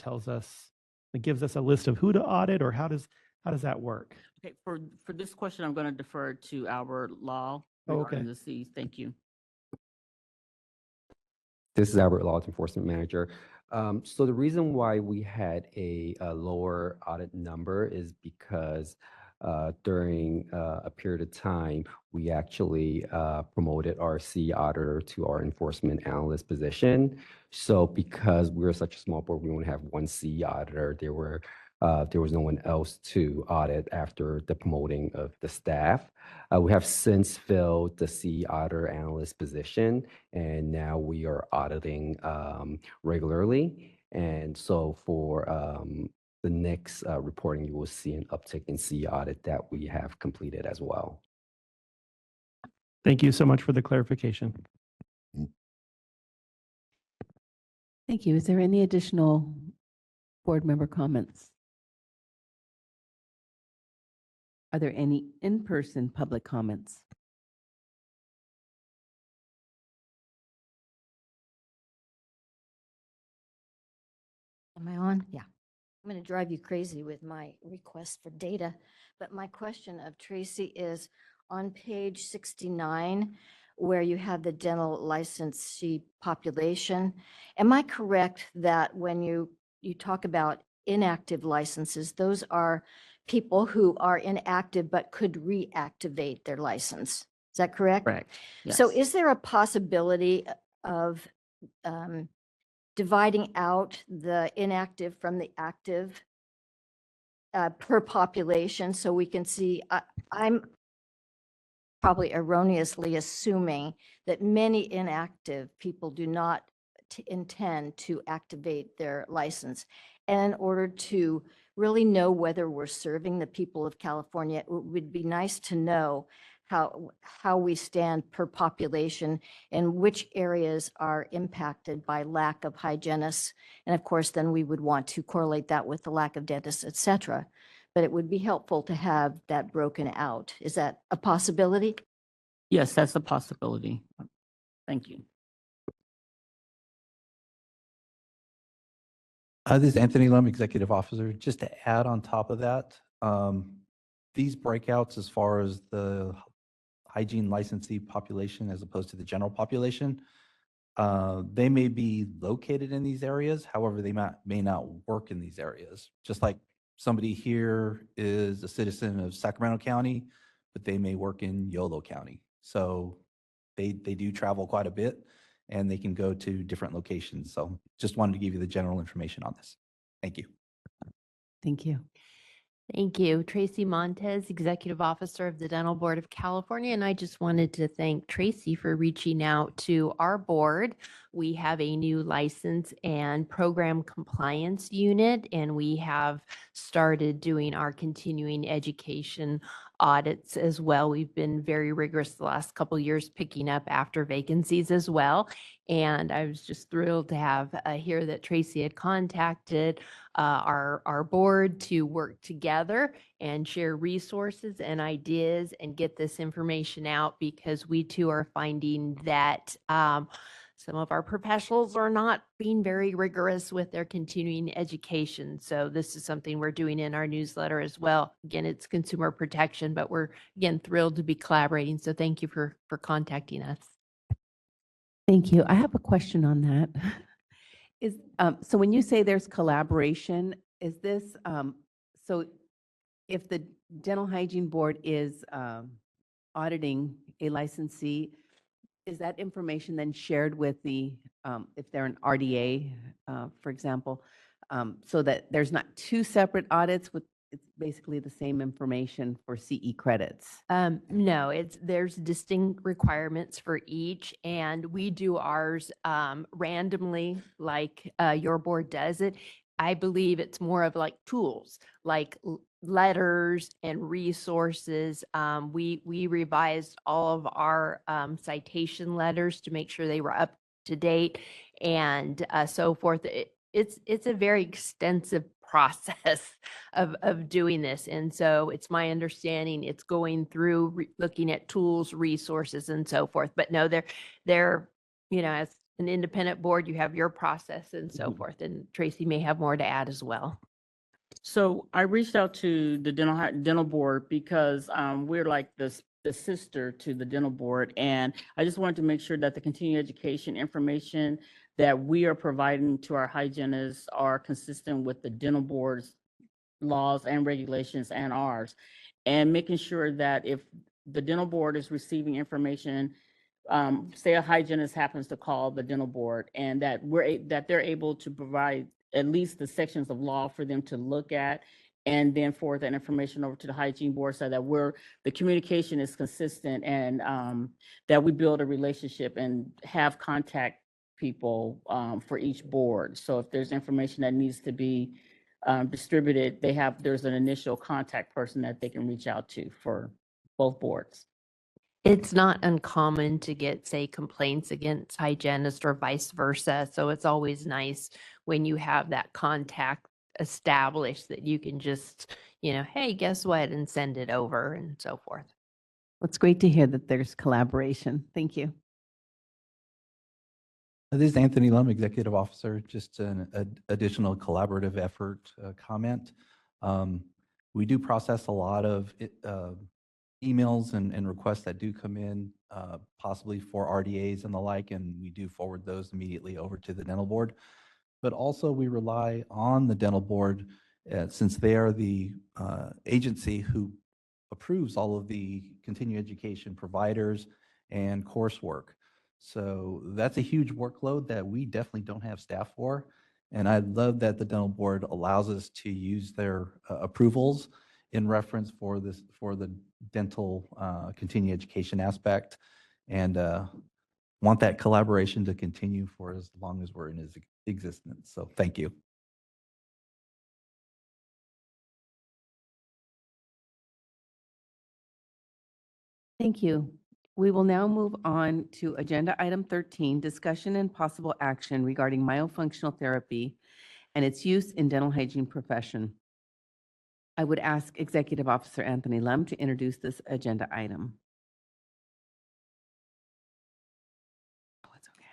gives us a list of who to audit, or how does that work? Okay, for this question, I'm going to defer to Albert Law Oh, regarding okay. the Cs. Thank you. This is Albert Law Enforcement Manager. So the reason why we had a lower audit number is because during a period of time, we actually promoted our C auditor to our enforcement analyst position. So because we're such a small board, we only have 1 C auditor. There was no one else to audit after the promoting of the staff. We have since filled the C auditor analyst position, and now we are auditing regularly. And so for the next reporting, you will see an uptick in C audit that we have completed as well. Thank you so much for the clarification. Thank you. Is there any additional board member comments? Are there any in-person public comments? Am I on? Yeah. I'm going to drive you crazy with my request for data, but my question of Tracy is on page 69, where you have the dental licensee population. Am I correct that when you talk about inactive licenses, those are people who are inactive but could reactivate their license? Is that correct? Correct. So Yes. is there a possibility of dividing out the inactive from the active per population so we can see? I'm probably erroneously assuming that many inactive people do not intend to activate their license. And in order to really know whether we're serving the people of California, it would be nice to know how we stand per population and which areas are impacted by lack of hygienists. And of course, then we would want to correlate that with the lack of dentists, et cetera. But it would be helpful to have that broken out. Is that a possibility? Yes, that's a possibility. Thank you. This is Anthony Lum, Executive Officer. Just to add on top of that, these breakouts as far as the hygiene licensee population as opposed to the general population, they may be located in these areas. However, they may not work in these areas. Just like somebody here is a citizen of Sacramento County, but they may work in Yolo County. So they do travel quite a bit and they can go to different locations. So just wanted to give you the general information on this. Thank you. Thank you. Thank you. Tracy Montez, Executive Officer of the Dental Board of California. And I just wanted to thank Tracy for reaching out to our board. We have a new license and program compliance unit, and we have started doing our continuing education audits as well. We've been very rigorous the last couple of years, picking up after vacancies as well. And I was just thrilled to have hear that Tracy had contacted our board to work together and share resources and ideas and get this information out, because we too are finding that some of our professionals are not being very rigorous with their continuing education. So this is something we're doing in our newsletter as well. Again, it's consumer protection, but we're again thrilled to be collaborating. So thank you for contacting us. Thank you. I have a question on that. So when you say there's collaboration, is this, so if the dental hygiene board is auditing a licensee, is that information then shared with the, if they're an RDA, for example, so that there's not two separate audits with, it's basically the same information for CE credits? No, there's distinct requirements for each, and we do ours randomly, like your board does it. I believe it's more of like tools, like letters and resources. We revised all of our citation letters to make sure they were up to date and so forth. It's a very extensive process of doing this. And so it's my understanding it's going through looking at tools, resources, and so forth. But no, they're, as an independent board, you have your process and so forth. And Tracy may have more to add as well. So I reached out to the dental board because we're like the sister to the dental board. And I just wanted to make sure that the continuing education information that we are providing to our hygienists are consistent with the dental board's laws and regulations and ours. And making sure that if the dental board is receiving information, say a hygienist happens to call the dental board and that they're able to provide at least the sections of law for them to look at and then forward that information over to the hygiene board so that the communication is consistent and that we build a relationship and have contact people for each board. So if there's information that needs to be distributed, there's an initial contact person that they can reach out to for both boards. It's not uncommon to get, say, complaints against hygienists or vice versa. So it's always nice when you have that contact established that you can just, hey, guess what, and send it over and so forth. It's great to hear that there's collaboration. Thank you. This is Anthony Lum, Executive Officer, just an additional collaborative effort comment. We do process a lot of emails and requests that do come in, possibly for RDAs and the like, and we do forward those immediately over to the dental board. But also we rely on the dental board since they are the agency who approves all of the continuing education providers and coursework. So that's a huge workload that we definitely don't have staff for. And I love that the dental board allows us to use their approvals in reference for the dental continuing education aspect, and want that collaboration to continue for as long as we're in existence. So thank you. Thank you. We will now move on to agenda item 13, discussion and possible action regarding myofunctional therapy and its use in dental hygiene profession. I would ask Executive Officer Anthony Lum to introduce this agenda item. Oh, it's okay.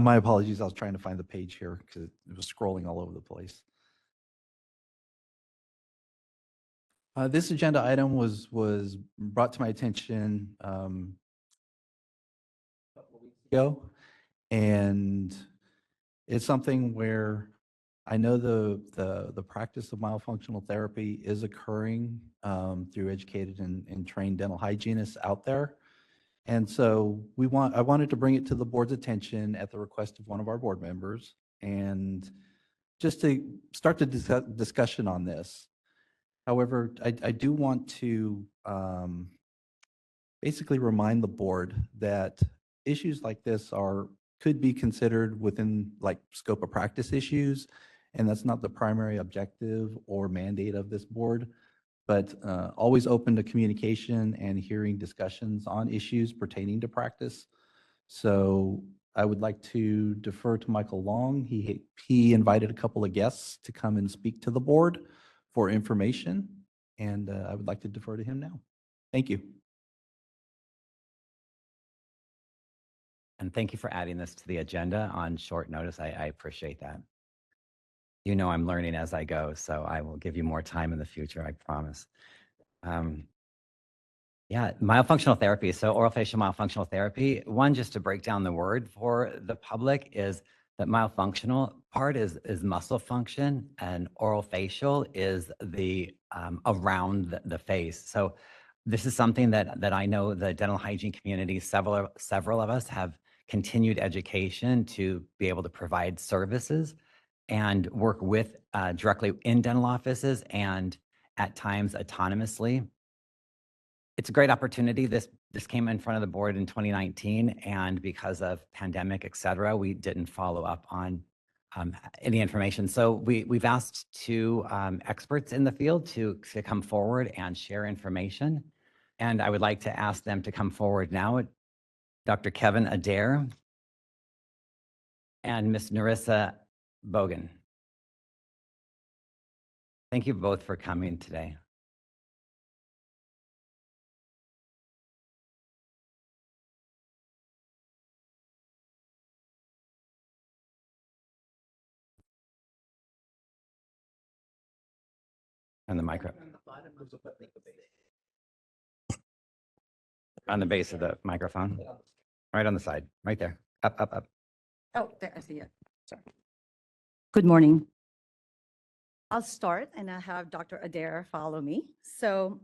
My apologies. I was trying to find the page here because it was scrolling all over the place. This agenda item was brought to my attention a couple of weeks ago, and it's something where I know the practice of myofunctional therapy is occurring through educated and trained dental hygienists out there. And so I wanted to bring it to the board's attention at the request of one of our board members, and just to start the discussion on this. However, I do want to basically remind the board that issues like this could be considered within like scope of practice issues, and that's not the primary objective or mandate of this board, but always open to communication and hearing discussions on issues pertaining to practice. So I would like to defer to Michael Long. He invited a couple of guests to come and speak to the board for information, and I would like to defer to him now. Thank you. And thank you for adding this to the agenda on short notice. I appreciate that. You know I'm learning as I go, so I will give you more time in the future, I promise. Yeah, myofunctional therapy. So orofacial myofunctional therapy, one, just to break down the word for the public, is that myofunctional part is muscle function, and orofacial is the around the face. So this is something that I know the dental hygiene community, several of us have continued education to be able to provide services and work with directly in dental offices and at times autonomously. It's a great opportunity. This came in front of the board in 2019, and because of pandemic, et cetera, we didn't follow up on any information. So we've asked two experts in the field to come forward and share information. And I would like to ask them to come forward now. Dr. Kevin Adair and Ms. Narissa Bogan. Thank you both for coming today. On the micro. On the base of the microphone. Right on the side, right there. Up, up, up. Oh, there, I see it. Sorry. Good morning. I'll start and I have Dr. Adair follow me. So,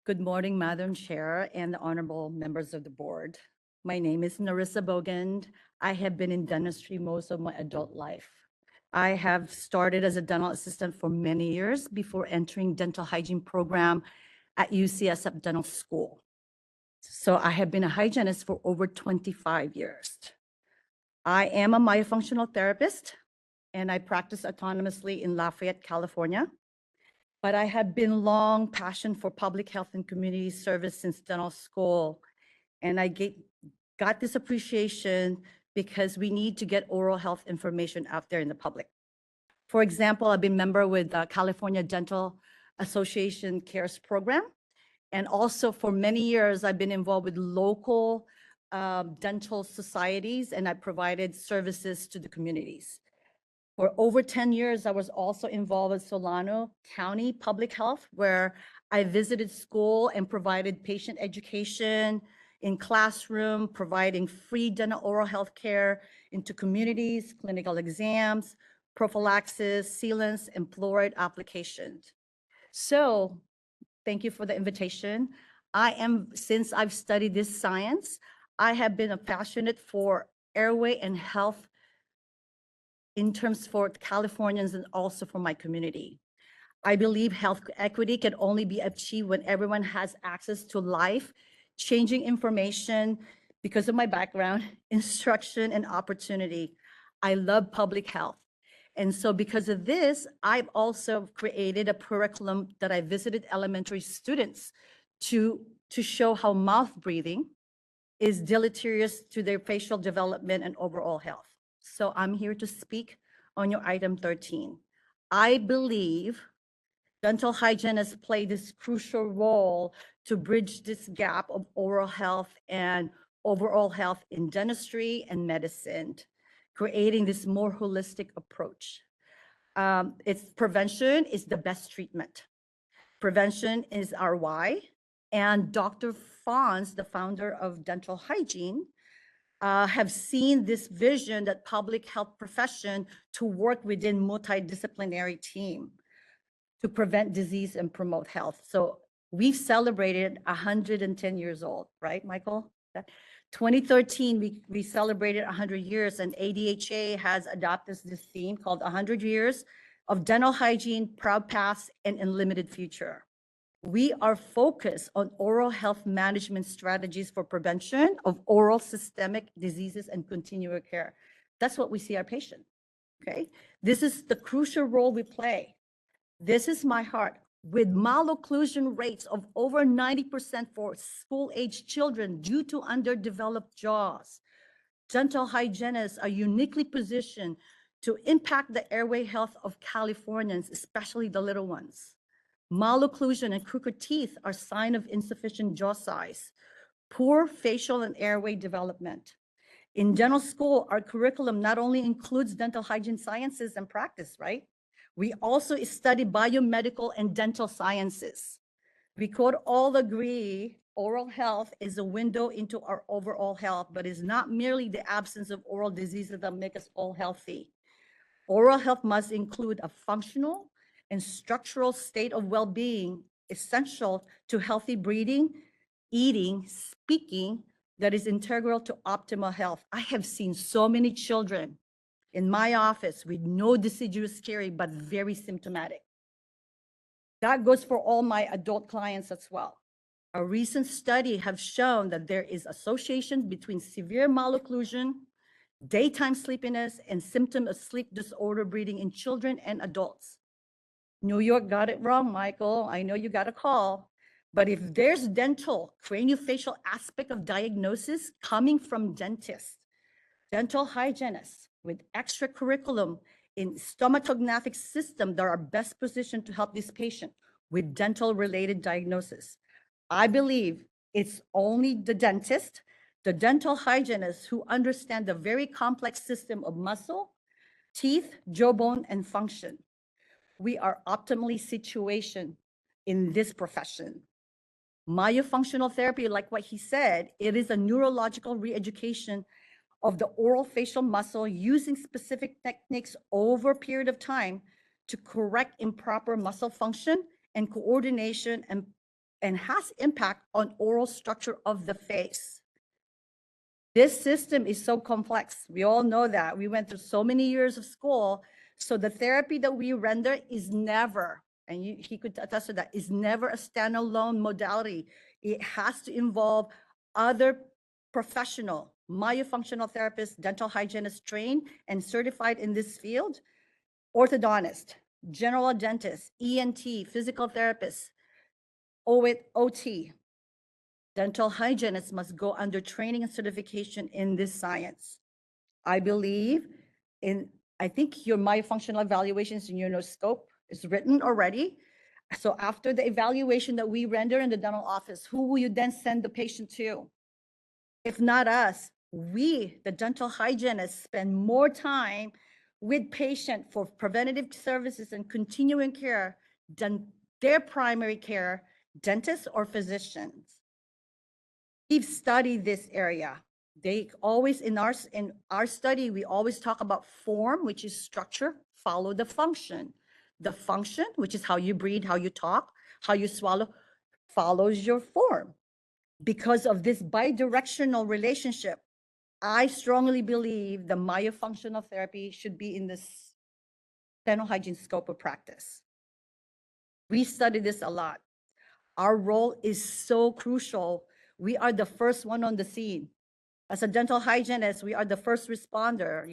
good morning, Madam Chair and the honorable members of the board. My name is Narissa Bogan. I have been in dentistry most of my adult life. I have started as a dental assistant for many years before entering dental hygiene program at UCSF Dental School. So I have been a hygienist for over 25 years. I am a myofunctional therapist and I practice autonomously in Lafayette, California. But I have been long passion for public health and community service since dental school. And I got this appreciation because we need to get oral health information out there in the public. For example, I've been member with the California Dental Association CARES program. And also for many years, I've been involved with local dental societies, and I provided services to the communities. For over 10 years, I was also involved with Solano County Public Health, where I visited school and provided patient education in classroom, providing free dental oral health care into communities, clinical exams, prophylaxis, sealants, and fluoride applications. So thank you for the invitation. Since I've studied this science, I have been a passionate for airway and health in terms for Californians and also for my community. I believe health equity can only be achieved when everyone has access to life-changing information because of my background, instruction, and opportunity. I love public health. And so because of this, I've also created a curriculum that I visited elementary students to show how mouth breathing is deleterious to their facial development and overall health. So I'm here to speak on your item 13. I believe dental hygienists play this crucial role to bridge this gap of oral health and overall health in dentistry and medicine, creating this more holistic approach. Prevention is the best treatment. Prevention is our why. And Dr. Fons, the founder of Dental Hygiene, have seen this vision that public health profession to work within multidisciplinary team to prevent disease and promote health. So we've celebrated 110 years old, right, Michael? 2013, we celebrated 100 years, and ADHA has adopted this theme called 100 Years of Dental Hygiene, Proud Past, and Unlimited Future. We are focused on oral health management strategies for prevention of oral systemic diseases and continual care. That's what we see our patient, okay? This is the crucial role we play. This is my heart. With malocclusion rates of over 90% for school-age children due to underdeveloped jaws, dental hygienists are uniquely positioned to impact the airway health of Californians, especially the little ones. Malocclusion and crooked teeth are sign of insufficient jaw size, poor facial and airway development. In dental school, our curriculum not only includes dental hygiene sciences and practice, right? We also study biomedical and dental sciences. We could all agree oral health is a window into our overall health, but is not merely the absence of oral diseases that make us all healthy. Oral health must include a functional and structural state of well-being essential to healthy breathing, eating, speaking, that is integral to optimal health. I have seen so many children in my office with no deciduous caries, but very symptomatic. That goes for all my adult clients as well. A recent study have shown that there is association between severe malocclusion, daytime sleepiness, and symptom of sleep disorder breathing in children and adults. New York got it wrong, Michael. I know you got a call. But if there's dental craniofacial aspect of diagnosis coming from dentists, dental hygienists with extra curriculum in stomatographic system that are best positioned to help this patient with dental related diagnosis. I believe it's only the dentist, the dental hygienists who understand the very complex system of muscle, teeth, jawbone, and function. We are optimally situated in this profession. Myofunctional therapy, like what he said, it is a neurological re-education of the oral facial muscle using specific techniques over a period of time to correct improper muscle function and coordination and has impact on oral structure of the face. This system is so complex. We all know that. We went through so many years of school. So the therapy that we render is never, and he could attest to that, is never a standalone modality. It has to involve other professional, myofunctional therapists, dental hygienists trained and certified in this field, orthodontist, general dentist, ENT, physical therapist, OT. Dental hygienists must go under training and certification in this science. I believe I think your myofunctional evaluations in your scope is written already. So after the evaluation that we render in the dental office, who will you then send the patient to? If not us, we, the dental hygienists, spend more time with patient for preventative services and continuing care than their primary care, dentists or physicians. We've studied this area. They always, in our study, we always talk about form, which is structure, follow the function. The function, which is how you breathe, how you talk, how you swallow, follows your form. Because of this bidirectional relationship, I strongly believe the myofunctional therapy should be in this dental hygiene scope of practice. We study this a lot. Our role is so crucial. We are the first one on the scene. As a dental hygienist, we are the first responder.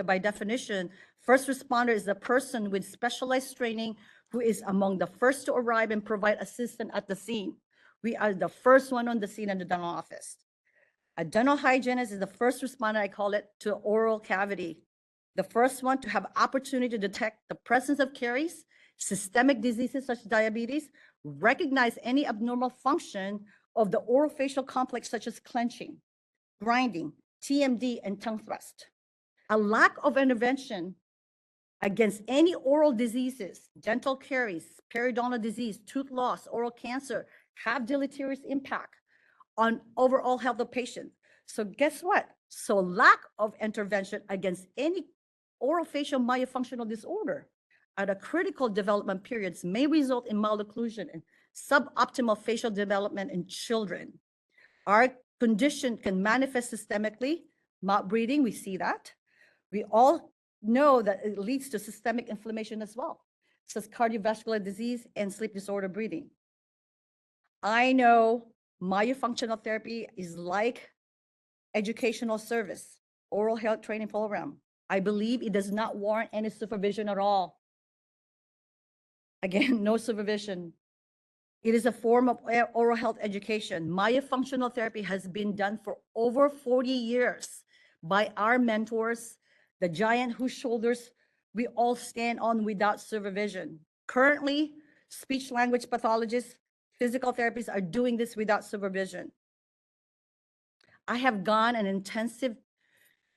By definition, first responder is the person with specialized training who is among the first to arrive and provide assistance at the scene. We are the first one on the scene in the dental office. A dental hygienist is the first responder, I call it, to oral cavity. The first one to have opportunity to detect the presence of caries, systemic diseases such as diabetes, recognize any abnormal function of the orofacial complex such as clenching, grinding, TMD, and tongue thrust. A lack of intervention against any oral diseases, dental caries, periodontal disease, tooth loss, oral cancer, have deleterious impact on overall health of patients. So guess what? So lack of intervention against any orofacial myofunctional disorder at a critical development periods may result in malocclusion and suboptimal facial development in children. Our condition can manifest systemically, mouth breathing, we see that. We all know that it leads to systemic inflammation as well, such as cardiovascular disease and sleep disorder breathing. I know myofunctional therapy is like educational service, oral health training program. I believe it does not warrant any supervision at all. Again, no supervision. It is a form of oral health education. Myofunctional therapy has been done for over 40 years by our mentors, the giant whose shoulders we all stand on without supervision. Currently, speech language pathologists, physical therapists are doing this without supervision. I have gone an intensive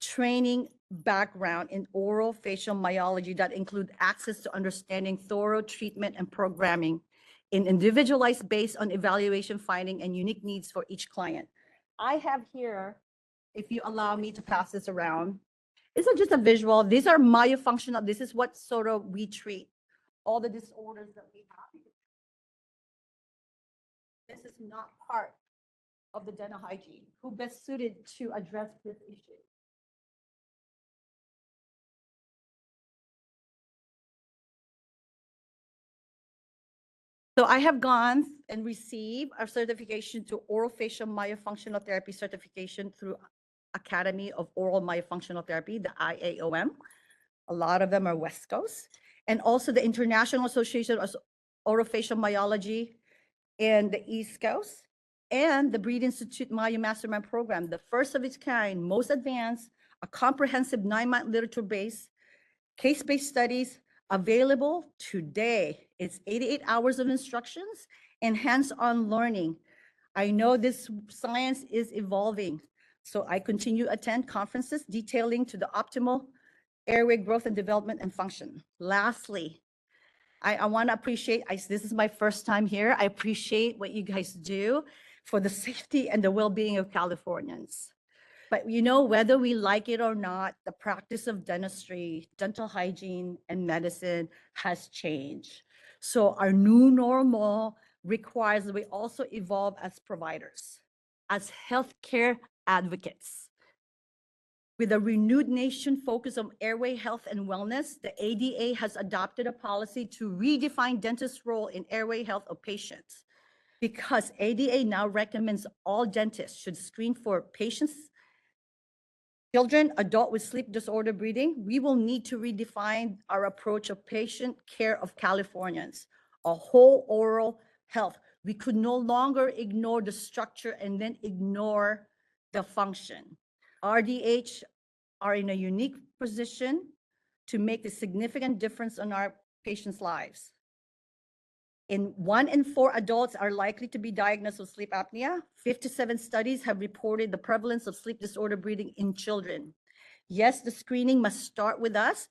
training background in oral facial myology that include access to understanding thorough treatment and programming in individualized based on evaluation finding and unique needs for each client. I have here, if you allow me to pass this around, this is just a visual. These are myofunctional. This is what sort of we treat all the disorders that we have. This is not part of the dental hygiene. Who best suited to address this issue? So I have gone and received a certification to oral facial myofunctional therapy certification through Academy of Oral Myofunctional Therapy, the IAOM. A lot of them are West Coast. And also the International Association of Orofacial Myology in the East Coast, and the Breed Institute Myomastermind Program, the first of its kind, most advanced, a comprehensive 9-month literature-based, case-based studies available today. It's 88 hours of instructions and hands-on learning. I know this science is evolving, so I continue to attend conferences detailing to the optimal airway growth and development and function. Lastly, I want to appreciate, this is my first time here. I appreciate what you guys do for the safety and the well-being of Californians. But you know, whether we like it or not, the practice of dentistry, dental hygiene, and medicine has changed. So our new normal requires that we also evolve as providers, as healthcare advocates. With a renewed nation focus on airway health and wellness, the ADA has adopted a policy to redefine dentists' role in airway health of patients. Because ADA now recommends all dentists should screen for patients, children, adult with sleep disorder breathing, we will need to redefine our approach of patient care of Californians, a whole oral health. We could no longer ignore the structure and then ignore the function. RDH are in a unique position to make a significant difference in our patients' lives. 1 in 4 adults are likely to be diagnosed with sleep apnea. 57 studies have reported the prevalence of sleep disorder breathing in children. Yes, the screening must start with us,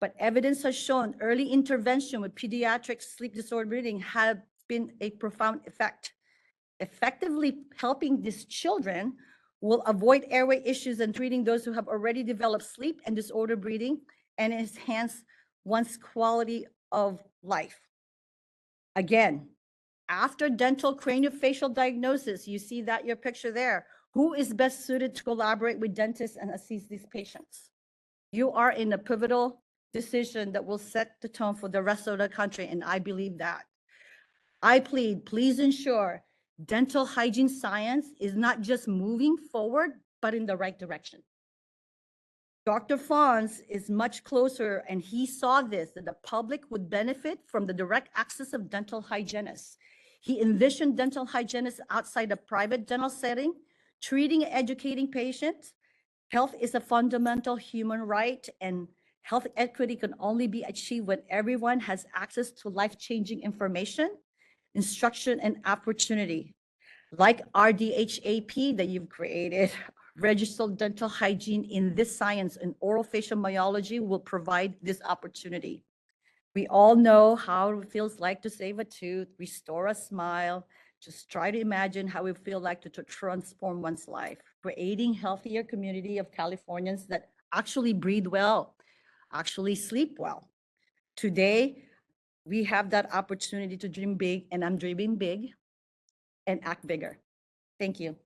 but evidence has shown early intervention with pediatric sleep disorder breathing have been a profound effect. Effectively helping these children will avoid airway issues and treating those who have already developed sleep and disorder breathing and enhance one's quality of life. Again, after dental craniofacial diagnosis, you see that your picture there, who is best suited to collaborate with dentists and assist these patients? You are in a pivotal decision that will set the tone for the rest of the country, and I believe that. I plead, please ensure dental hygiene science is not just moving forward, but in the right direction. Dr. Fons is much closer, and he saw this, that the public would benefit from the direct access of dental hygienists. He envisioned dental hygienists outside a private dental setting, treating and educating patients. Health is a fundamental human right, and health equity can only be achieved when everyone has access to life-changing information, instruction, and opportunity. Like RDHAP that you've created, registered dental hygiene in this science and oral facial myology will provide this opportunity. We all know how it feels like to save a tooth, restore a smile. Just try to imagine how it feels like to transform one's life, creating healthier community of Californians that actually breathe well, actually sleep well. Today, we have that opportunity to dream big, and I'm dreaming big and act bigger. Thank you.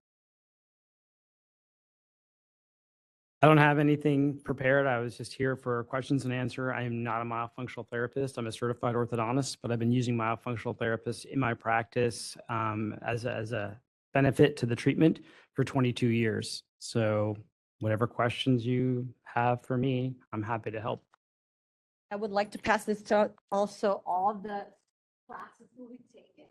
I don't have anything prepared. I was just here for questions and answer. I am not a myofunctional therapist. I'm a certified orthodontist, but I've been using myofunctional therapists in my practice as a benefit to the treatment for 22 years. So whatever questions you have for me, I'm happy to help. I would like to pass this to also all the classes we'll be taking.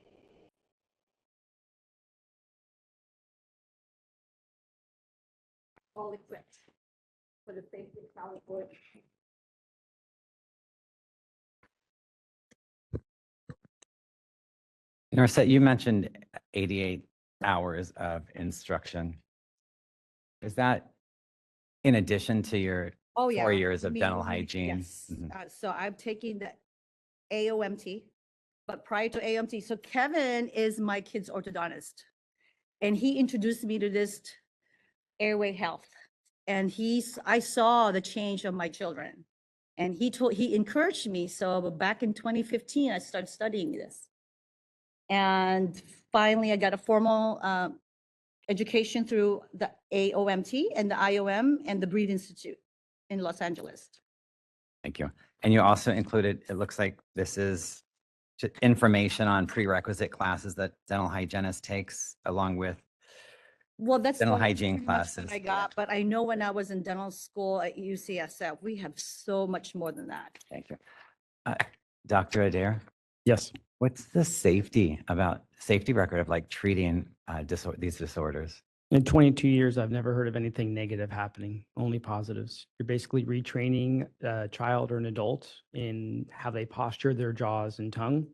All equipped. for the safety of California. Norset, you mentioned 88 hours of instruction. Is that in addition to your Oh, 4 yeah. years You of mean- dental you mean- hygiene? Yes. Mhm. So I'm taking the AOMT, but prior to AOMT, so Kevin is my kid's orthodontist. And he introduced me to this airway health. And I saw the change of my children. And he encouraged me. So back in 2015, I started studying this. And finally, I got a formal education through the AOMT and the IOM and the Breed Institute in Los Angeles. Thank you. And you also included, it looks like this is information on prerequisite classes that dental hygienist takes along with Well, that's dental all hygiene pretty much what classes. I got, but I know when I was in dental school at UCSF, we have so much more than that. Thank you. Dr. Adair? Yes. What's the safety record of like treating these disorders? In 22 years, I've never heard of anything negative happening, only positives. You're basically retraining a child or an adult in how they posture their jaws and tongue.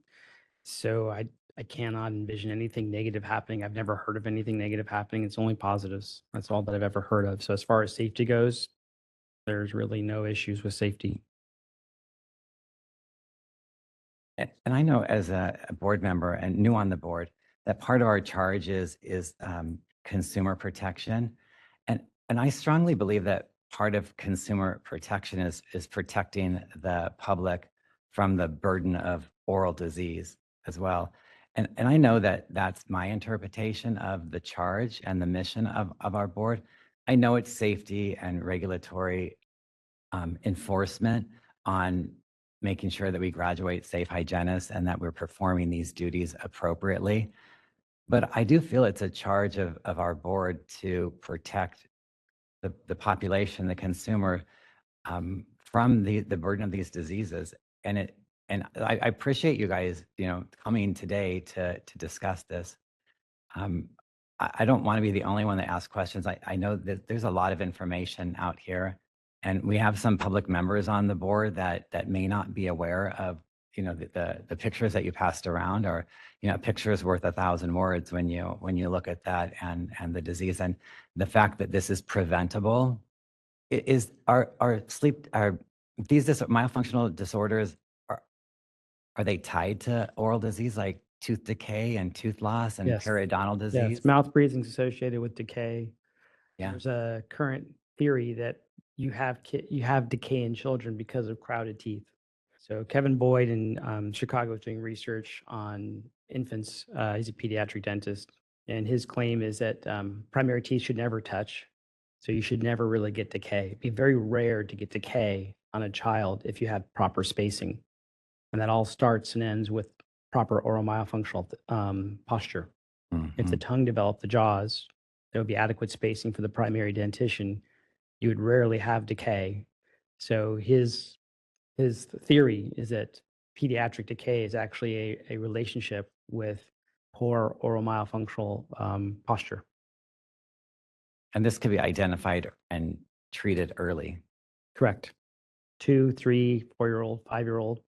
So I cannot envision anything negative happening. I've never heard of anything negative happening. It's only positives. That's all that I've ever heard of. So as far as safety goes, there's really no issues with safety. And I know as a board member and new on the board, that part of our charge is consumer protection. And I strongly believe that part of consumer protection is protecting the public from the burden of oral disease as well. And I know that that's my interpretation of the charge and the mission of our board. I know it's safety and regulatory enforcement on making sure that we graduate safe hygienists and that we're performing these duties appropriately. But I do feel it's a charge of our board to protect the population, the consumer, from the burden of these diseases. And I appreciate you guys, coming today to discuss this. I don't want to be the only one that asks questions. I know that there's a lot of information out here, and we have some public members on the board that may not be aware of, the pictures that you passed around, or, a picture is worth 1,000 words when you look at that and the disease and the fact that this is preventable. Are these myofunctional disorders, are they tied to oral disease like tooth decay and tooth loss and Yes. periodontal disease? Yes, mouth breathing is associated with decay. Yeah. There's a current theory that you have decay in children because of crowded teeth. So Kevin Boyd in Chicago is doing research on infants. He's a pediatric dentist, and his claim is that primary teeth should never touch. So you should never really get decay. It'd be very rare to get decay on a child if you have proper spacing. And that all starts and ends with proper oral myofunctional posture. If the tongue developed the jaws, there would be adequate spacing for the primary dentition. You would rarely have decay. So his theory is that pediatric decay is actually a relationship with poor oral myofunctional posture. And this could be identified and treated early. Correct. 2, 3, 4-year-old, 5-year-old.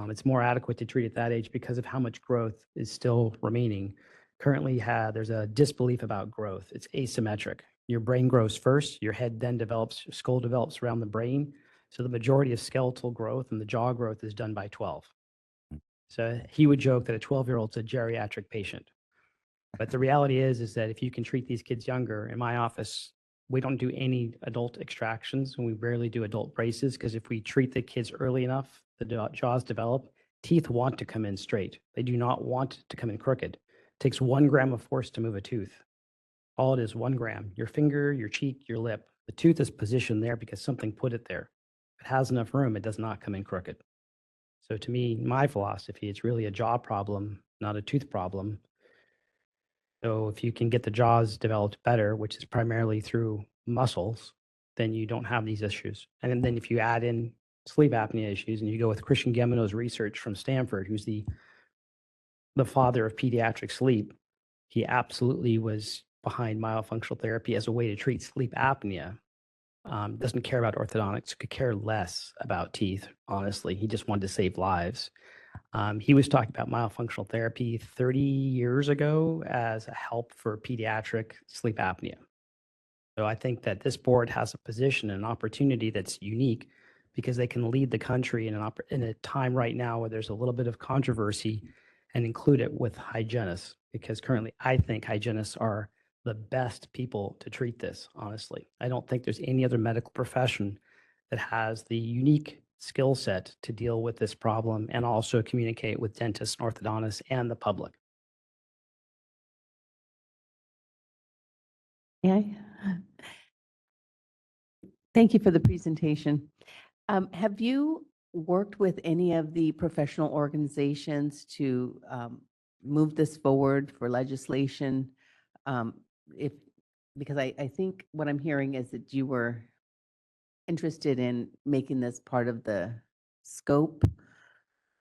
It's more adequate to treat at that age because of how much growth is still remaining. Currently, there's a disbelief about growth. It's asymmetric. Your brain grows first, your head then develops, your skull develops around the brain. So the majority of skeletal growth and the jaw growth is done by 12. So he would joke that a 12-year-old's a geriatric patient. But the reality is that if you can treat these kids younger, in my office, we don't do any adult extractions and we rarely do adult braces because if we treat the kids early enough, the jaws develop, teeth want to come in straight. They do not want to come in crooked. It takes 1 gram of force to move a tooth. All it is 1 gram. Your finger, your cheek, your lip. The tooth is positioned there because something put it there. If it has enough room, it does not come in crooked. So to me, my philosophy, it's really a jaw problem, not a tooth problem. So if you can get the jaws developed better, which is primarily through muscles, then you don't have these issues. And then if you add in sleep apnea issues and you go with Christian Gemino's research from Stanford, who's the father of pediatric sleep, he absolutely was behind myofunctional therapy as a way to treat sleep apnea. doesn't care about orthodontics, could care less about teeth, honestly. He just wanted to save lives. He was talking about myofunctional therapy 30 years ago as a help for pediatric sleep apnea. So I think that this board has a position and an opportunity that's unique because they can lead the country in a time right now where there's a little bit of controversy and include it with hygienists, because currently I think hygienists are the best people to treat this, honestly. I don't think there's any other medical profession that has the unique skill set to deal with this problem and also communicate with dentists and orthodontists and the public. Yeah. Thank you for the presentation. Have you worked with any of the professional organizations to move this forward for legislation? If because I think what I'm hearing is that you were interested in making this part of the scope.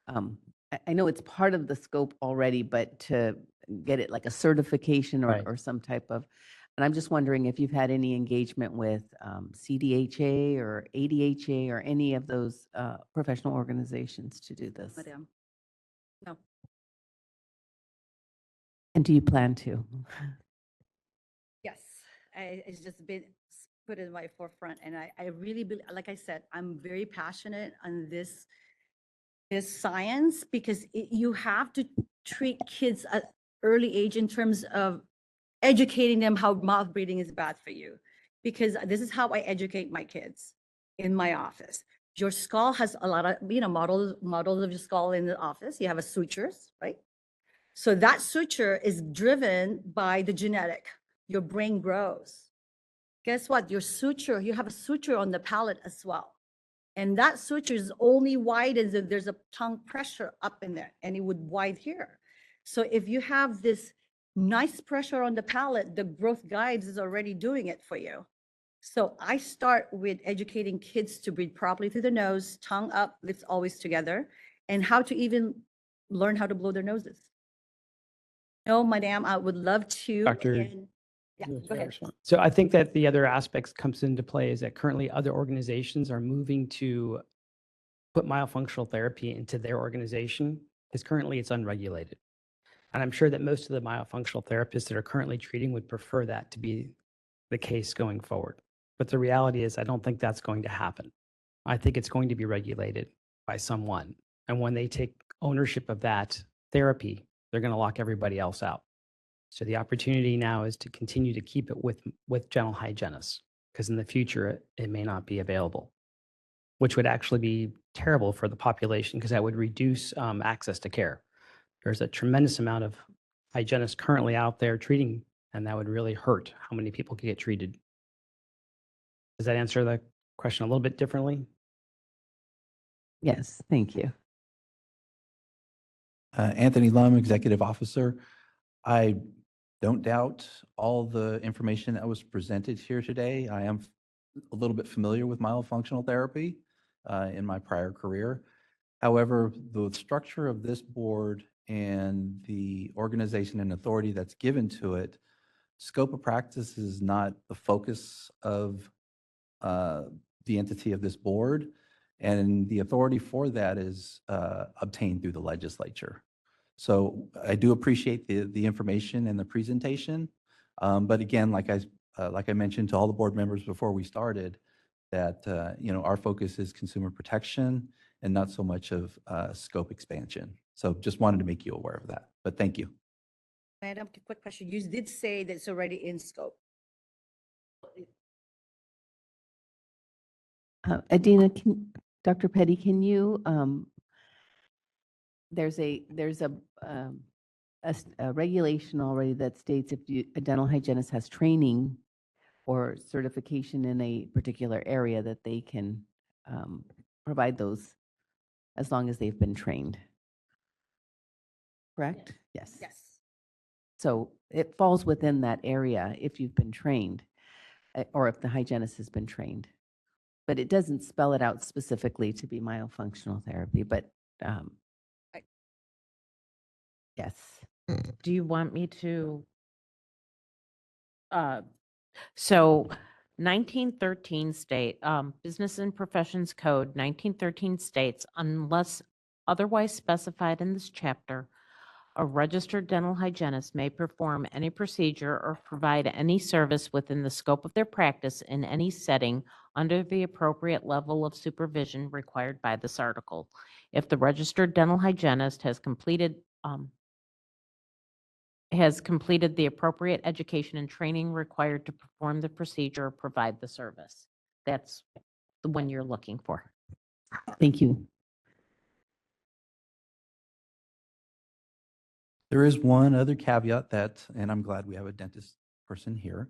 I know it's part of the scope already, but to get it like a certification Right. or some type of, and I'm just wondering if you've had any engagement with CDHA or ADHA or any of those professional organizations to do this? Madam. No. And do you plan to? Yes, it's just been put in my forefront, and I really, like I said, I'm very passionate on this science because you have to treat kids at early age in terms of educating them how mouth breathing is bad for you. Because this is how I educate my kids in my office. Your skull has a lot of, models of your skull in the office. You have a sutures, right? So that suture is driven by the genetic. Your brain grows. Guess what? Your suture, you have a suture on the palate as well. And that suture is only widens if there's a tongue pressure up in there, and it would wide here. So if you have this nice pressure on the palate, the growth guides is already doing it for you. So I start with educating kids to breathe properly through the nose, tongue up, lips always together, and how to even learn how to blow their noses. No, madam, I would love to. Dr. Yeah, go ahead. So I think that the other aspects comes into play is that currently other organizations are moving to put myofunctional therapy into their organization because currently it's unregulated. And I'm sure that most of the myofunctional therapists that are currently treating would prefer that to be the case going forward. But the reality is I don't think that's going to happen. I think it's going to be regulated by someone. And when they take ownership of that therapy, they're going to lock everybody else out. So the opportunity now is to continue to keep it with dental hygienists, because in the future, it may not be available, which would actually be terrible for the population because that would reduce access to care. There's a tremendous amount of hygienists currently out there treating, and that would really hurt how many people could get treated. Does that answer the question a little bit differently? Yes, thank you. Anthony Lum, Executive Officer. I don't doubt all the information that was presented here today. I am a little bit familiar with myofunctional therapy in my prior career. However, the structure of this board and the organization and authority that's given to it, scope of practice is not the focus of the entity of this board, and the authority for that is obtained through the legislature. So I do appreciate the information and the presentation, but again, like I mentioned to all the board members before we started, that our focus is consumer protection and not so much of scope expansion. So just wanted to make you aware of that. But thank you. Madam, quick question. You did say that it's already in scope. Adina, Dr. Petty, can you, there's a regulation already that states if a dental hygienist has training or certification in a particular area that they can provide those as long as they've been trained. Correct? Yes. Yes. So it falls within that area if you've been trained or if the hygienist has been trained. But it doesn't spell it out specifically to be myofunctional therapy, but yes. Do you want me to? So 1913 Business and Professions Code 1913 states, unless otherwise specified in this chapter, a registered dental hygienist may perform any procedure or provide any service within the scope of their practice in any setting under the appropriate level of supervision required by this article. If the registered dental hygienist has completed the appropriate education and training required to perform the procedure or provide the service. That's the one you're looking for. Thank you. There is one other caveat that, and I'm glad we have a dentist person here,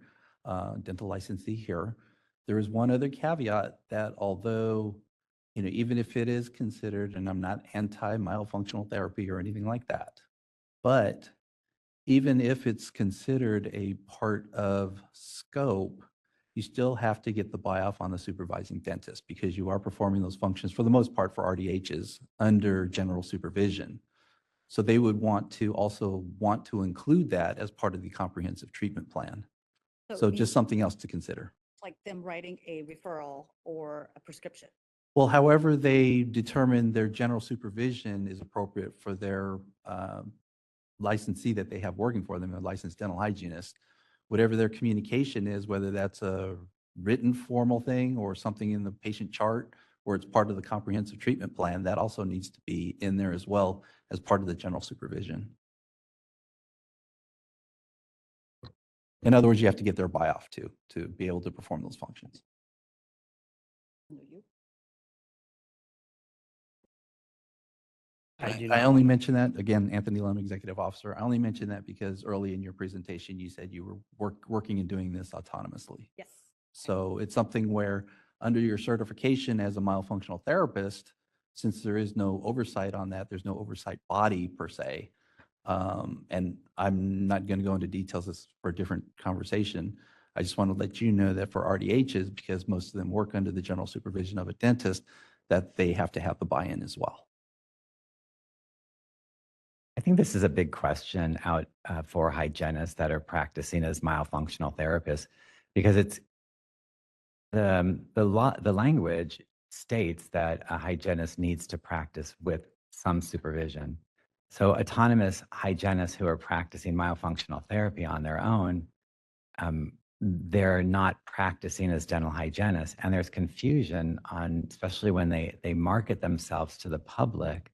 dental licensee here. There is one other caveat that although, even if it is considered, and I'm not anti-myofunctional therapy or anything like that, but even if it's considered a part of scope, you still have to get the buy-off on the supervising dentist because you are performing those functions for the most part for RDHs under general supervision. So they would want to include that as part of the comprehensive treatment plan. So just something else to consider. Like them writing a referral or a prescription. Well, however they determine their general supervision is appropriate for their licensee that they have working for them, a licensed dental hygienist, whatever their communication is, whether that's a written formal thing or something in the patient chart, or it's part of the comprehensive treatment plan, that also needs to be in there as well as part of the general supervision. In other words, you have to get their buy-off to be able to perform those functions. I only mention that, again, Anthony Lum, Executive Officer. I only mention that because early in your presentation, you said you were working and doing this autonomously. Yes. So it's something where under your certification as a myofunctional therapist, since there is no oversight on that, there's no oversight body per se. And I'm not going to go into details, this is for a different conversation. I just want to let you know that for RDHs, because most of them work under the general supervision of a dentist, that they have to have the buy-in as well. I think this is a big question out for hygienists that are practicing as myofunctional therapists, because it's the language states that a hygienist needs to practice with some supervision. So autonomous hygienists who are practicing myofunctional therapy on their own, they're not practicing as dental hygienists, and there's confusion on, especially when they market themselves to the public,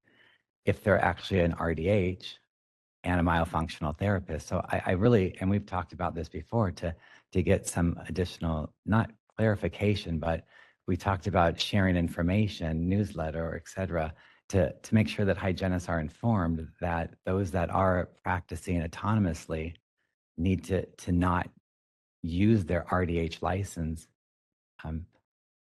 if they're actually an RDH and a myofunctional therapist. So I really, and we've talked about this before, to get some additional, not clarification, but we talked about sharing information, newsletter, et cetera, to make sure that hygienists are informed that those that are practicing autonomously need to not use their RDH license.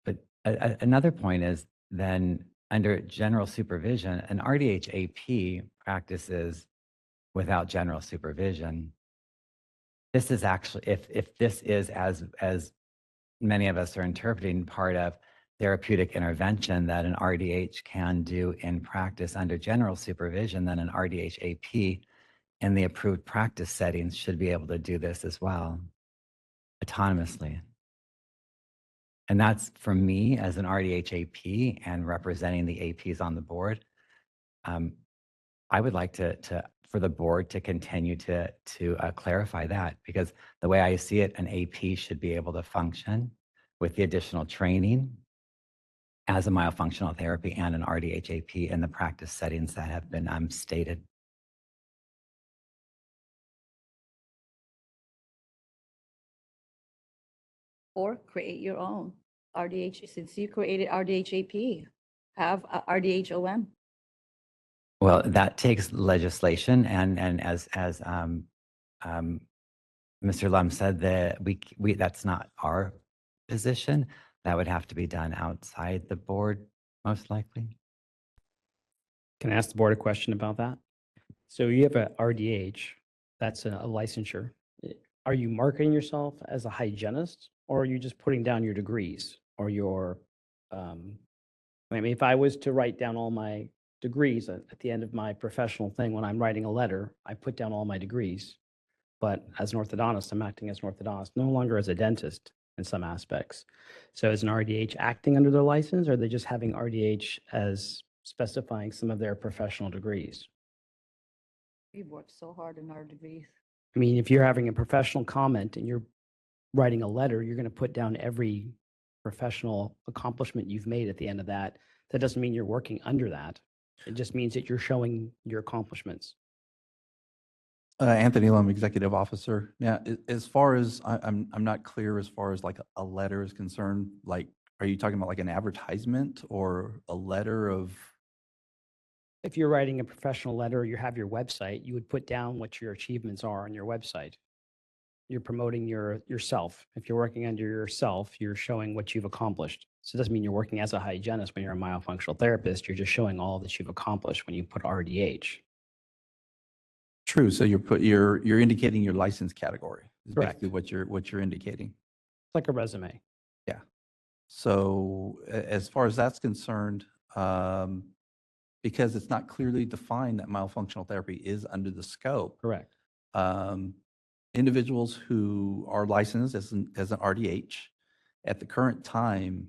But another point is then under general supervision, an RDH AP practices without general supervision. This is actually, if this is, as many of us are interpreting, part of therapeutic intervention that an RDH can do in practice under general supervision, then an RDH AP in the approved practice settings should be able to do this as well, autonomously. And that's for me as an RDH AP and representing the APs on the board. I would like for the board to continue to clarify that, because the way I see it, an AP should be able to function with the additional training as a myofunctional therapy and an RDH AP in the practice settings that have been stated. Or create your own RDH, since you created RDH AP, have a RDH OM. Well, that takes legislation, and as Mr. Lum said, that we that's not our position. That would have to be done outside the board, most likely. Can I ask the board a question about that? So you have a RDH, that's a licensure. Are you marketing yourself as a hygienist, or are you just putting down your degrees or your, I mean, if I was to write down all my degrees at the end of my professional thing, when I'm writing a letter, I put down all my degrees. But as an orthodontist, I'm acting as an orthodontist, no longer as a dentist. in some aspects. So is an RDH acting under their license, or are they just having RDH as specifying some of their professional degrees? We've worked so hard in our degrees. I mean, if you're having a professional comment and you're writing a letter, you're going to put down every professional accomplishment you've made at the end of that. That doesn't mean you're working under that. It just means that you're showing your accomplishments. Anthony Lum, Executive Officer. Now, as far as, I'm not clear as far as like a letter is concerned, like, are you talking about like an advertisement or a letter of? If you're writing a professional letter, you have your website, you would put down what your achievements are on your website. You're promoting yourself. If you're working under yourself, you're showing what you've accomplished. So it doesn't mean you're working as a hygienist when you're a myofunctional therapist. You're just showing all that you've accomplished when you put RDH. True. So you're indicating your license category. Is Correct. basically what you're indicating. It's like a resume. Yeah. So as far as that's concerned, because it's not clearly defined that myofunctional therapy is under the scope. Correct. Individuals who are licensed as an RDH at the current time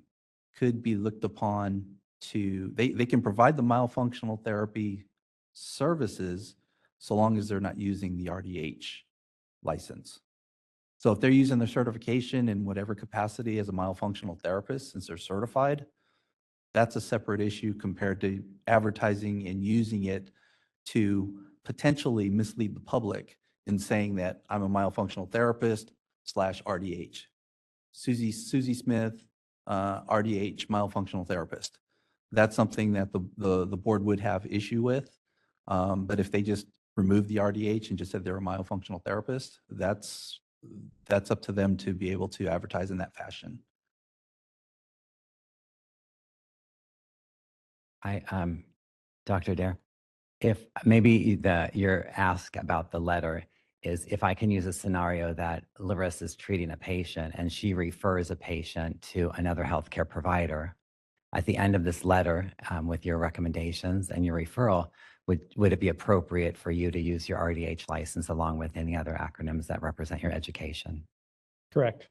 could be looked upon to, they can provide the myofunctional therapy services so long as they're not using the RDH license. So if they're using their certification in whatever capacity as a myofunctional therapist, since they're certified, that's a separate issue compared to advertising and using it to potentially mislead the public in saying that I'm a myofunctional therapist / RDH. Susie Smith, RDH, myofunctional therapist. That's something that the board would have issue with. But if they just remove the RDH and just said they're a myofunctional therapist, that's up to them to be able to advertise in that fashion. Dr. Dare, if maybe your ask about the letter is if I can use a scenario that Larissa is treating a patient and she refers a patient to another healthcare provider. At the end of this letter, with your recommendations and your referral, would it be appropriate for you to use your RDH license along with any other acronyms that represent your education? Correct.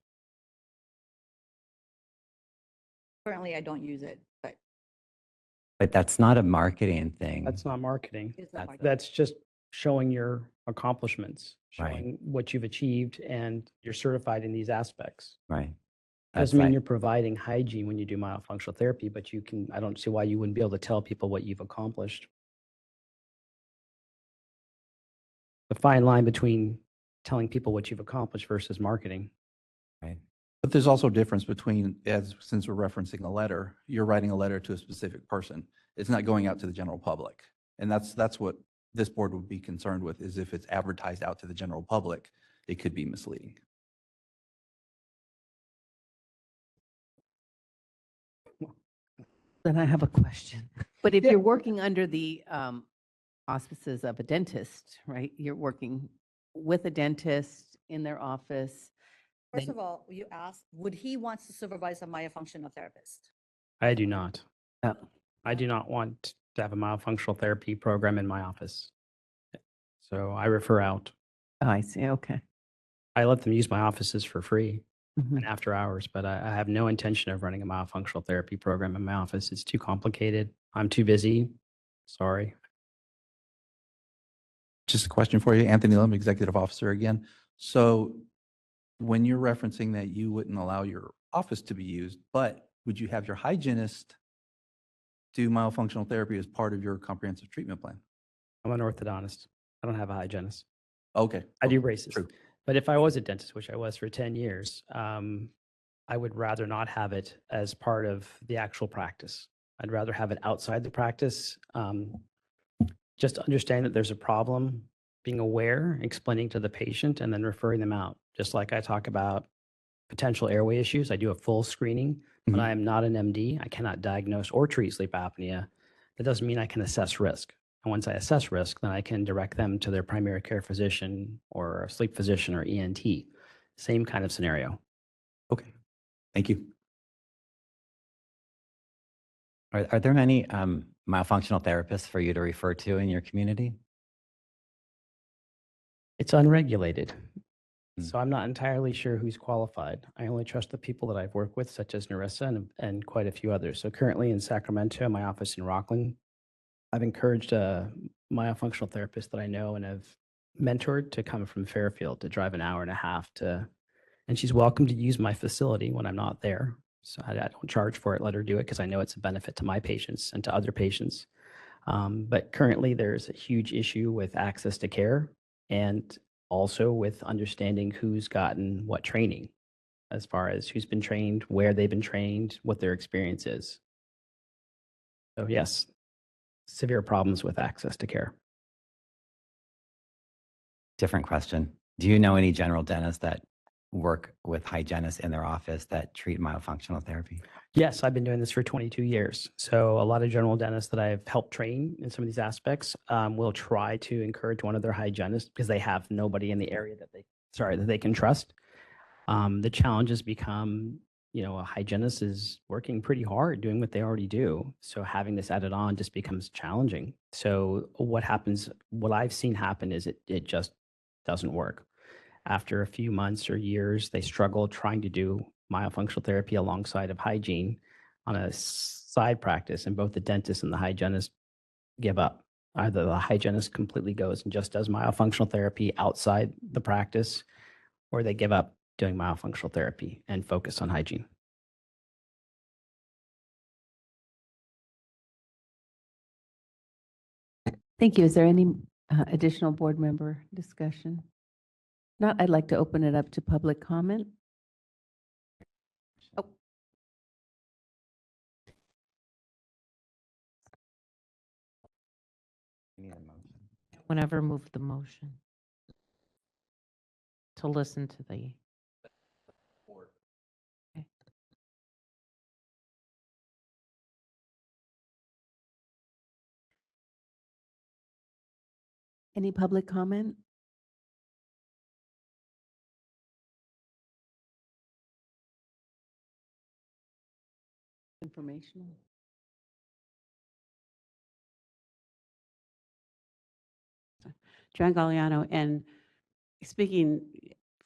Currently, I don't use it, but. But that's not a marketing thing. That's not marketing. It's not marketing. That's just showing your accomplishments, Right. showing what you've achieved, and you're certified in these aspects. Right. Doesn't mean you're providing hygiene when you do myofunctional therapy, but you can, I don't see why you wouldn't be able to tell people what you've accomplished. The fine line between telling people what you've accomplished versus marketing. Right. But there's also a difference between, since we're referencing a letter, you're writing a letter to a specific person. It's not going out to the general public. And that's what this board would be concerned with, is if it's advertised out to the general public, it could be misleading. Then I have a question. But if you're working under the auspices of a dentist, right? You're working with a dentist in their office. First then- of all, you asked, would he want to supervise a myofunctional therapist? I do not. Oh. I do not want to have a myofunctional therapy program in my office. So I refer out. Oh, I see. Okay. I let them use my offices for free Mhm. and after hours, but I have no intention of running a myofunctional therapy program in my office. It's too complicated. I'm too busy. Sorry. Just a question for you, Anthony Lim, Executive Officer again. So when you're referencing that you wouldn't allow your office to be used, but would you have your hygienist do myofunctional therapy as part of your comprehensive treatment plan? I'm an orthodontist. I don't have a hygienist. Okay. I do Okay, braces. true. But if I was a dentist, which I was for 10 years, I would rather not have it as part of the actual practice. I'd rather have it outside the practice. Just understand that there's a problem, being aware, explaining to the patient, and then referring them out. Just like I talk about potential airway issues, I do a full screening, but I am not an MD. I cannot diagnose or treat sleep apnea. That doesn't mean I can assess risk. And once I assess risk, then I can direct them to their primary care physician or a sleep physician or ENT. Same kind of scenario. Okay. Thank you. Are there many myofunctional therapists for you to refer to in your community? It's unregulated. So I'm not entirely sure who's qualified. I only trust the people that I've worked with, such as Narissa and quite a few others. So currently in Sacramento, my office in Rockland, I've encouraged a myofunctional therapist that I know and have mentored to come from Fairfield to drive an hour and a half to, and she's welcome to use my facility when I'm not there. So I don't charge for it, let her do it because I know it's a benefit to my patients and to other patients. But currently there's a huge issue with access to care and also with understanding who's gotten what training as far as who's been trained, where they've been trained, what their experience is. So yes, severe problems with access to care. Different question. Do you know any general dentists that work with hygienists in their office that treat myofunctional therapy? Yes, I've been doing this for 22 years. So a lot of general dentists that I've helped train in some of these aspects will try to encourage one of their hygienists because they have nobody in the area that they can trust. The challenges become, a hygienist is working pretty hard doing what they already do. So having this added on just becomes challenging. So what I've seen happen is it just doesn't work. After a few months or years, they struggle trying to do myofunctional therapy alongside of hygiene on a side practice, and both the dentist and the hygienist give up. Either the hygienist completely goes and just does myofunctional therapy outside the practice, or they give up doing myofunctional therapy and focus on hygiene. Thank you. Is there any additional board member discussion? Not, I'd like to open it up to public comment. Oh. Whenever move the motion to listen to the. Okay. Any public comment? Informational. Joanne Galliano, and speaking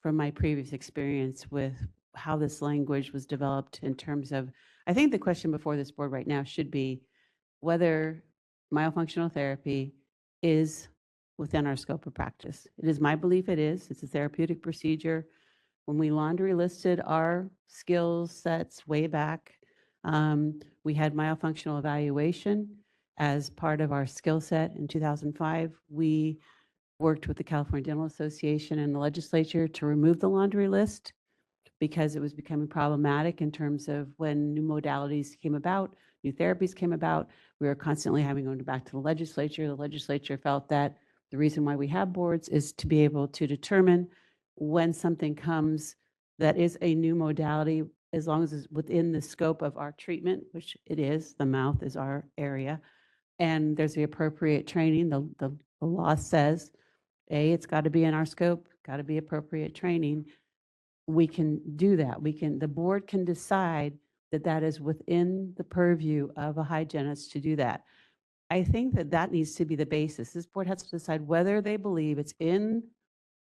from my previous experience with how this language was developed in terms of, I think the question before this board right now should be whether myofunctional therapy is within our scope of practice. It is my belief it is. It's a therapeutic procedure. When we laundry listed our skill sets way back, we had myofunctional evaluation as part of our skill set in 2005. We worked with the California Dental Association and the legislature to remove the laundry list because it was becoming problematic in terms of when new modalities came about, new therapies came about. We were constantly having to go back to the legislature. The legislature felt that the reason why we have boards is to be able to determine when something comes that is a new modality, as long as it's within the scope of our treatment, which it is, the mouth is our area, and there's the appropriate training. The law says, it's got to be in our scope, got to be appropriate training. We can do that. The board can decide that that is within the purview of a hygienist to do that. I think that that needs to be the basis. This board has to decide whether they believe it's in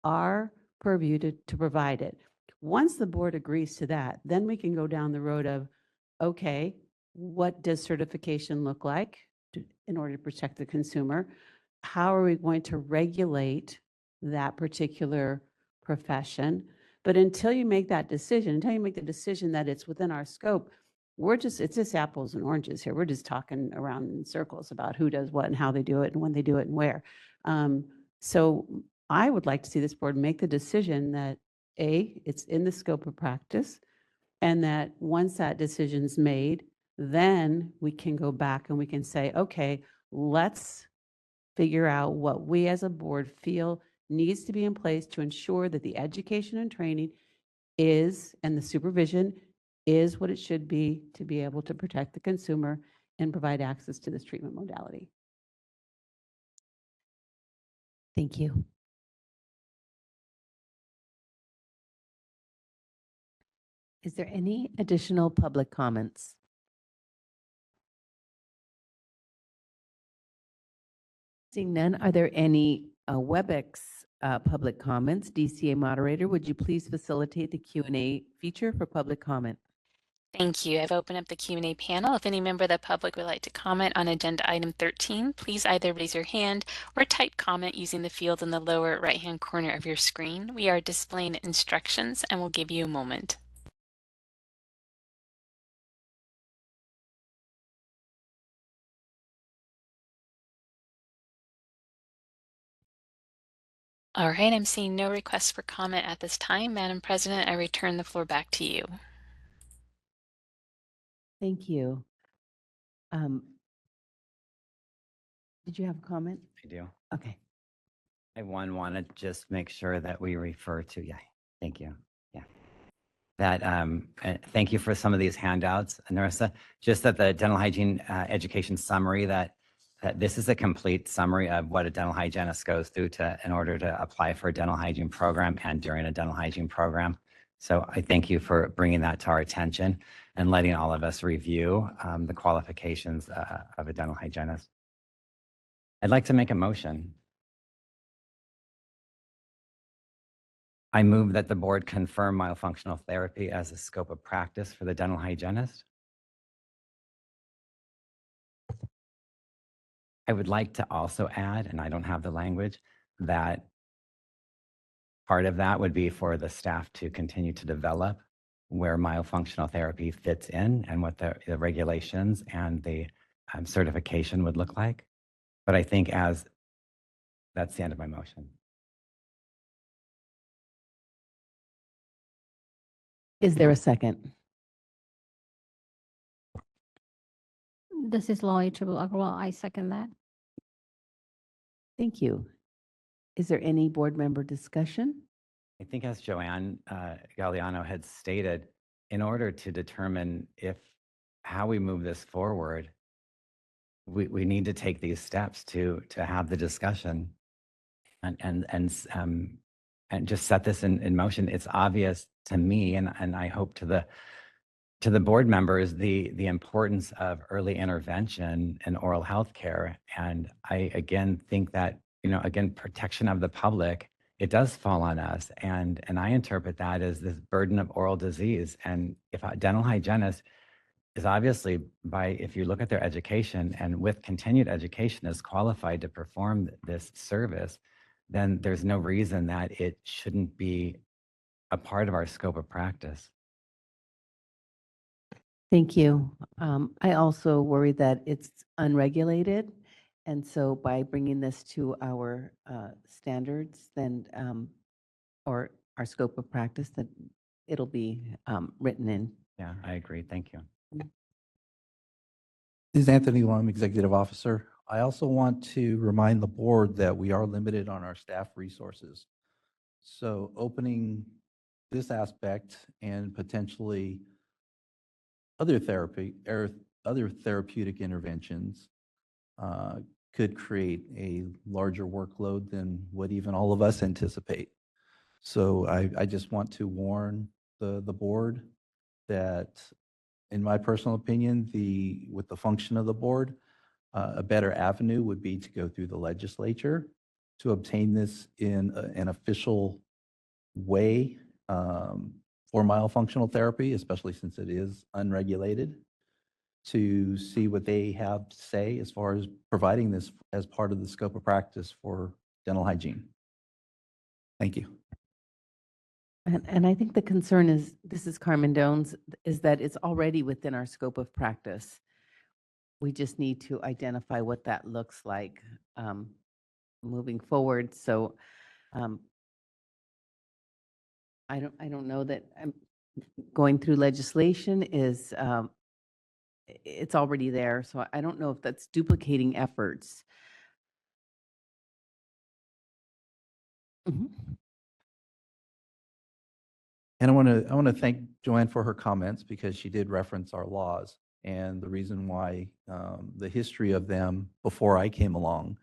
our purview to provide it. Once the board agrees to that, then we can go down the road of, okay, what does certification look like in order to protect the consumer? How are we going to regulate that particular profession? But until you make that decision, until you make the decision that it's within our scope, it's just apples and oranges here. We're just talking around in circles about who does what and how they do it and when they do it and where. So I would like to see this board make the decision that it's in the scope of practice, and that once that decision's made, then we can go back and we can say, okay, let's figure out what we as a board feel needs to be in place to ensure that the education and training is, and the supervision is what it should be to be able to protect the consumer and provide access to this treatment modality. Thank you. Is there any additional public comments? Seeing none, are there any WebEx public comments. DCA moderator, would you please facilitate the Q&A feature for public comment? Thank you. I've opened up the Q&A panel. If any member of the public would like to comment on agenda item 13, please either raise your hand or type comment using the field in the lower right-hand corner of your screen. We are displaying instructions and we'll give you a moment. All right, I'm seeing no requests for comment at this time. Madam President, I return the floor back to you. Thank you. Did you have a comment? I do. Okay. I want to just make sure that we refer to, yeah, thank you. Yeah. That, thank you for some of these handouts, Narissa. Just that the dental hygiene education summary, that this is a complete summary of what a dental hygienist goes through in order to apply for a dental hygiene program and during a dental hygiene program. So I thank you for bringing that to our attention and letting all of us review the qualifications of a dental hygienist. I'd like to make a motion. I move that the board confirm myofunctional therapy as a scope of practice for the dental hygienist. I would like to also add, and I don't have the language, that part of that would be for the staff to continue to develop where myofunctional therapy fits in and what the regulations and the certification would look like. But I think that's the end of my motion. Is there a second? This is Lolly Triple Agrawal. I second that. Thank you. Is there any board member discussion? I think as Joanne Galliano had stated, in order to determine how we move this forward, we need to take these steps to have the discussion and just set this in motion. It's obvious to me, and I hope to the board members, the importance of early intervention in oral health care. And I again think that, protection of the public, it does fall on us. And I interpret that as this burden of oral disease. And if a dental hygienist is obviously, if you look at their education and with continued education is qualified to perform this service, then there's no reason that it shouldn't be a part of our scope of practice. Thank you. I also worry that it's unregulated. And so by bringing this to our standards, then, or our scope of practice, that it'll be written in. Yeah, I agree. Thank you. This is Anthony Lum, Executive Officer. I also want to remind the board that we are limited on our staff resources. So opening this aspect and potentially other therapeutic interventions could create a larger workload than what even all of us anticipate. So I just want to warn the board that, in my personal opinion, with the function of the board, a better avenue would be to go through the legislature to obtain this in an official way for myofunctional therapy, especially since it is unregulated, to see what they have to say as far as providing this as part of the scope of practice for dental hygiene. Thank you. And I think the concern is, this is Carmen Dones, is that it's already within our scope of practice. We just need to identify what that looks like moving forward. So I don't know that going through legislation is, it's already there. So I don't know if that's duplicating efforts. And I want to thank Joanne for her comments, because she did reference our laws and the reason why the history of them before I came along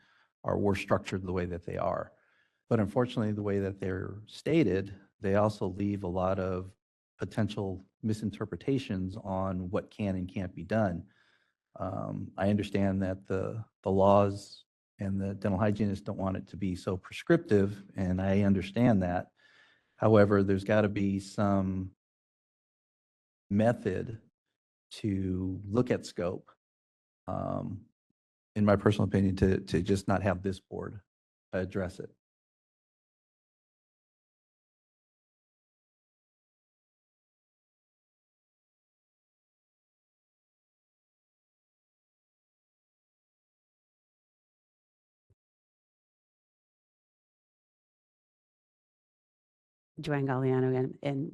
were structured the way that they are. But unfortunately, the way that they're stated, they also leave a lot of potential misinterpretations on what can and can't be done. I understand that the laws and the dental hygienists don't want it to be so prescriptive, and I understand that. However, there's got to be some method to look at scope, in my personal opinion, to just not have this board address it. Joanne Galliano, and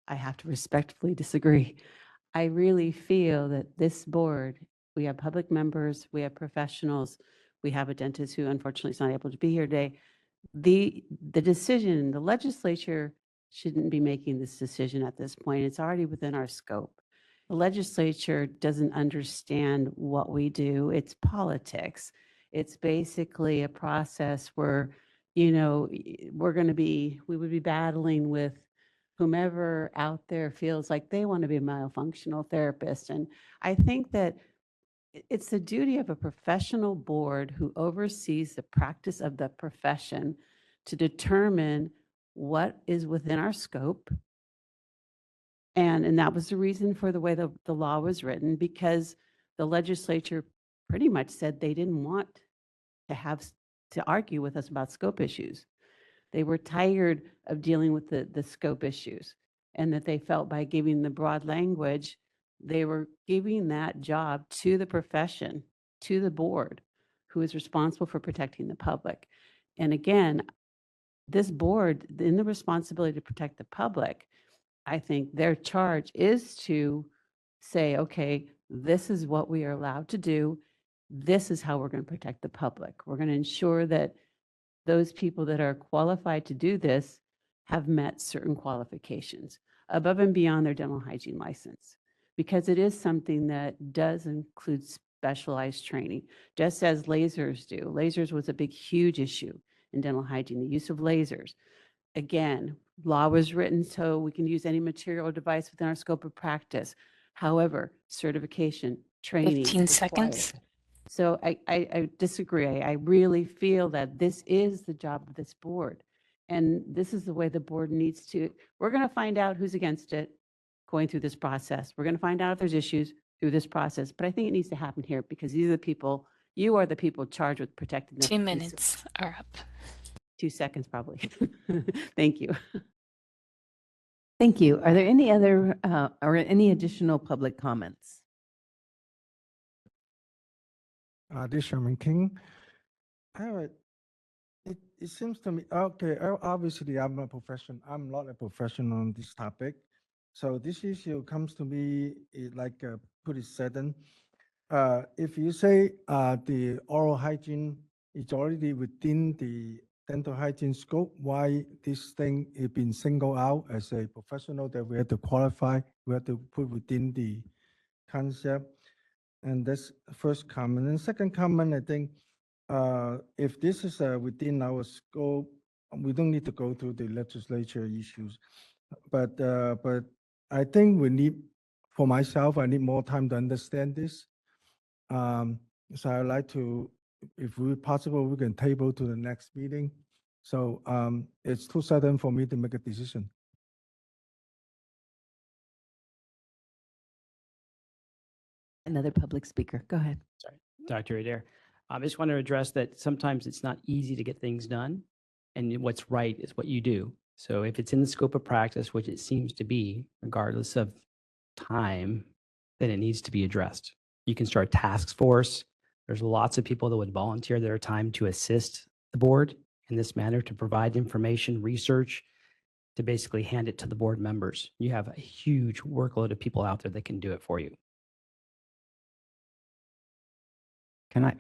I have to respectfully disagree. I really feel that this board, we have public members, we have professionals, we have a dentist who unfortunately is not able to be here today. The decision, the legislature shouldn't be making this decision at this point. It's already within our scope. The legislature doesn't understand what we do. It's politics. It's basically a process where, we would be battling with whomever out there feels like they want to be a myofunctional therapist. And I think that it's the duty of a professional board who oversees the practice of the profession to determine what is within our scope. And that was the reason for the way the law was written, because the legislature pretty much said they didn't want to argue with us about scope issues. They were tired of dealing with the scope issues, and that they felt by giving the broad language, they were giving that job to the profession, to the board, who is responsible for protecting the public. And again, this board, in the responsibility to protect the public, I think their charge is to say, okay, this is what we are allowed to do. This is how we're going to protect the public. We're going to ensure that those people that are qualified to do this have met certain qualifications above and beyond their dental hygiene license, because it is something that does include specialized training, just as lasers do. Lasers was a big, huge issue in dental hygiene, the use of lasers. Again, law was written so we can use any material or device within our scope of practice. However, certification, training 15 is required. seconds. So I disagree. I really feel that this is the job of this board. And this is the way the board needs to, we're going to find out who's against it going through this process. We're going to find out if there's issues through this process. But I think it needs to happen here, because these are the people, you are the people charged with protecting the 2 minutes are up. 2 seconds probably. Thank you. Thank you. Are there any other or any additional public comments? This Sherman King. It seems to me, okay, obviously I'm not a professional on this topic. So this issue comes to me like pretty sudden. If you say the oral hygiene is already within the dental hygiene scope, why this thing is being singled out as a professional that we have to qualify, we have to put within the concept? And that's the first comment. And second comment, I think, if this is within our scope, we don't need to go through the legislature issues. But I think we need, for myself, I need more time to understand this. So I'd like to, if we possible, we can table to the next meeting. So it's too sudden for me to make a decision. Another public speaker. Go ahead. Sorry, Dr. Adair. I just want to address that sometimes it's not easy to get things done, and what's right is what you do. So if it's in the scope of practice, which it seems to be, regardless of time, then it needs to be addressed. You can start task force. There's lots of people that would volunteer their time to assist the board in this manner, to provide information, research, to basically hand it to the board members. You have a huge workload of people out there that can do it for you.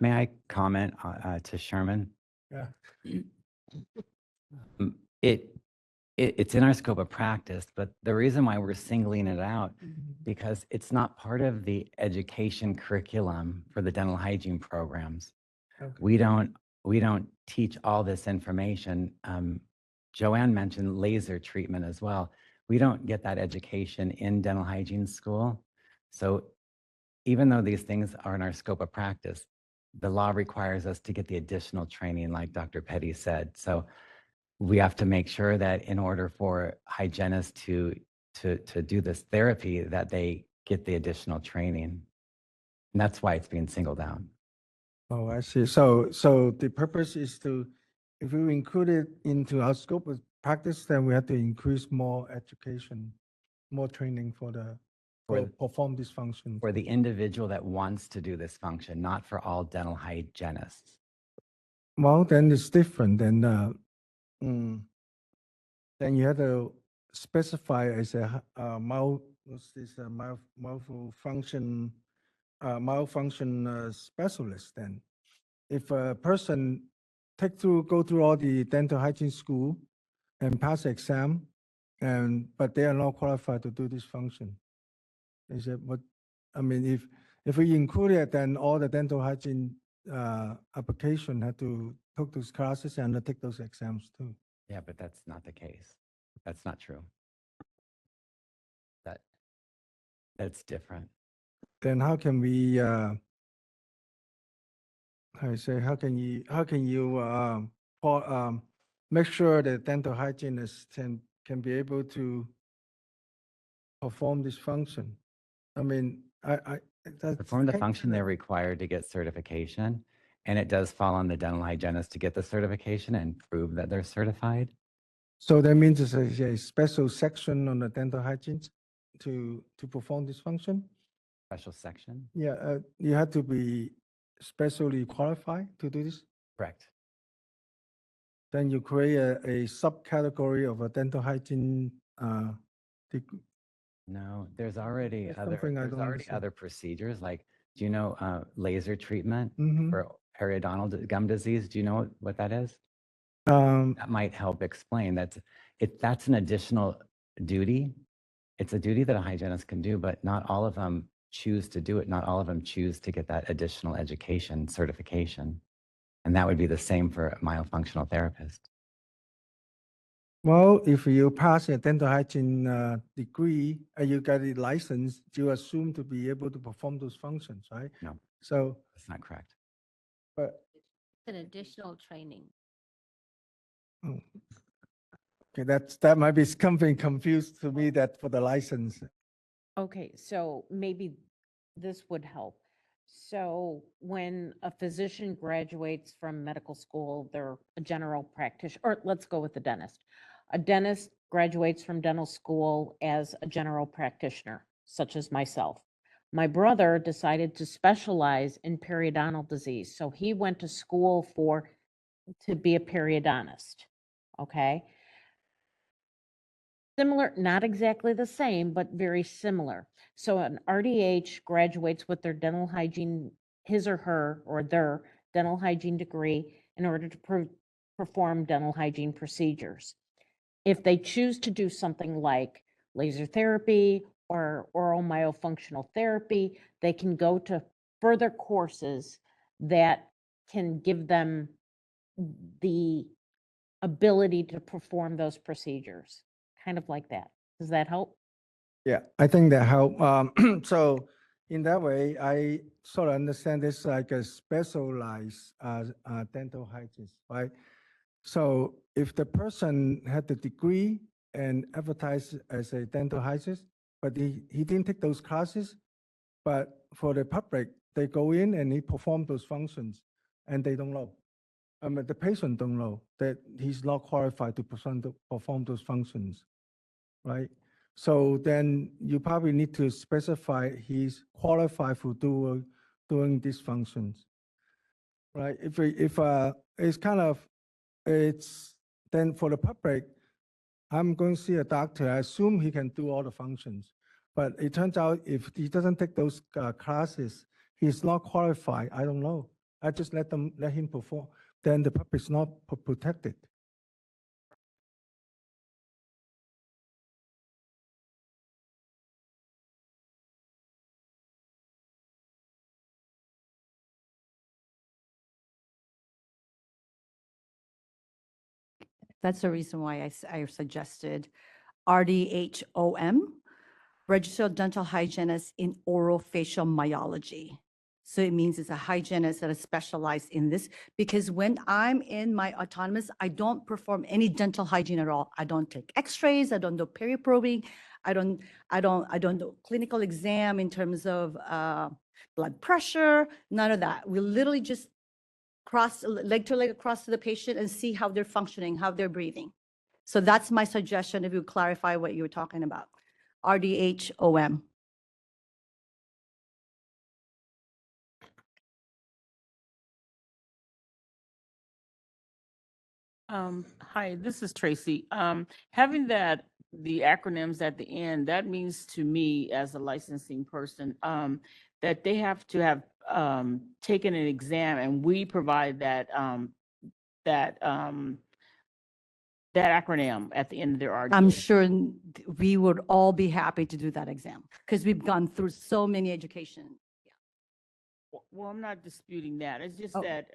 May I comment to Sherman? Yeah. It's in our scope of practice, but the reason why we're singling it out, because it's not part of the education curriculum for the dental hygiene programs. Okay. We don't teach all this information. Joanne mentioned laser treatment as well. We don't get that education in dental hygiene school. So even though these things are in our scope of practice, the law requires us to get the additional training, like Dr. Petty said. So we have to make sure that in order for hygienists to do this therapy, that they get the additional training. And that's why it's being singled out. Oh, I see. So the purpose is to, if we include it into our scope of practice, then we have to increase more education, more training for For- perform this function. For the individual that wants to do this function, not for all dental hygienists. Well, then it's different. Then you have to specify as a what's this malfunction specialist. Then, if a person go through all the dental hygiene school and pass exam, but they are not qualified to do this function, is that what? I mean, if we include it, then all the dental hygiene application had to take those classes and take those exams too. Yeah, but that's not the case. That's not true. That's different. Then how can we, how can you make sure that dental hygienists can be able to perform this function? I mean, that's Perform the kind function, they're required to get certification. And it does fall on the dental hygienist to get the certification and prove that they're certified. So that means it's a special section on the dental hygiene to perform this function? Special section? Yeah, you have to be specially qualified to do this? Correct. Then you create a subcategory of a dental hygiene. No, there's already That's other, something I there's don't already understand. other procedures, like, do you know laser treatment Mhm. for periodontal gum disease? Do you know what that is? Um, That might help explain that. That's an additional duty. It's a duty that a hygienist can do, but not all of them choose to do it. Not all of them choose to get that additional education certification. And that would be the same for a myofunctional therapist. Well, if you pass a dental hygiene degree and you get a license, you assume to be able to perform those functions, right? No, So, that's not correct. but, An additional training. oh, okay, that might be something confused to me that for the license. Okay, so maybe this would help. So when a physician graduates from medical school, they're a general practitioner, or let's go with the dentist. A dentist graduates from dental school as a general practitioner, such as myself. My brother decided to specialize in periodontal disease, so he went to school to be a periodontist, okay? Similar, not exactly the same, but very similar. So an RDH graduates with their dental hygiene, his or her or their dental hygiene degree in order to perform dental hygiene procedures. If they choose to do something like laser therapy or oral myofunctional therapy, they can go to further courses that can give them the ability to perform those procedures, kind of like that. Does that help? Yeah, I think that help. So in that way, I sort of understand this like a specialized dental hygienist, right? So if the person had the degree and advertised as a dental hygienist, but he didn't take those classes, but for the public, they go in and he perform those functions and they don't know. I mean, the patient don't know that he's not qualified to perform those functions, right? So then you probably need to specify he's qualified for doing these functions, right? If it's kind of, it's then for the public, I'm going to see a doctor. I assume he can do all the functions, but it turns out if he doesn't take those classes, he's not qualified. I don't know. I just let him perform. Then the public is not protected. That's the reason why I suggested RDHOM, Registered Dental Hygienist in Oral Facial Myology. So it means it's a hygienist that is specialized in this, because when I'm in my autonomous, I don't perform any dental hygiene at all. I don't take x-rays, I don't do peri-probing, I don't do clinical exam in terms of blood pressure, none of that. We literally just cross leg to leg across to the patient and see how they're functioning, how they're breathing. So that's my suggestion, if you clarify what you were talking about. RDHOM. Hi, this is Tracy. Having the acronyms at the end, that means to me as a licensing person, that they have to have, taken an exam, and we provide that, that acronym at the end of their RDA. I'm sure we would all be happy to do that exam, because we've gone through so many education. Well, I'm not disputing that. It's just Oh. that,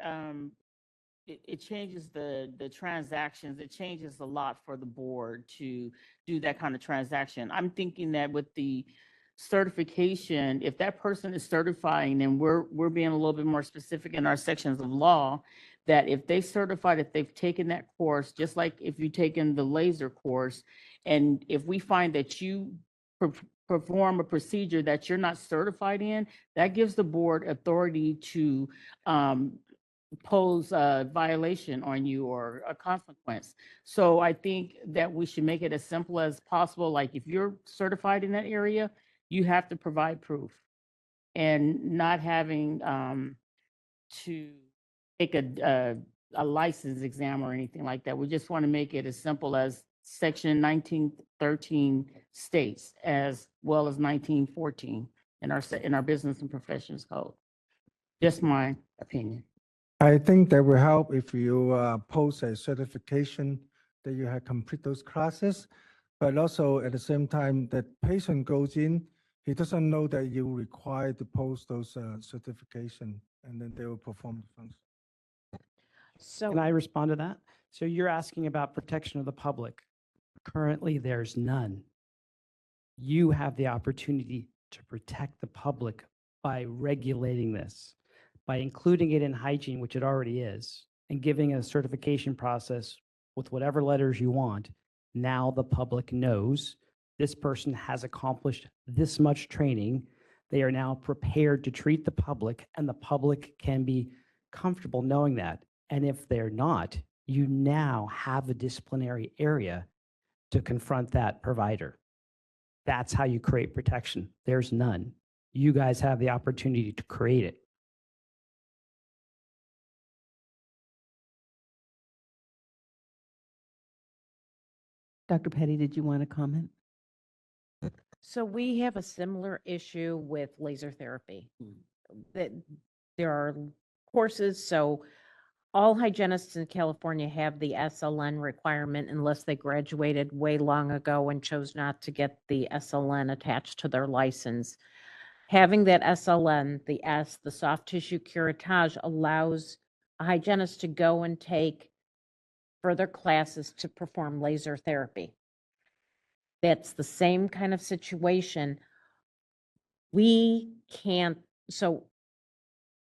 it changes the transactions. It changes a lot for the board to do that kind of transaction. I'm thinking that with the certification, if that person is certifying, and we're being a little bit more specific in our sections of law, that if they certify that they've taken that course, just like if you've taken the laser course, and if we find that you perform a procedure that you're not certified in, that gives the board authority to pose a violation on you or a consequence. So I think that we should make it as simple as possible. Like if you're certified in that area, you have to provide proof, and not having to take a license exam or anything like that. We just want to make it as simple as Section 1913 states, as well as 1914 in our Business and Professions Code. Just my opinion. I think that will help if you post a certification that you have complete those classes, but also at the same time that patient goes in, he doesn't know that you require to post those certification, and then they will perform the function. So can I respond to that? So you're asking about protection of the public. Currently, there's none. You have the opportunity to protect the public by regulating this, by including it in hygiene, which it already is, and giving a certification process with whatever letters you want. Now the public knows this person has accomplished this much training. They are now prepared to treat the public, and the public can be comfortable knowing that. And if they're not, you now have a disciplinary area to confront that provider. That's how you create protection. There's none. You guys have the opportunity to create it. Dr. Petty, did you want to comment? So we have a similar issue with laser therapy. That there are courses, so all hygienists in California have the SLN requirement unless they graduated way long ago and chose not to get the SLN attached to their license. Having that SLN, the soft tissue curettage, allows a hygienist to go and take further classes to perform laser therapy. That's the same kind of situation. We can't, so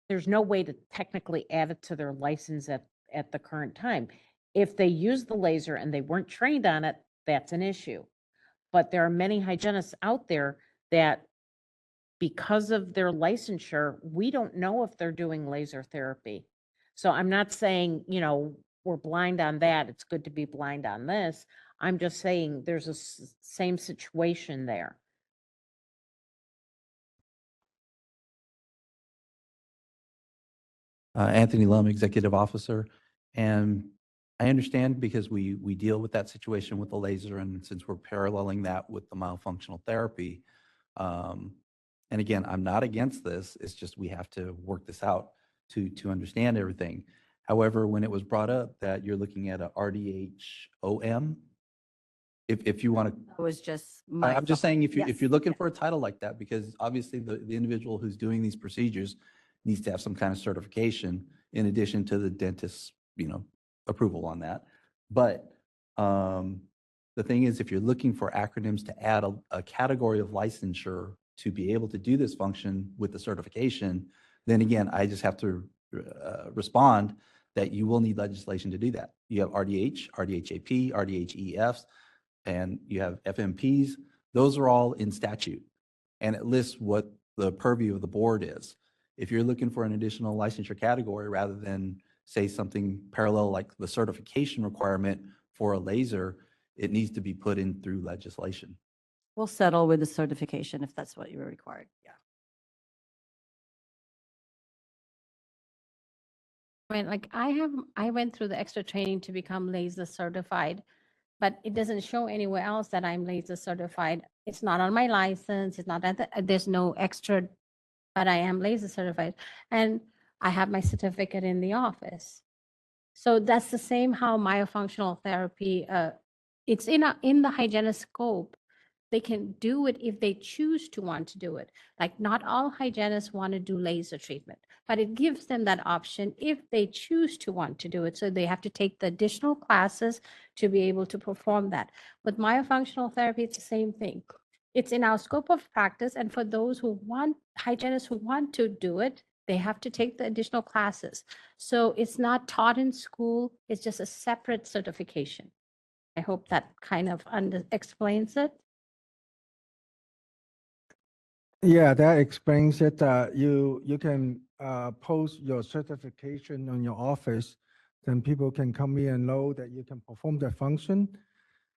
there's no way to technically add it to their license at the current time. If they use the laser and they weren't trained on it, that's an issue. But there are many hygienists out there that, because of their licensure, we don't know if they're doing laser therapy. So I'm not saying, we're blind on that. It's good to be blind on this. I'm just saying there's a same situation there. Anthony Lum, Executive Officer. And I understand because we deal with that situation with the laser, and since we're paralleling that with the myofunctional therapy. And again, I'm not against this. It's just we have to work this out to understand everything. However, when it was brought up that you're looking at a RDHOM, if you want to, It was just my. I'm just saying if Yes, you're looking for a title like that, because obviously the individual who's doing these procedures needs to have some kind of certification in addition to the dentist's, approval on that. But the thing is, if you're looking for acronyms to add a category of licensure to be able to do this function with the certification, then again, I just have to respond that you will need legislation to do that. You have RDH, RDHAP, RDHEFs, and you have FMPs. Those are all in statute. And it lists what the purview of the board is. If you're looking for an additional licensure category rather than say something parallel like the certification requirement for a laser, it needs to be put in through legislation. We'll settle with the certification if that's what you required. Yeah. I mean, like I went through the extra training to become laser certified, but it doesn't show anywhere else that I'm laser certified. It's not on my license. It's not there's no extra, but I am laser certified. And I have my certificate in the office. So that's the same how myofunctional therapy, it's in the hygienist scope. They can do it if they choose to want to do it. Like not all hygienists want to do laser treatment, but it gives them that option if they choose to want to do it. So they have to take the additional classes to be able to perform that. With myofunctional therapy, it's the same thing. It's in our scope of practice. And for those who want, hygienists who want to do it, they have to take the additional classes. So it's not taught in school. It's just a separate certification. I hope that kind of explains it. Yeah, that explains it. You can post your certification on your office, then people can come in and know that you can perform that function.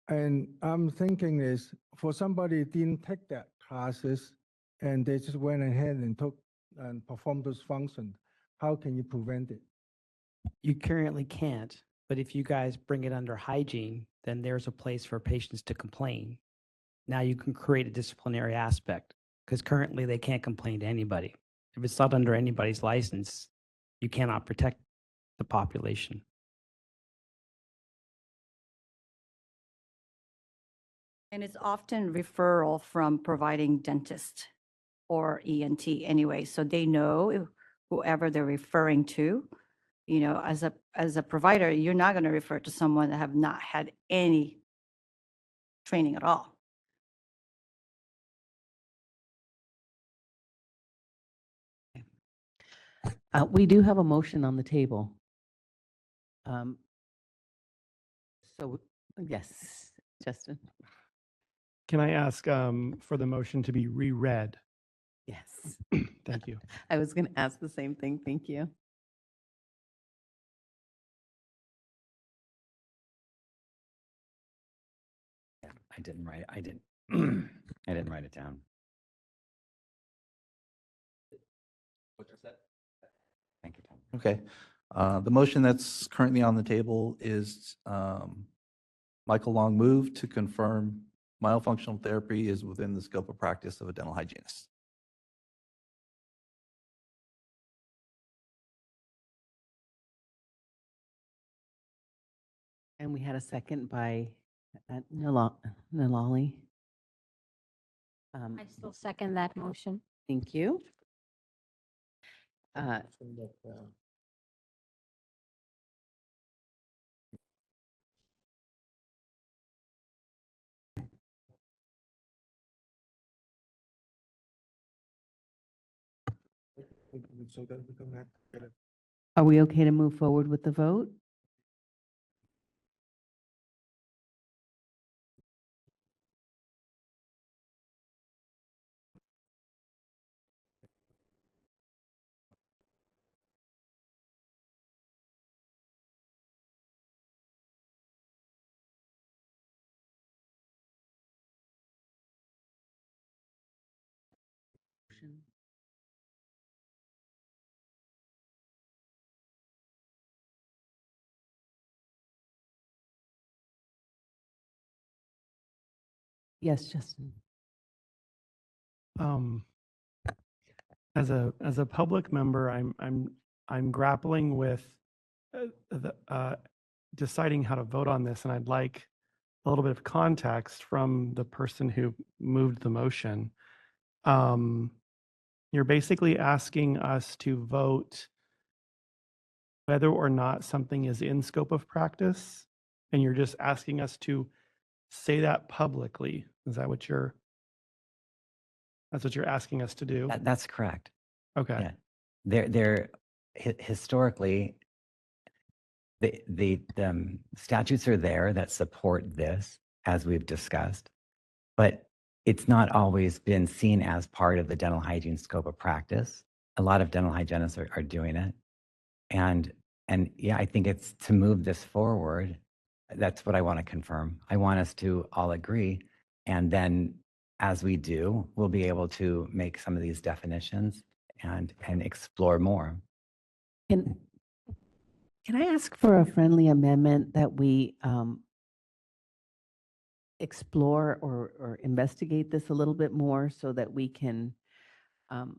And I'm thinking is for somebody didn't take that classes and they just went ahead and took and performed those functions, how can you prevent it? You currently can't, but if you guys bring it under hygiene, then there's a place for patients to complain. Now you can create a disciplinary aspect because currently they can't complain to anybody. If it's not under anybody's license, you cannot protect the population. And it's often referral from providing dentist or ENT anyway, so they know whoever they're referring to. You know, as a provider, you're not going to refer to someone that have not had any training at all. We do have a motion on the table. So, yes, Justin? Can I ask for the motion to be reread? Yes. Thank you. I was going to ask the same thing. Thank you. I didn't write it. I didn't. I didn't write it down. Thank you, Tom. Okay. The motion that's currently on the table is Michael Long moved to confirm myofunctional therapy is within the scope of practice of a dental hygienist. And we had a second by Nalali. I still second that motion. Thank you. Are we okay to move forward with the vote? Yes, Justin. As a public member, I'm grappling with deciding how to vote on this, and I'd like a little bit of context from the person who moved the motion. You're basically asking us to vote whether or not something is in scope of practice, and you're just asking us to say that publicly. Is that what that's what you're asking us to do? That's correct. Okay. Yeah. historically, the statutes are there that support this, as we've discussed, but it's not always been seen as part of the dental hygiene scope of practice. A lot of dental hygienists are doing it. And yeah, I think it's to move this forward. That's what I want to confirm. I want us to all agree. And then as we do, we'll be able to make some of these definitions and explore more. Can I ask for a friendly amendment that we explore or investigate this a little bit more so that we can come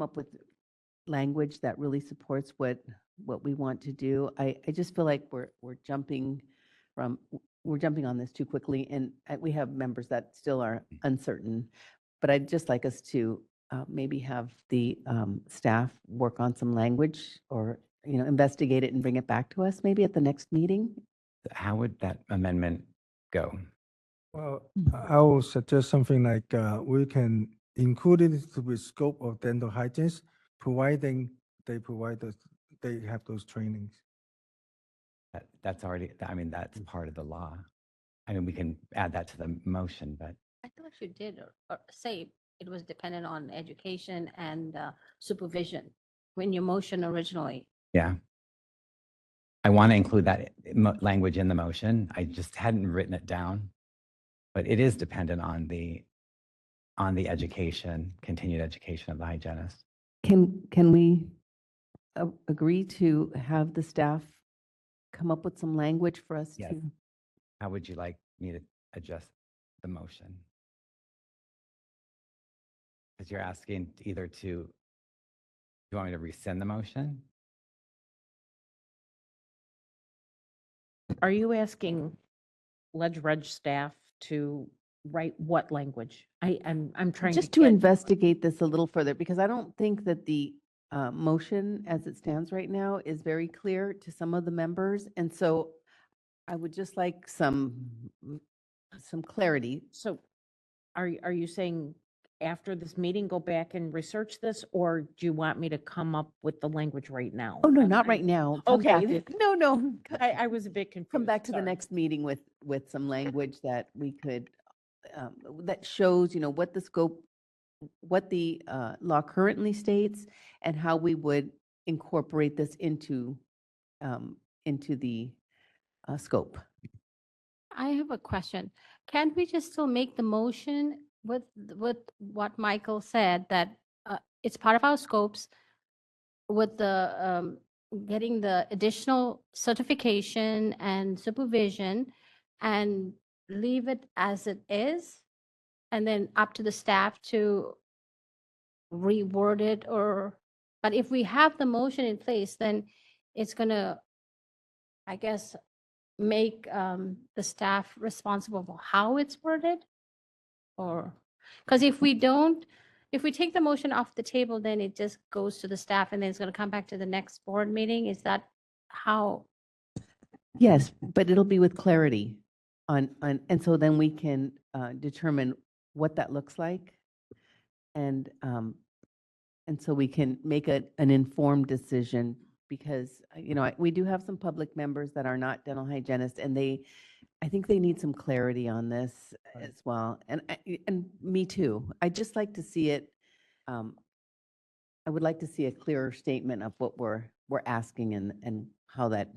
up with language that really supports what we want to do? I just feel like we're jumping on this too quickly, and we have members that still are uncertain. But I'd just like us to maybe have the staff work on some language, or investigate it and bring it back to us maybe at the next meeting. How would that amendment go? Well, I will suggest something like we can include it to the scope of dental hygienists, providing they have those trainings. That's already, I mean, that's part of the law. I mean, we can add that to the motion, but I thought you did or say it was dependent on education and supervision when your motion originally. yeah. I want to include that language in the motion. I just hadn't written it down, but it is dependent on the education, continued education of the hygienist. Can we agree to have the staff come up with some language for us Yes. to? How would you like me to adjust the motion? Because you're asking either to, you want me to rescind the motion? Are you asking Reg staff to write what language? I'm trying Just to to get. investigate this a little further, because I don't think that the motion as it stands right now is very clear to some of the members. And so I would just like some clarity. So are you saying after this meeting, go back and research this, or do you want me to come up with the language right now? Oh, no, not right now. Come back. Okay. No. I was a bit confused. Come back to the Sorry. next meeting with some language that we could, that shows, what the scope, what the law currently states, and how we would incorporate this into the scope. I have a question. Can't we just still make the motion with what Michael said, that it's part of our scopes with the getting the additional certification and supervision, and leave it as it is, and then up to the staff to reword it? Or, but if we have the motion in place, then it's gonna, I guess, make the staff responsible for how it's worded? Or, because if we take the motion off the table, then it just goes to the staff and then it's going to come back to the next board meeting. Is that how? Yes, but it'll be with clarity and so then we can determine what that looks like. And so we can make an informed decision, because, we do have some public members that are not dental hygienists, and I think they need some clarity on this as well. And me too. I'd just like to see it. I would like to see a clearer statement of what we're asking and how that.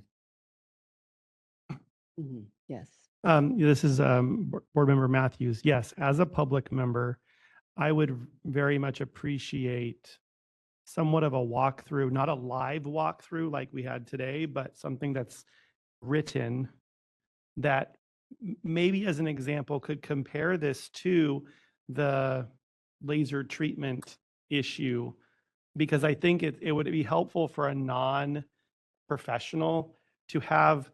Yes. This is Board Member Matthews. Yes, as a public member, I would very much appreciate somewhat of a walkthrough, not a live walkthrough like we had today, but something that's written that maybe, as an example, could compare this to the laser treatment issue, because I think it would be helpful for a non-professional to have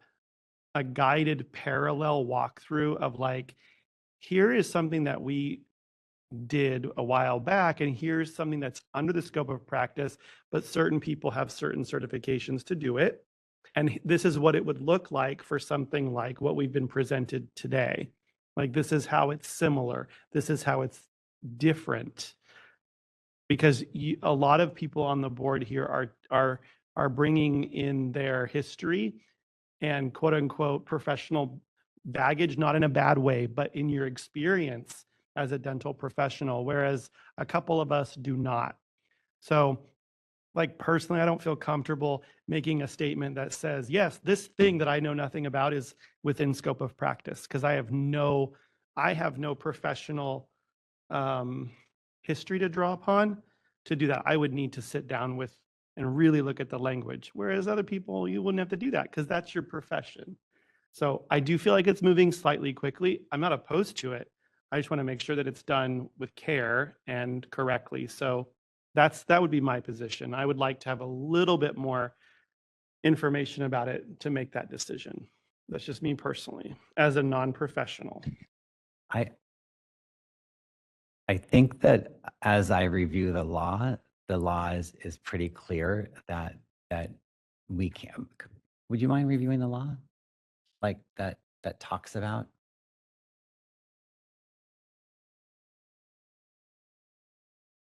a guided parallel walkthrough of, like, here is something that we did a while back, and here's something that's under the scope of practice, but certain people have certain certifications to do it. And this is what it would look like for something like what we've been presented today. Like, this is how it's similar. This is how it's different. because a lot of people on the board here are bringing in their history and quote unquote professional baggage, not in a bad way, but in your experience as a dental professional, whereas a couple of us do not. So, like personally, I don't feel comfortable making a statement that says, yes, this thing that I know nothing about is within scope of practice, because I have no professional history to draw upon to do that. I would need to sit down with and really look at the language. Whereas other people, you wouldn't have to do that because that's your profession. So I do feel like it's moving slightly quickly. I'm not opposed to it. I just want to make sure that it's done with care and correctly. So that would be my position. I would like to have a little bit more information about it to make that decision. That's just me personally, as a non-professional. I think that as I review the law is pretty clear that we can. Would you mind reviewing the law? Like that talks about?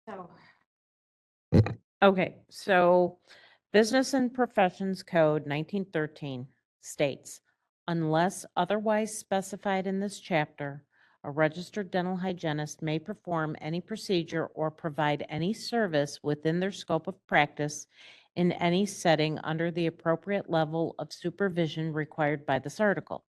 So, okay, so Business and Professions Code 1913 states, unless otherwise specified in this chapter, a registered dental hygienist may perform any procedure or provide any service within their scope of practice in any setting under the appropriate level of supervision required by this article,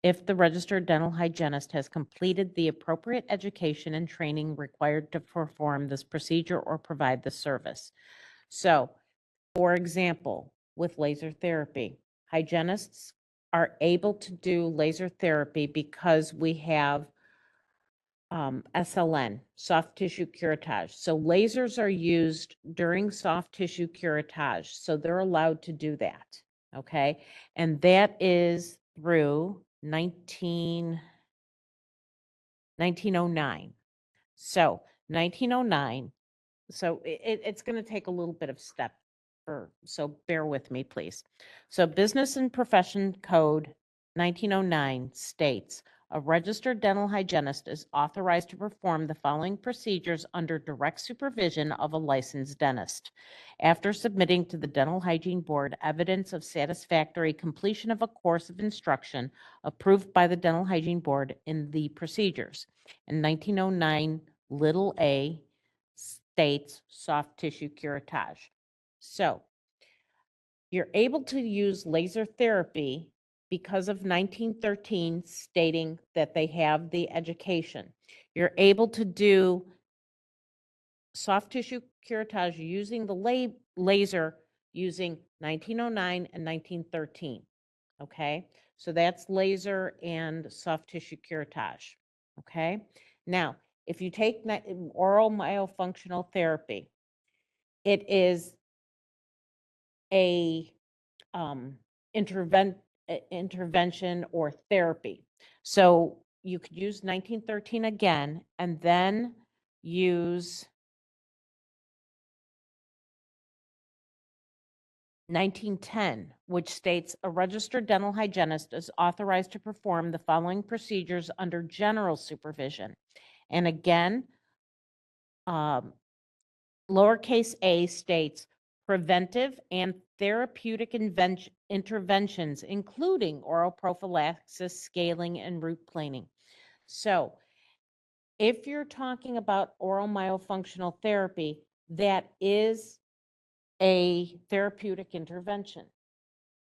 if the registered dental hygienist has completed the appropriate education and training required to perform this procedure or provide the service. So, for example, with laser therapy, hygienists are able to do laser therapy because we have SLN, soft tissue curettage. So lasers are used during soft tissue curettage. So they're allowed to do that. Okay. And that is through 1909. So 1909. So it's going to take a little bit of step. So bear with me, please. So Business and Profession Code 1909 states, a registered dental hygienist is authorized to perform the following procedures under direct supervision of a licensed dentist. After submitting to the Dental Hygiene Board evidence of satisfactory completion of a course of instruction approved by the Dental Hygiene Board in the procedures. In 1909, little a states soft tissue curettage. So you're able to use laser therapy because of 1913 stating that they have the education. You're able to do soft tissue curettage using the laser using 1909 and 1913. Okay, so that's laser and soft tissue curettage. Okay, now if you take oral myofunctional therapy, it is a intervention or therapy. So you could use 1913 again and then use 1910, which states a registered dental hygienist is authorized to perform the following procedures under general supervision. And again, lowercase a states preventive and therapeutic interventions, including oral prophylaxis, scaling, and root planing. So if you're talking about oral myofunctional therapy, that is a therapeutic intervention.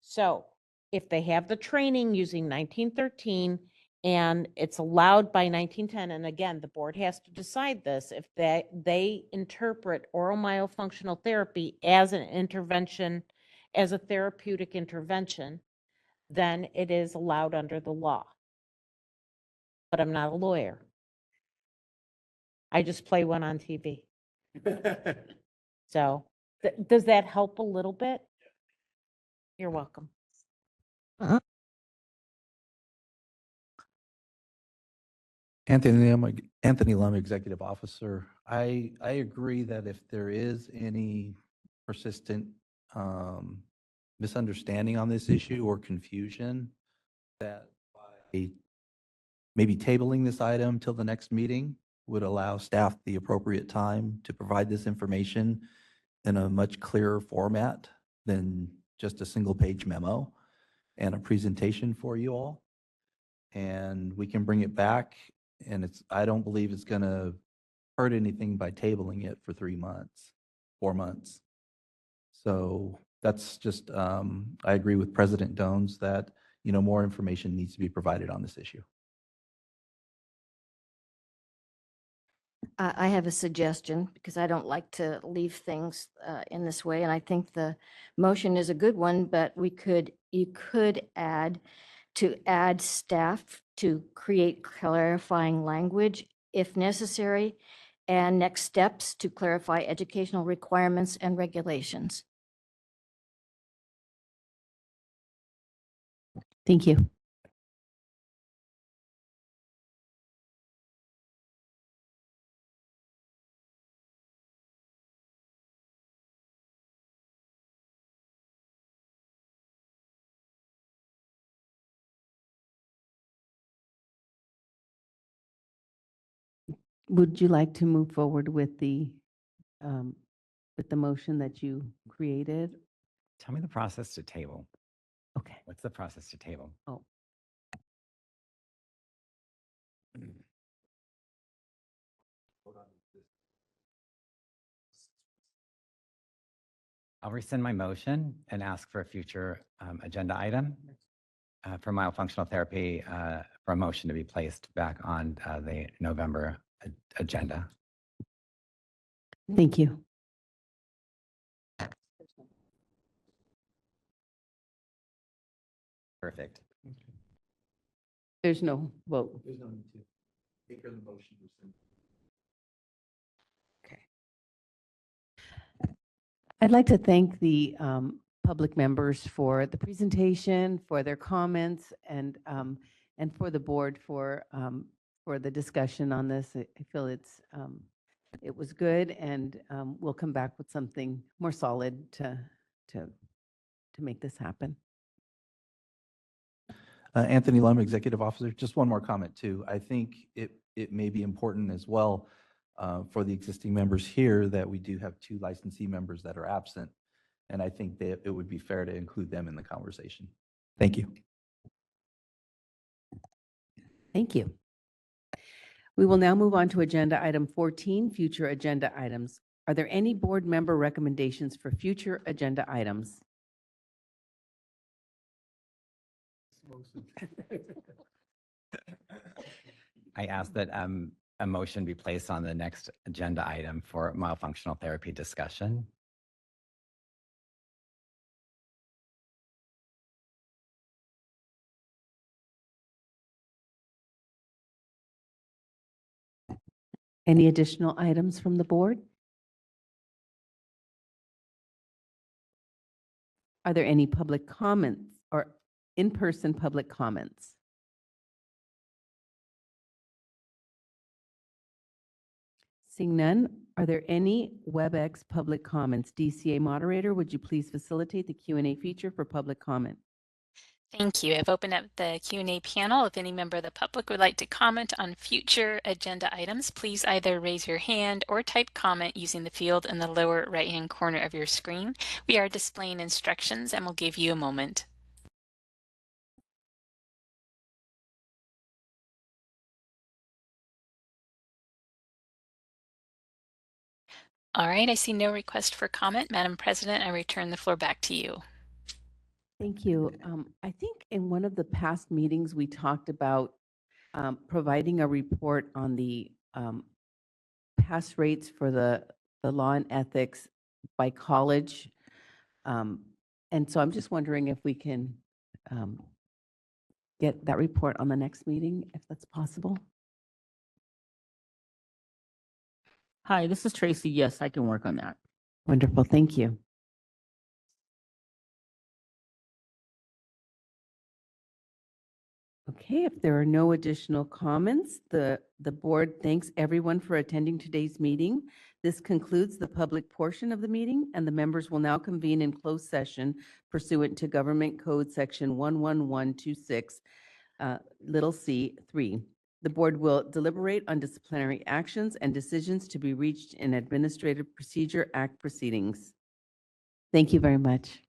So if they have the training using 1913 and it's allowed by 1910, and again, the board has to decide this, if they interpret oral myofunctional therapy as an intervention, as a therapeutic intervention, then it is allowed under the law. But I'm not a lawyer. I just play one on TV. So does that help a little bit? You're welcome. Anthony Lum, Executive Officer. I agree that if there is any persistent misunderstanding on this issue or confusion, that by maybe tabling this item till the next meeting, would allow staff the appropriate time to provide this information in a much clearer format than just a single page memo and a presentation for you all. And we can bring it back, and I don't believe it's going to hurt anything by tabling it for 3 months, 4 months. So that's just, I agree with President Dones that, more information needs to be provided on this issue. I have a suggestion because I don't like to leave things in this way. And I think the motion is a good one, but you could add staff to create clarifying language if necessary, and next steps to clarify educational requirements and regulations. Thank you. Would you like to move forward with the motion that you created? Tell me the process to table. Okay. What's the process to table? Oh. I'll rescind my motion and ask for a future agenda item for myofunctional therapy, for a motion to be placed back on the November agenda. Thank you. Perfect. There's no vote. There's no need to take the motion. I'd like to thank the public members for the presentation, for their comments, and for the board for the discussion on this. I feel it was good, and we'll come back with something more solid to make this happen. Anthony Lum, Executive Officer, just one more comment too. I think it may be important as well for the existing members here that we do have 2 licensee members that are absent. And I think that it would be fair to include them in the conversation. Thank you. Thank you. We will now move on to agenda item 14, future agenda items. Are there any board member recommendations for future agenda items? I ask that a motion be placed on the next agenda item for myofunctional therapy discussion. Any additional items from the board? Are there any public comments or in-person public comments? Seeing none, are there any WebEx public comments? DCA moderator, would you please facilitate the Q&A feature for public comment? Thank you. I've opened up the Q&A panel. If any member of the public would like to comment on future agenda items, please either raise your hand or type comment using the field in the lower right-hand corner of your screen. We are displaying instructions and we'll give you a moment. All right, I see no request for comment. Madam President, I return the floor back to you. Thank you. I think in one of the past meetings, we talked about providing a report on the pass rates for the law and ethics by college. And so I'm just wondering if we can get that report on the next meeting, if that's possible. Hi, this is Tracy. Yes, I can work on that. Wonderful, thank you. Okay, if there are no additional comments, the board thanks everyone for attending today's meeting. This concludes the public portion of the meeting, and the members will now convene in closed session pursuant to Government Code Section 11126, little c 3. The board will deliberate on disciplinary actions and decisions to be reached in Administrative Procedure Act proceedings. Thank you very much.